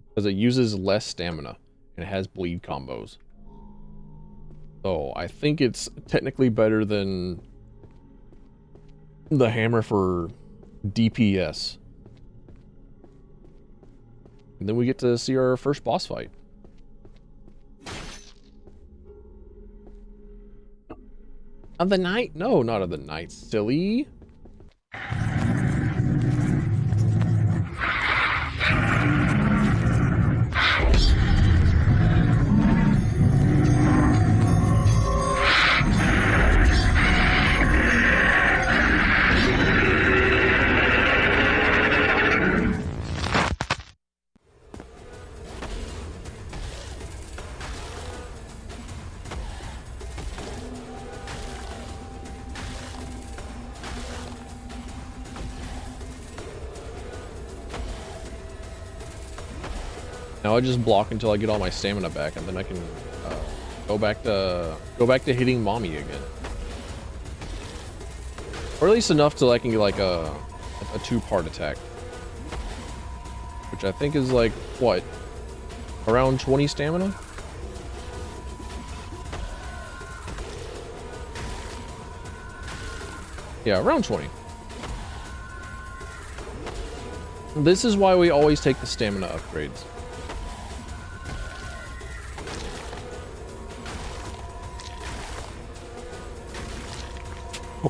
because it uses less stamina and it has bleed combos. So I think it's technically better than the hammer for DPS. And then we get to see our first boss fight. Of the night? No, not of the night, silly. Now I just block until I get all my stamina back, and then I can go back to hitting mommy again, or at least enough till I can get like a 2-part attack, which I think is like what, around 20 stamina. Yeah, around 20. This is why we always take the stamina upgrades.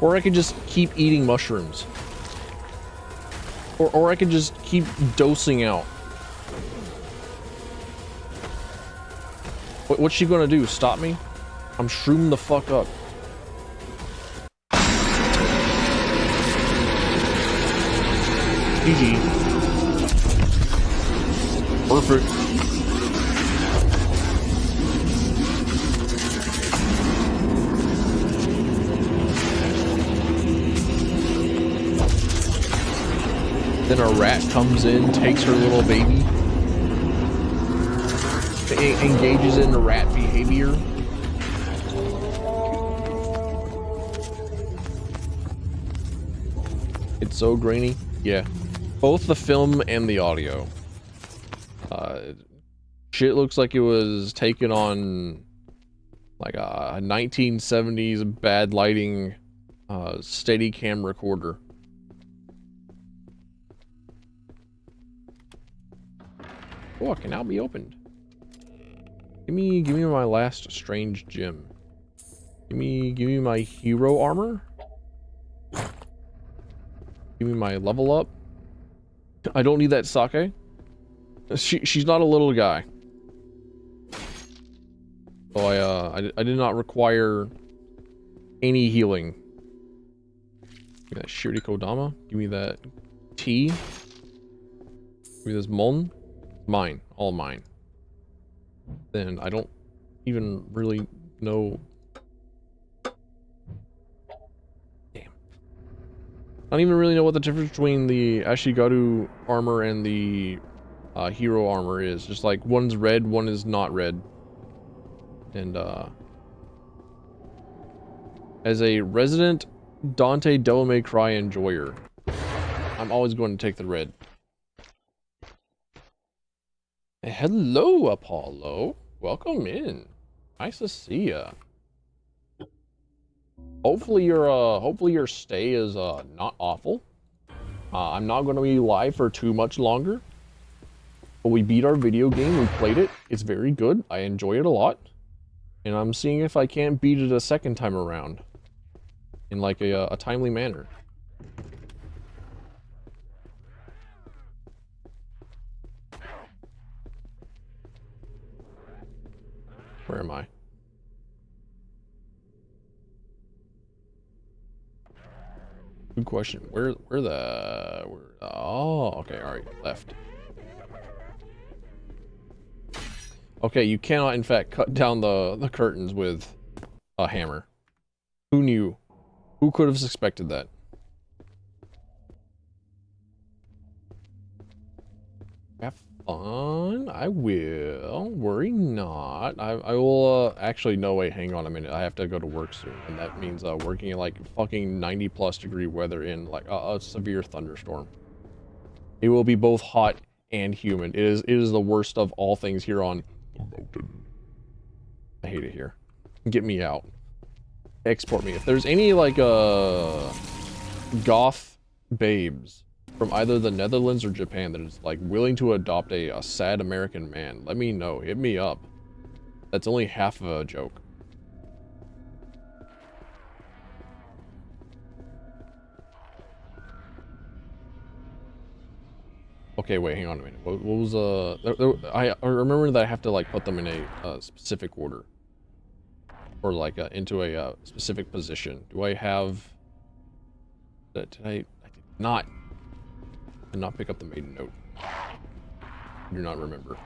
Or I could just keep eating mushrooms. Or I could just keep dosing out. What's she gonna do? Stop me? I'm shrooming the fuck up. GG. Perfect. Then a rat comes in, takes her little baby, engages in rat behavior. It's so grainy. Yeah. Both the film and the audio. Shit looks like it was taken on like a 1970s bad lighting steady cam recorder. Oh, it can now be opened. Give me my last strange gem. Give me my hero armor. Give me my level up. I don't need that sake. She's not a little guy. So I did not require any healing. Give me that Shiri Kodama. Give me that tea. Give me this Mon. Mine. All mine. Then I don't even really know. Damn. I don't even really know what the difference between the Ashigaru armor and the hero armor is. Just like one's red, one is not red. And as a resident Dante Devil May Cry enjoyer, I'm always going to take the red. Hello, Apollo. Welcome in. Nice to see ya. Hopefully your stay is not awful. I'm not going to be live for too much longer. But we beat our video game. We played it. It's very good. I enjoy it a lot. And I'm seeing if I can't beat it a second time around. In like a timely manner. Where am I? Good question. Where oh, okay, alright, left. Okay, you cannot in fact cut down the curtains with a hammer. Who knew? Who could have suspected that? Have fun. I will. Worry not. I will, actually, no, wait, hang on a minute. I have to go to work soon. And that means, working in, like, fucking 90+ degree weather in, like, a severe thunderstorm. It will be both hot and humid. It is the worst of all things here on the mountain. I hate it here. Get me out. Export me. If there's any, like, goth babes from either the Netherlands or Japan that is, like, willing to adopt a sad American man, let me know. Hit me up. That's only half of a joke. Okay, wait, hang on a minute. What was, I remember that I have to, like, put them in a specific order. Or, like, into a specific position. Do I have... I did not pick up the maiden note. I do not remember.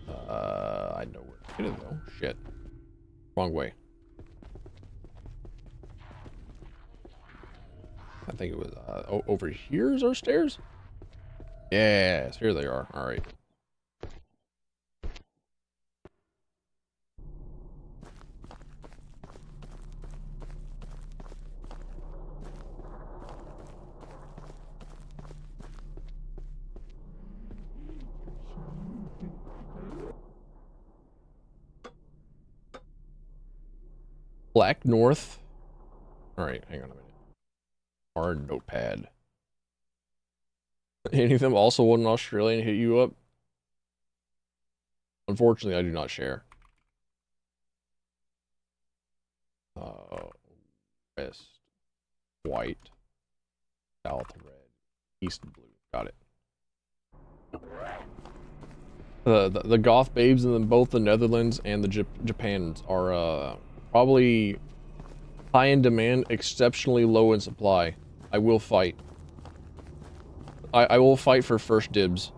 I know where to get it, though. Shit. Wrong way. I think it was, over here's our stairs? Yes, here they are. Alright. Black North. Alright, hang on a minute. Our notepad. Any of them also want an Australian hit you up? Unfortunately, I do not share. West, white, south, red, east, blue. Got it. The goth babes in both the Netherlands and the Japans are probably high in demand, exceptionally low in supply. I will fight. I will fight for first dibs.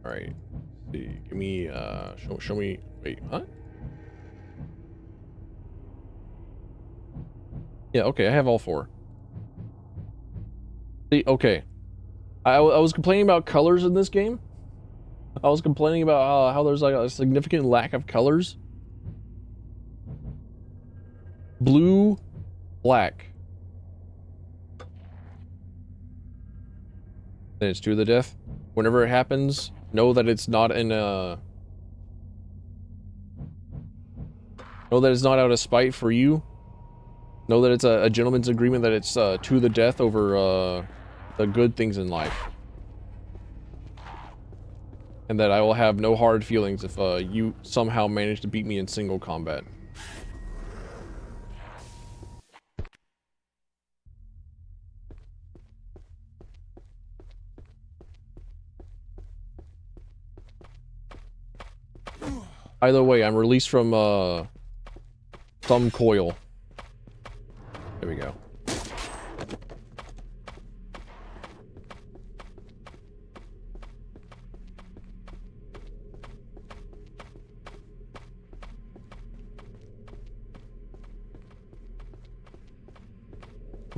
All right. Let's see, give me show me. Wait, what? Yeah, okay, I have all 4. See, okay. I was complaining about colors in this game. I was complaining about how there's like a significant lack of colors. Blue, black. Then it's to the death. Whenever it happens, know that it's not in a... Know that it's not out of spite for you. Know that it's a gentleman's agreement that it's to the death over the good things in life. And that I will have no hard feelings if you somehow manage to beat me in single combat. Either way, I'm released from some coil. There we go.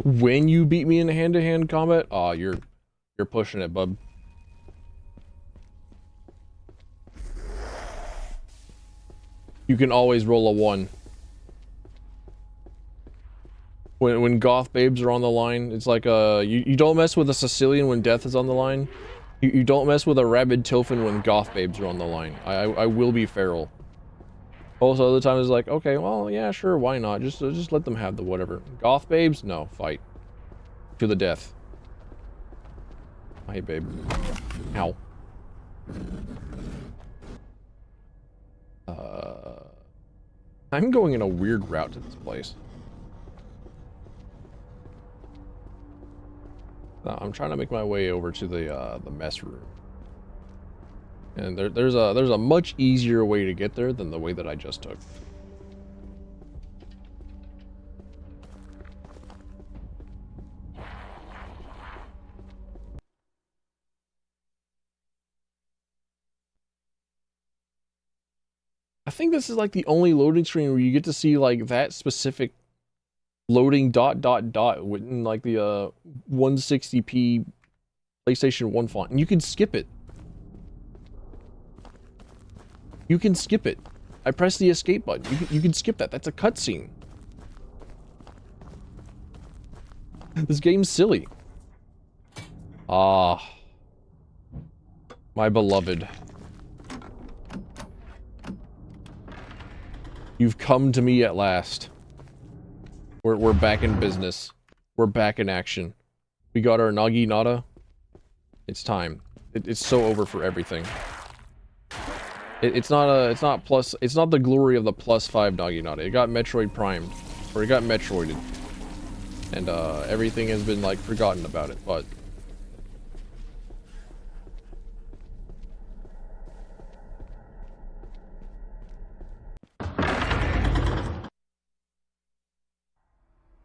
When you beat me in hand-to-hand combat, oh, you're pushing it, bub. You can always roll a 1. When goth babes are on the line, it's like you don't mess with a Sicilian when death is on the line. You don't mess with a rabid Tilfin when goth babes are on the line. I will be feral. Also, other times it's like, okay, well, yeah, sure, why not? Just let them have the whatever. Goth babes, no, fight to the death. Hey, babe. Ow. I'm going in a weird route to this place. I'm trying to make my way over to the mess room. And there's a much easier way to get there than the way that I just took. I think this is like the only loading screen where you get to see like that specific loading ... within like the 160p PlayStation 1 font, and you can skip it. You can skip it. I press the escape button. You can skip that. That's a cutscene. This game's silly. Ah, my beloved. You've come to me at last. We're back in business. We're back in action. We got our Nagi Nada. It's time. It's so over for everything. It's not the glory of the +5 Nagi Nada. It got Metroid primed. Or it got Metroided. And everything has been like forgotten about it, but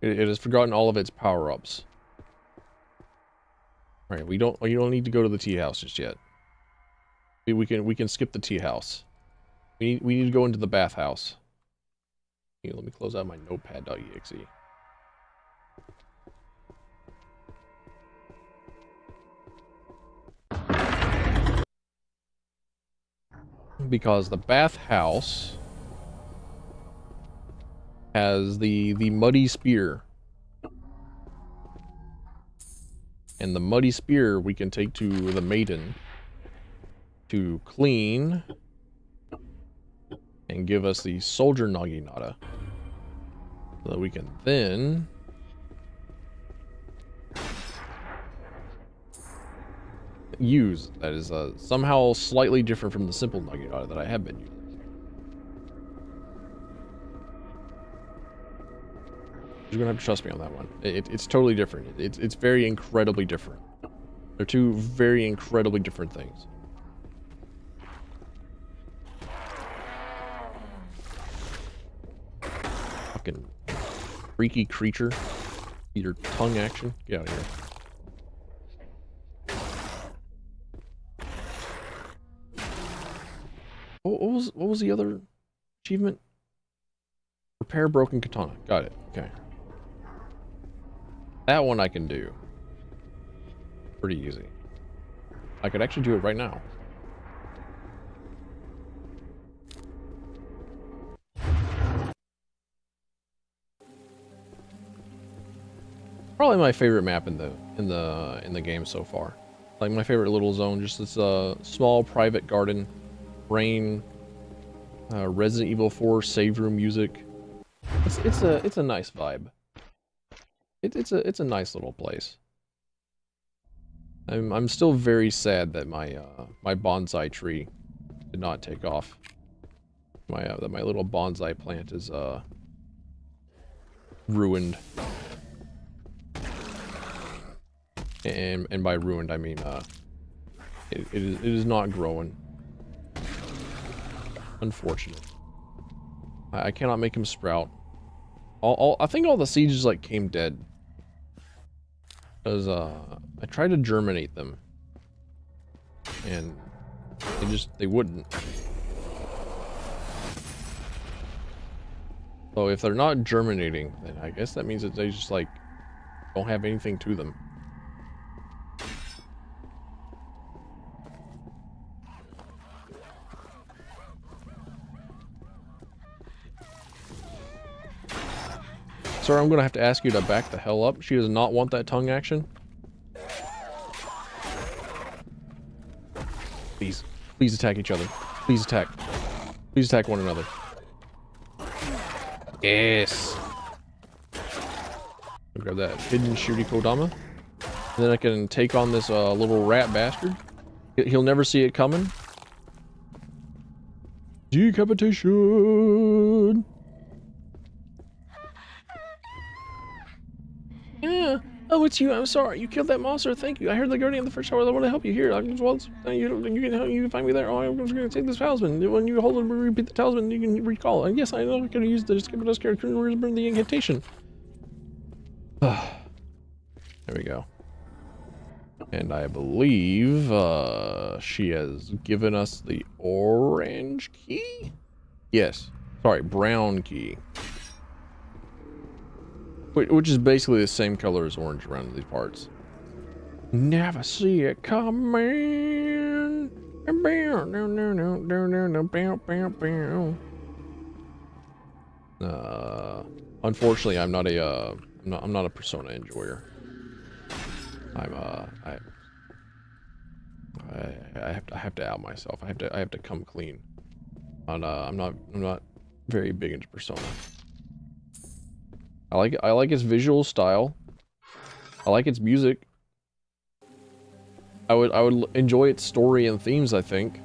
it has forgotten all of its power-ups. Right, you don't need to go to the tea house just yet. We can skip the tea house. We need to go into the bathhouse. Here, let me close out my notepad.exe. Because the bathhouse has the muddy spear. And the muddy spear we can take to the maiden to clean and give us the soldier Nagi Nada. So that we can then use. That is somehow slightly different from the simple Nagi Nada that I have been using. You're gonna have to trust me on that one. It's totally different. It's very incredibly different. They're two very incredibly different things. Fucking freaky creature. Your tongue action. Get out of here. What was the other achievement? Repair broken katana. Got it. Okay. That one I can do. Pretty easy. I could actually do it right now. Probably my favorite map in the game so far. Like my favorite little zone, just this small private garden, rain, Resident Evil 4 save room music. It's a nice vibe. It's a nice little place. I'm still very sad that my my bonsai tree did not take off. That my little bonsai plant is ruined. And by ruined I mean it is not growing. Unfortunate. I cannot make him sprout. I think all the seeds like came dead. Because I tried to germinate them. And they wouldn't. So if they're not germinating, then I guess that means that they just like don't have anything to them. Sir, I'm gonna have to ask you to back the hell up. She does not want that tongue action. Please. Please attack each other. Please attack. Please attack one another. Yes. I'll grab that hidden shooty kodama. And then I can take on this little rat bastard. He'll never see it coming. Decapitation. Yeah. Oh, it's you. I'm sorry. You killed that monster. Thank you. I heard the guardian of the first tower. I want to help you here. You can find me there. Oh, I'm just going to take this talisman. When you hold and repeat the talisman, you can recall. And yes, I know I could use the skip it character and burn the incantation. There we go. And I believe she has given us the orange key? Yes. Sorry, brown key. Which is basically the same color as orange around these parts. Never see it coming. Unfortunately, I'm not a Persona enjoyer. I have to out myself. I have to come clean. I'm not very big into Persona. I like its visual style. I like its music. I would enjoy its story and themes, I think.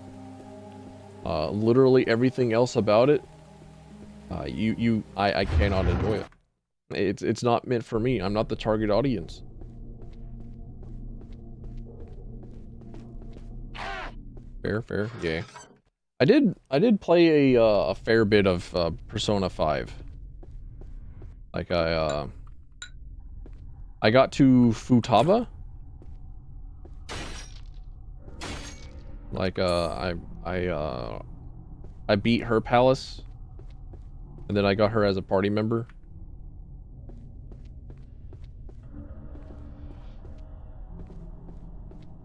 Literally everything else about it, I cannot enjoy it. It's not meant for me. I'm not the target audience. Fair, yeah. I did play a fair bit of Persona 5. Like I got to Futaba. Like I beat her palace, and then I got her as a party member.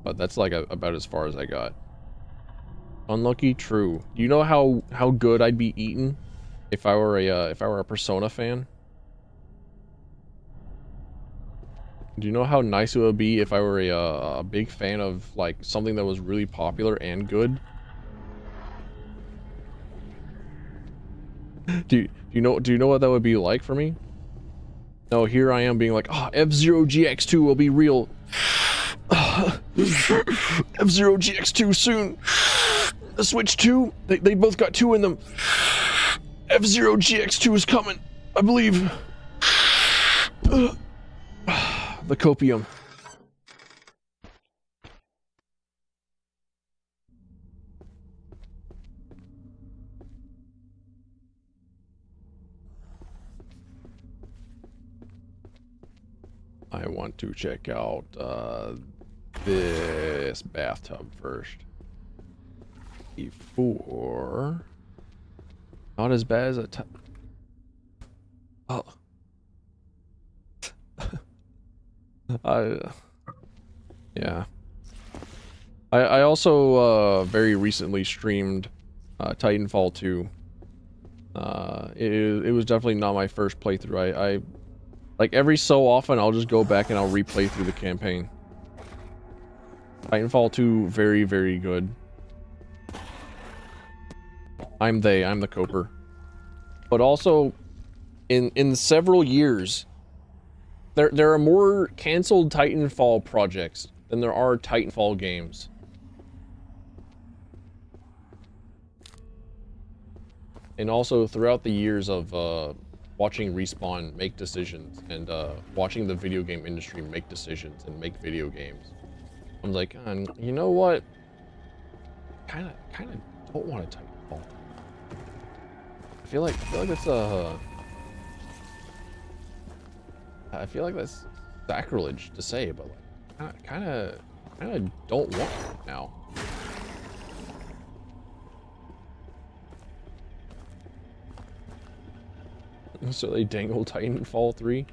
But that's like about as far as I got. Unlucky, true. Do you know how good I'd be eaten if I were a Persona fan? Do you know how nice it would be if I were a big fan of like something that was really popular and good? Do you know what that would be like for me? No, here I am being like, oh, F-Zero GX2 will be real. F-Zero GX2 soon. The Switch 2, they both got 2 in them. F-Zero GX2 is coming, I believe. The copium. I want to check out this bathtub first. Before. Not as bad as a oh. Yeah. I also very recently streamed Titanfall 2. It was definitely not my first playthrough. I like every so often I'll just go back and I'll replay through the campaign. Titanfall 2, very, very good. I'm the Coper. But also, in several years, there are more canceled Titanfall projects than there are Titanfall games. And also, throughout the years of watching Respawn make decisions and watching the video game industry make decisions and make video games, I'm like, you know what? Kind of don't want a Titanfall. I feel like that's I feel like that's sacrilege to say, but like, kind of don't want it now. So they dangle Titanfall 3.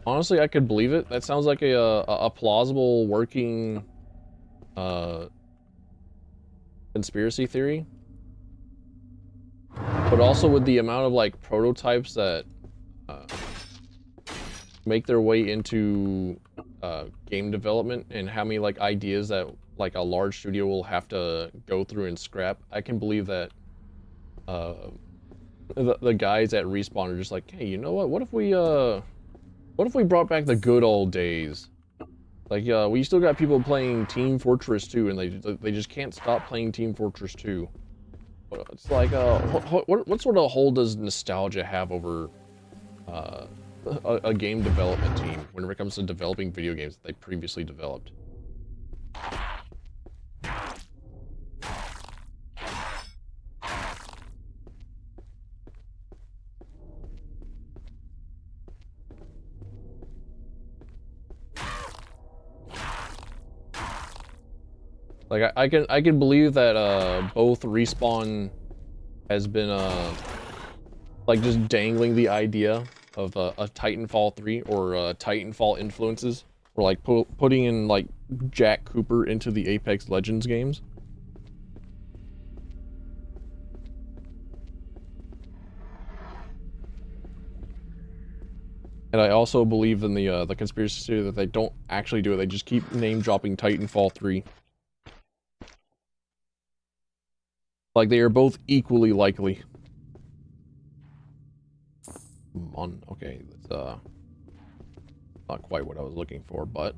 Honestly, I could believe it. That sounds like a plausible working conspiracy theory. But also with the amount of like prototypes that make their way into game development and how many like ideas that like a large studio will have to go through and scrap, I can believe that the guys at Respawn are just like, hey, you know what? What if we brought back the good old days? Like, we still got people playing Team Fortress 2, and they just can't stop playing Team Fortress 2. But it's like, what sort of hold does nostalgia have over a game development team whenever it comes to developing video games that they previously developed? Like I can believe that both Respawn has been like just dangling the idea of a Titanfall 3 or Titanfall influences, or like putting in like Jack Cooper into the Apex Legends games. And I also believe in the conspiracy theory that they don't actually do it. They just keep name dropping Titanfall 3. Like, they are both equally likely. Okay, that's, not quite what I was looking for, but...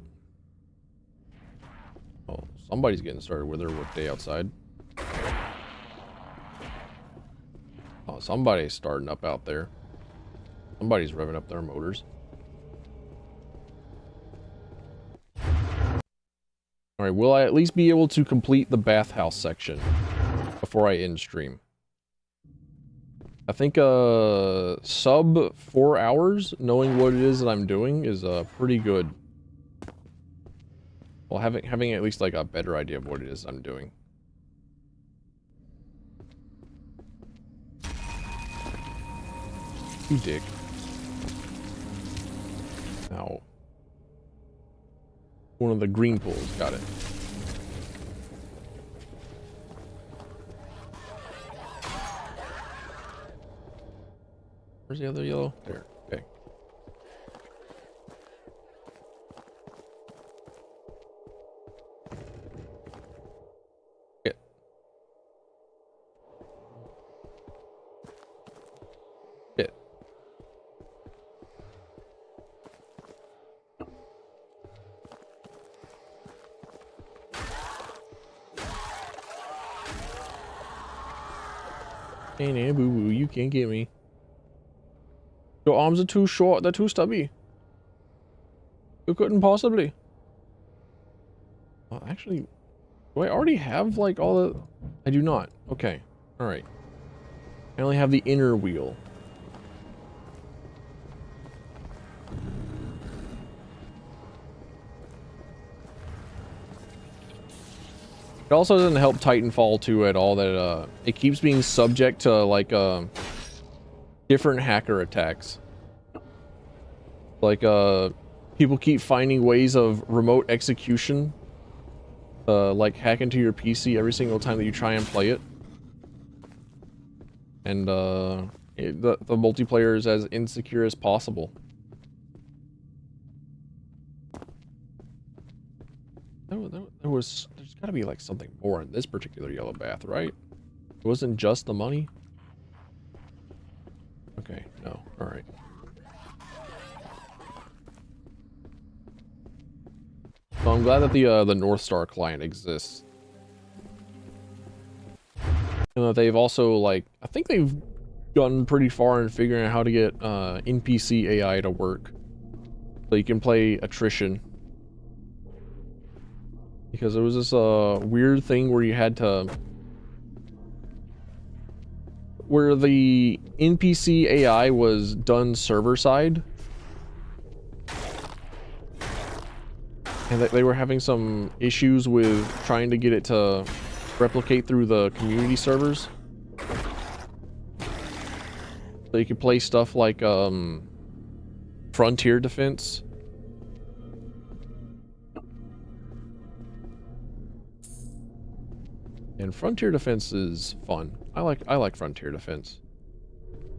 Oh, somebody's getting started with their workday outside. Oh, somebody's starting up out there. Somebody's revving up their motors. Alright, will I at least be able to complete the bathhouse section before I end stream? I think sub 4 hours, knowing what it is that I'm doing, is pretty good. Well, having at least like a better idea of what it is I'm doing. You dick. Now, one of the green pools, got it. Where's the other yellow? There. Okay. Get. Get. Hey, nah, boo boo, you can't get me. Your arms are too short, they're too stubby. You couldn't possibly. Well, actually, do I already have like all the... I do not. Okay. Alright. I only have the inner wheel. It also doesn't help Titanfall 2 at all that it keeps being subject to like different hacker attacks. Like people keep finding ways of remote execution, like hack into your PC every single time that you try and play it. And the multiplayer is as insecure as possible. There's got to be like something more in this particular yellow bath, right? It wasn't just the money. Okay, no, all right. So I'm glad that the North Star client exists. And that they've also, like, I think they've gotten pretty far in figuring out how to get NPC AI to work. So you can play attrition. Because there was this weird thing where you had to... where the NPC AI was done server side. And that they were having some issues with trying to get it to replicate through the community servers. So you could play stuff like Frontier Defense. And Frontier Defense is fun. I like Frontier Defense.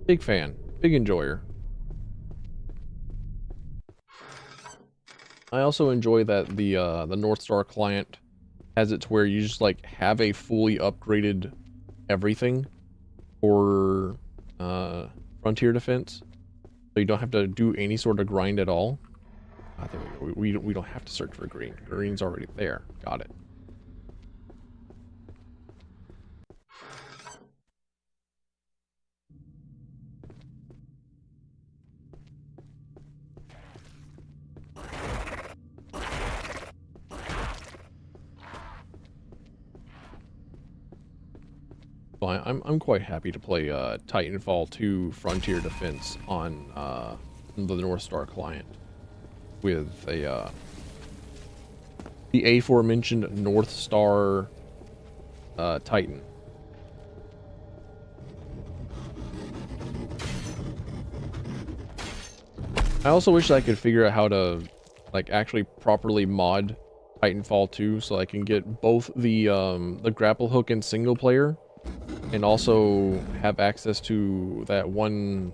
Big fan, big enjoyer. I also enjoy that the North Star client has it to where you just like have a fully upgraded everything for Frontier Defense, so you don't have to do any sort of grind at all. I think we don't have to search for green. Green's already there. Got it. So I'm quite happy to play Titanfall 2 Frontier Defense on the North Star client with a the aforementioned North Star Titan. I also wish I could figure out how to like actually properly mod Titanfall 2 so I can get both the grapple hook in single player and also have access to that one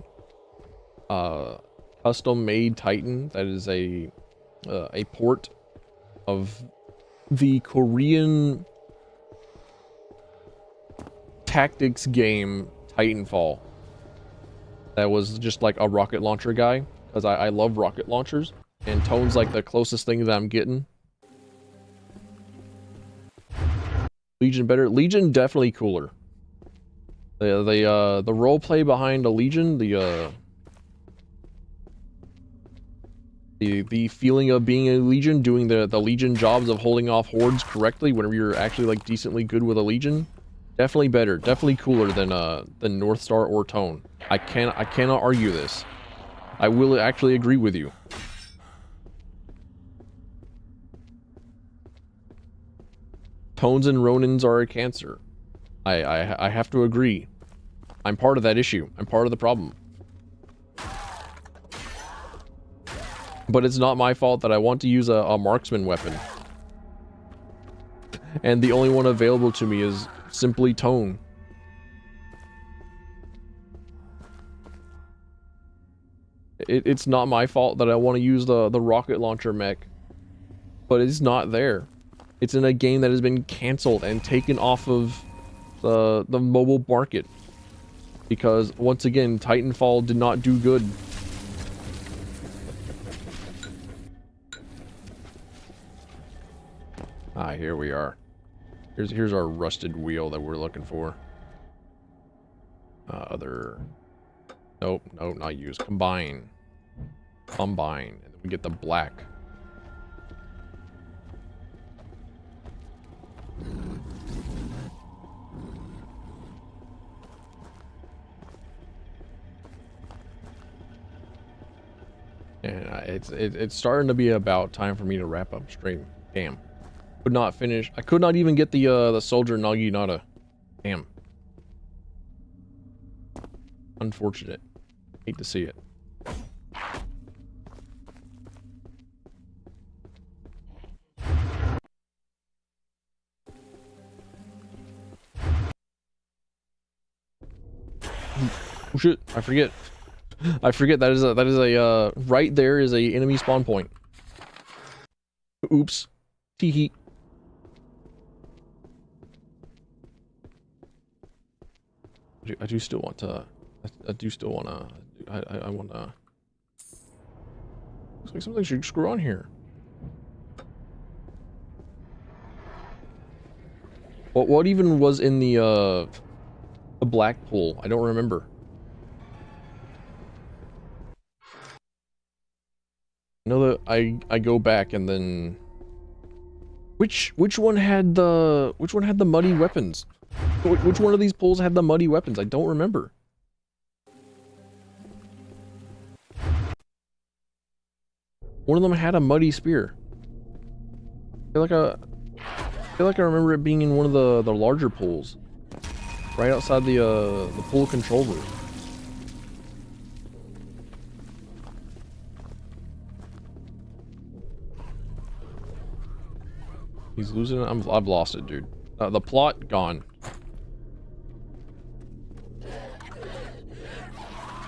custom-made Titan that is a port of the Korean tactics game Titanfall. That was just like a rocket launcher guy, because I love rocket launchers, and Tone's like the closest thing that I'm getting. Legion better. Legion definitely cooler. The role play behind a Legion, the feeling of being a Legion, doing the Legion jobs of holding off hordes correctly whenever you're actually like decently good with a Legion, definitely better, definitely cooler than North Star or Tone. I cannot argue this. I will actually agree with you. Tones and Ronins are a cancer. I have to agree. I'm part of that issue. I'm part of the problem. But it's not my fault that I want to use a marksman weapon. And the only one available to me is simply Tone. It's not my fault that I want to use the rocket launcher mech. But it's not there. It's in a game that has been canceled and taken off of the mobile market. Because, once again, Titanfall did not do good. Ah, here we are. Here's our rusted wheel that we're looking for. Nope, not use. Combine. And then we get the black. And it's starting to be about time for me to wrap up stream. Damn. Could not finish. I could not even get the soldier Naginata. Damn. Unfortunate. Hate to see it. Oh shit, I forget. I forget that is a right there is a enemy spawn point. Oops. Tee-hee. I do still want to I do still want to I want to. Looks like something should screw on here. What even was in the black pool? I don't remember. I know that I go back and then which one had the muddy weapons? Which one of these pools had the muddy weapons? I don't remember. One of them had a muddy spear. I feel like I remember it being in one of the larger pools, right outside the pool control room. He's losing it. I've lost it, dude. The plot gone.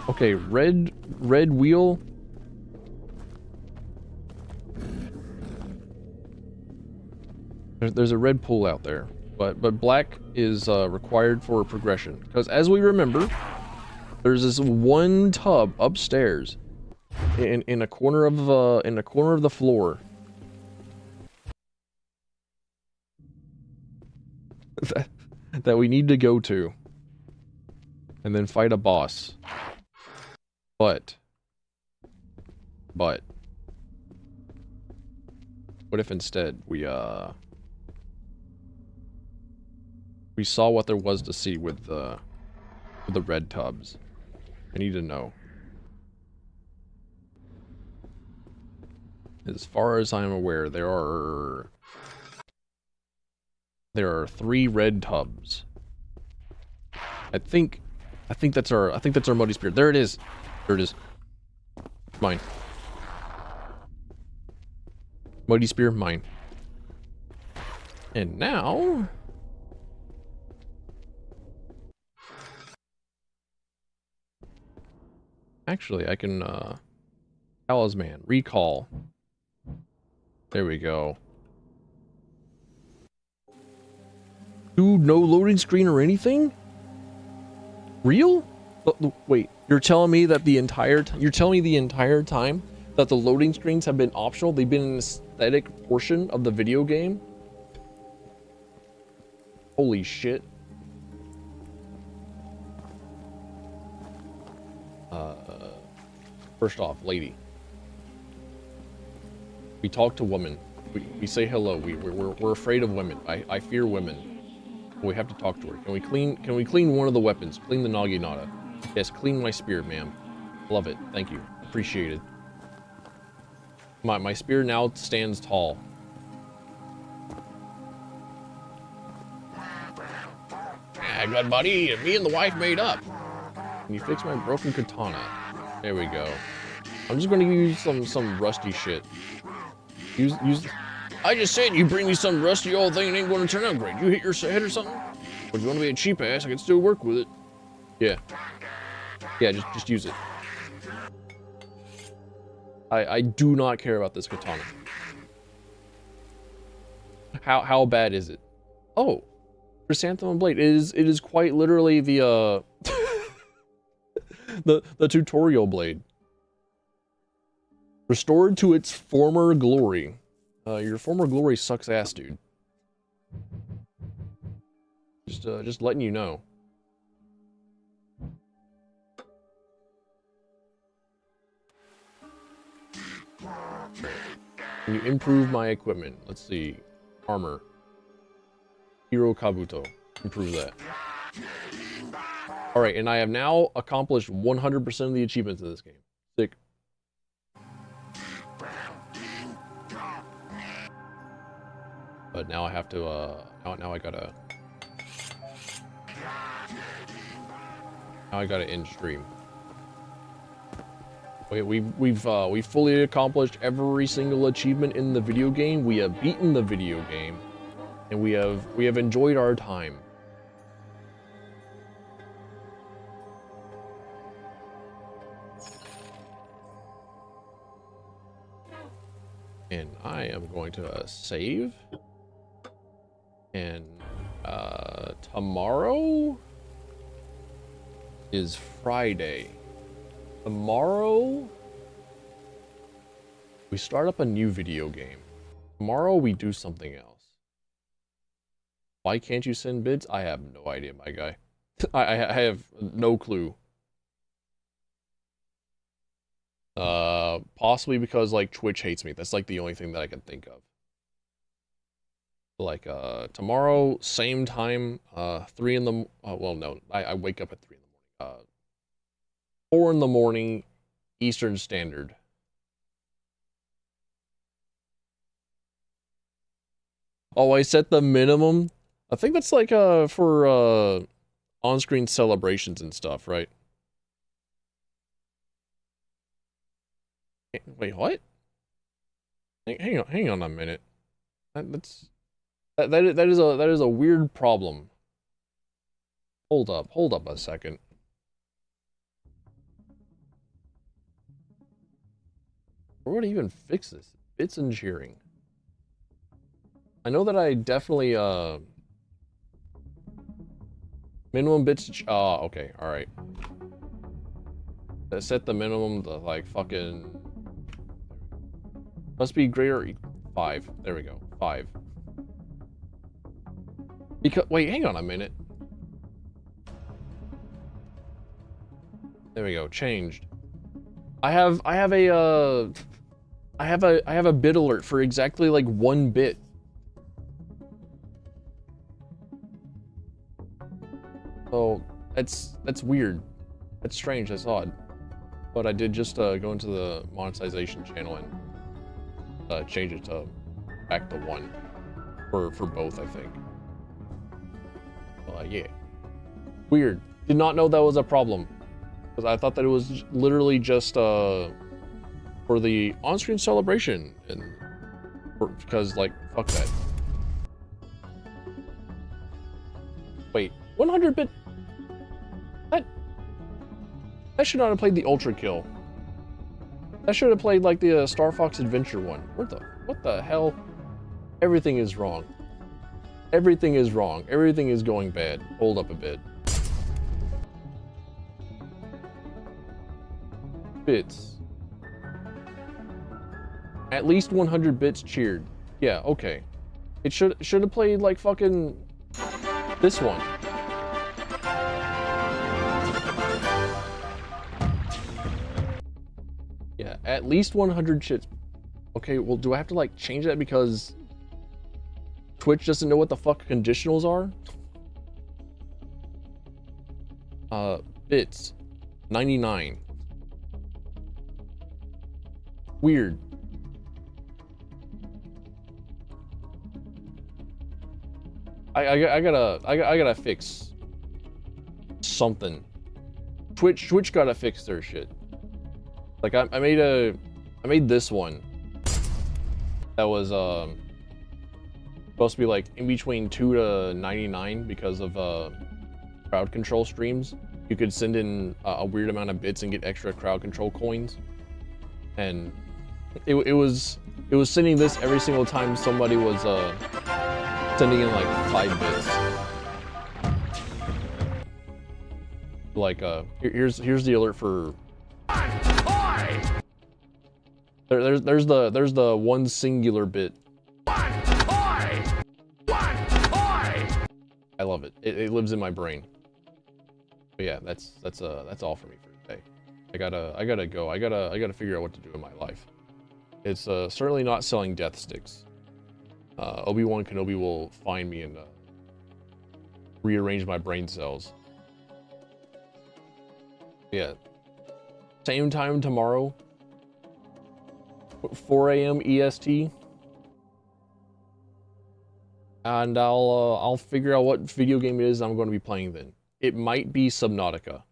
Okay, red wheel. There's a red pool out there, but black is required for progression. Because as we remember, there's this one tub upstairs in a corner of the floor that we need to go to and then fight a boss. But what if instead we saw what there was to see with the red tubs? I need to know. As far as I'm aware, there are 3 red tubs. I think that's our muddy spear. There it is. There it is. Mine. Muddy spear, mine. And now actually I can talisman, recall. There we go. Dude, no loading screen or anything? Real? Wait, you're telling me that the entire time that the loading screens have been optional? They've been an aesthetic portion of the video game? Holy shit. First off, lady. We talk to women. We say hello. We're afraid of women. I fear women. We have to talk to her. Can we clean one of the weapons? Clean the Naginata. Yes, clean my spear, ma'am. Love it. Thank you. Appreciate it. My spear now stands tall. Ah, good buddy. Me and the wife made up. Can you fix my broken katana? There we go. I'm just gonna use some rusty shit. Use. I just said you bring me some rusty old thing, it ain't gonna turn out great. You hit your head or something? Or do you want to be a cheap ass? I can still work with it. Yeah. Yeah, just use it. I do not care about this katana. How bad is it? Oh, chrysanthemum blade. It is quite literally the the tutorial blade. Restored to its former glory. Your former glory sucks ass, dude. Just letting you know. Can you improve my equipment? Let's see. Armor. Hero Kabuto. Improve that. Alright, and I have now accomplished 100% of the achievements in this game. Sick. But now I have to, now I gotta end stream. We've fully accomplished every single achievement in the video game. We have beaten the video game, and we have enjoyed our time. And I am going to save. And tomorrow is Friday. Tomorrow we start up a new video game. Tomorrow we do something else. Why can't you send bids? I have no idea, my guy. I have no clue. Possibly because like Twitch hates me. That's like the only thing that I can think of. Like tomorrow, same time, 3 in the well, no, I wake up at 3 in the morning. 4 in the morning, Eastern Standard. Oh, I set the minimum. I think that's like for on-screen celebrations and stuff, right? Wait, what? Hang on a minute. That is a weird problem. Hold up a second. Where would I even fix this? Bits and cheering. I know that I definitely minimum bits. Okay, all right. Set the minimum to like fucking must be greater or 5. There we go, 5. Because wait, hang on a minute. There we go, changed. I have a bit alert for exactly like 1 bit. So that's weird. That's strange. That's odd. But I did just go into the monetization channel and change it to back to 1 for both, I think. Yeah. Weird. Did not know that was a problem. Because I thought that it was literally just for the on-screen celebration and because like fuck that. Wait, 100-bit. That should not have played the Ultra Kill. That should have played like the Star Fox Adventure one. What the hell? Everything is wrong. Everything is wrong. Everything is going bad. Hold up a bit. Bits. At least 100 bits cheered. Yeah, okay. It should have played like fucking this one. Yeah, at least 100 shits. Okay, well, do I have to like change that because Twitch doesn't know what the fuck conditionals are? Bits. 99. Weird. I gotta fix something. Twitch gotta fix their shit. Like I made this one that was supposed to be like in between 2 to 99 because of crowd control streams. You could send in a weird amount of bits and get extra crowd control coins, and it was sending this every single time somebody was sending in like 5 bits. Like here's the alert for. There's the one singular bit. I love it. It lives in my brain. But yeah, that's all for me for today. I gotta go. I gotta figure out what to do in my life. It's certainly not selling death sticks. Obi-Wan Kenobi will find me and rearrange my brain cells. Yeah. Same time tomorrow. 4 a.m. EST. and I'll figure out what video game it is I'm going to be playing then. It might be Subnautica,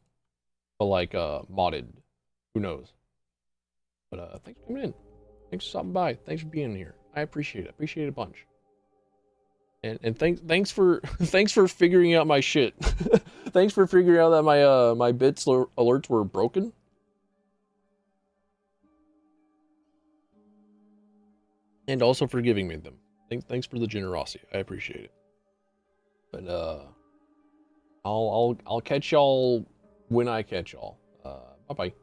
but like modded. Who knows? But thanks for coming in. Thanks for stopping by. Thanks for being here. I appreciate it. Appreciate it a bunch. And thanks for thanks for figuring out my shit. Thanks for figuring out that my bits alerts were broken. And also for giving me them. Thanks for the generosity. I appreciate it. But I'll catch y'all when I catch y'all. Bye bye.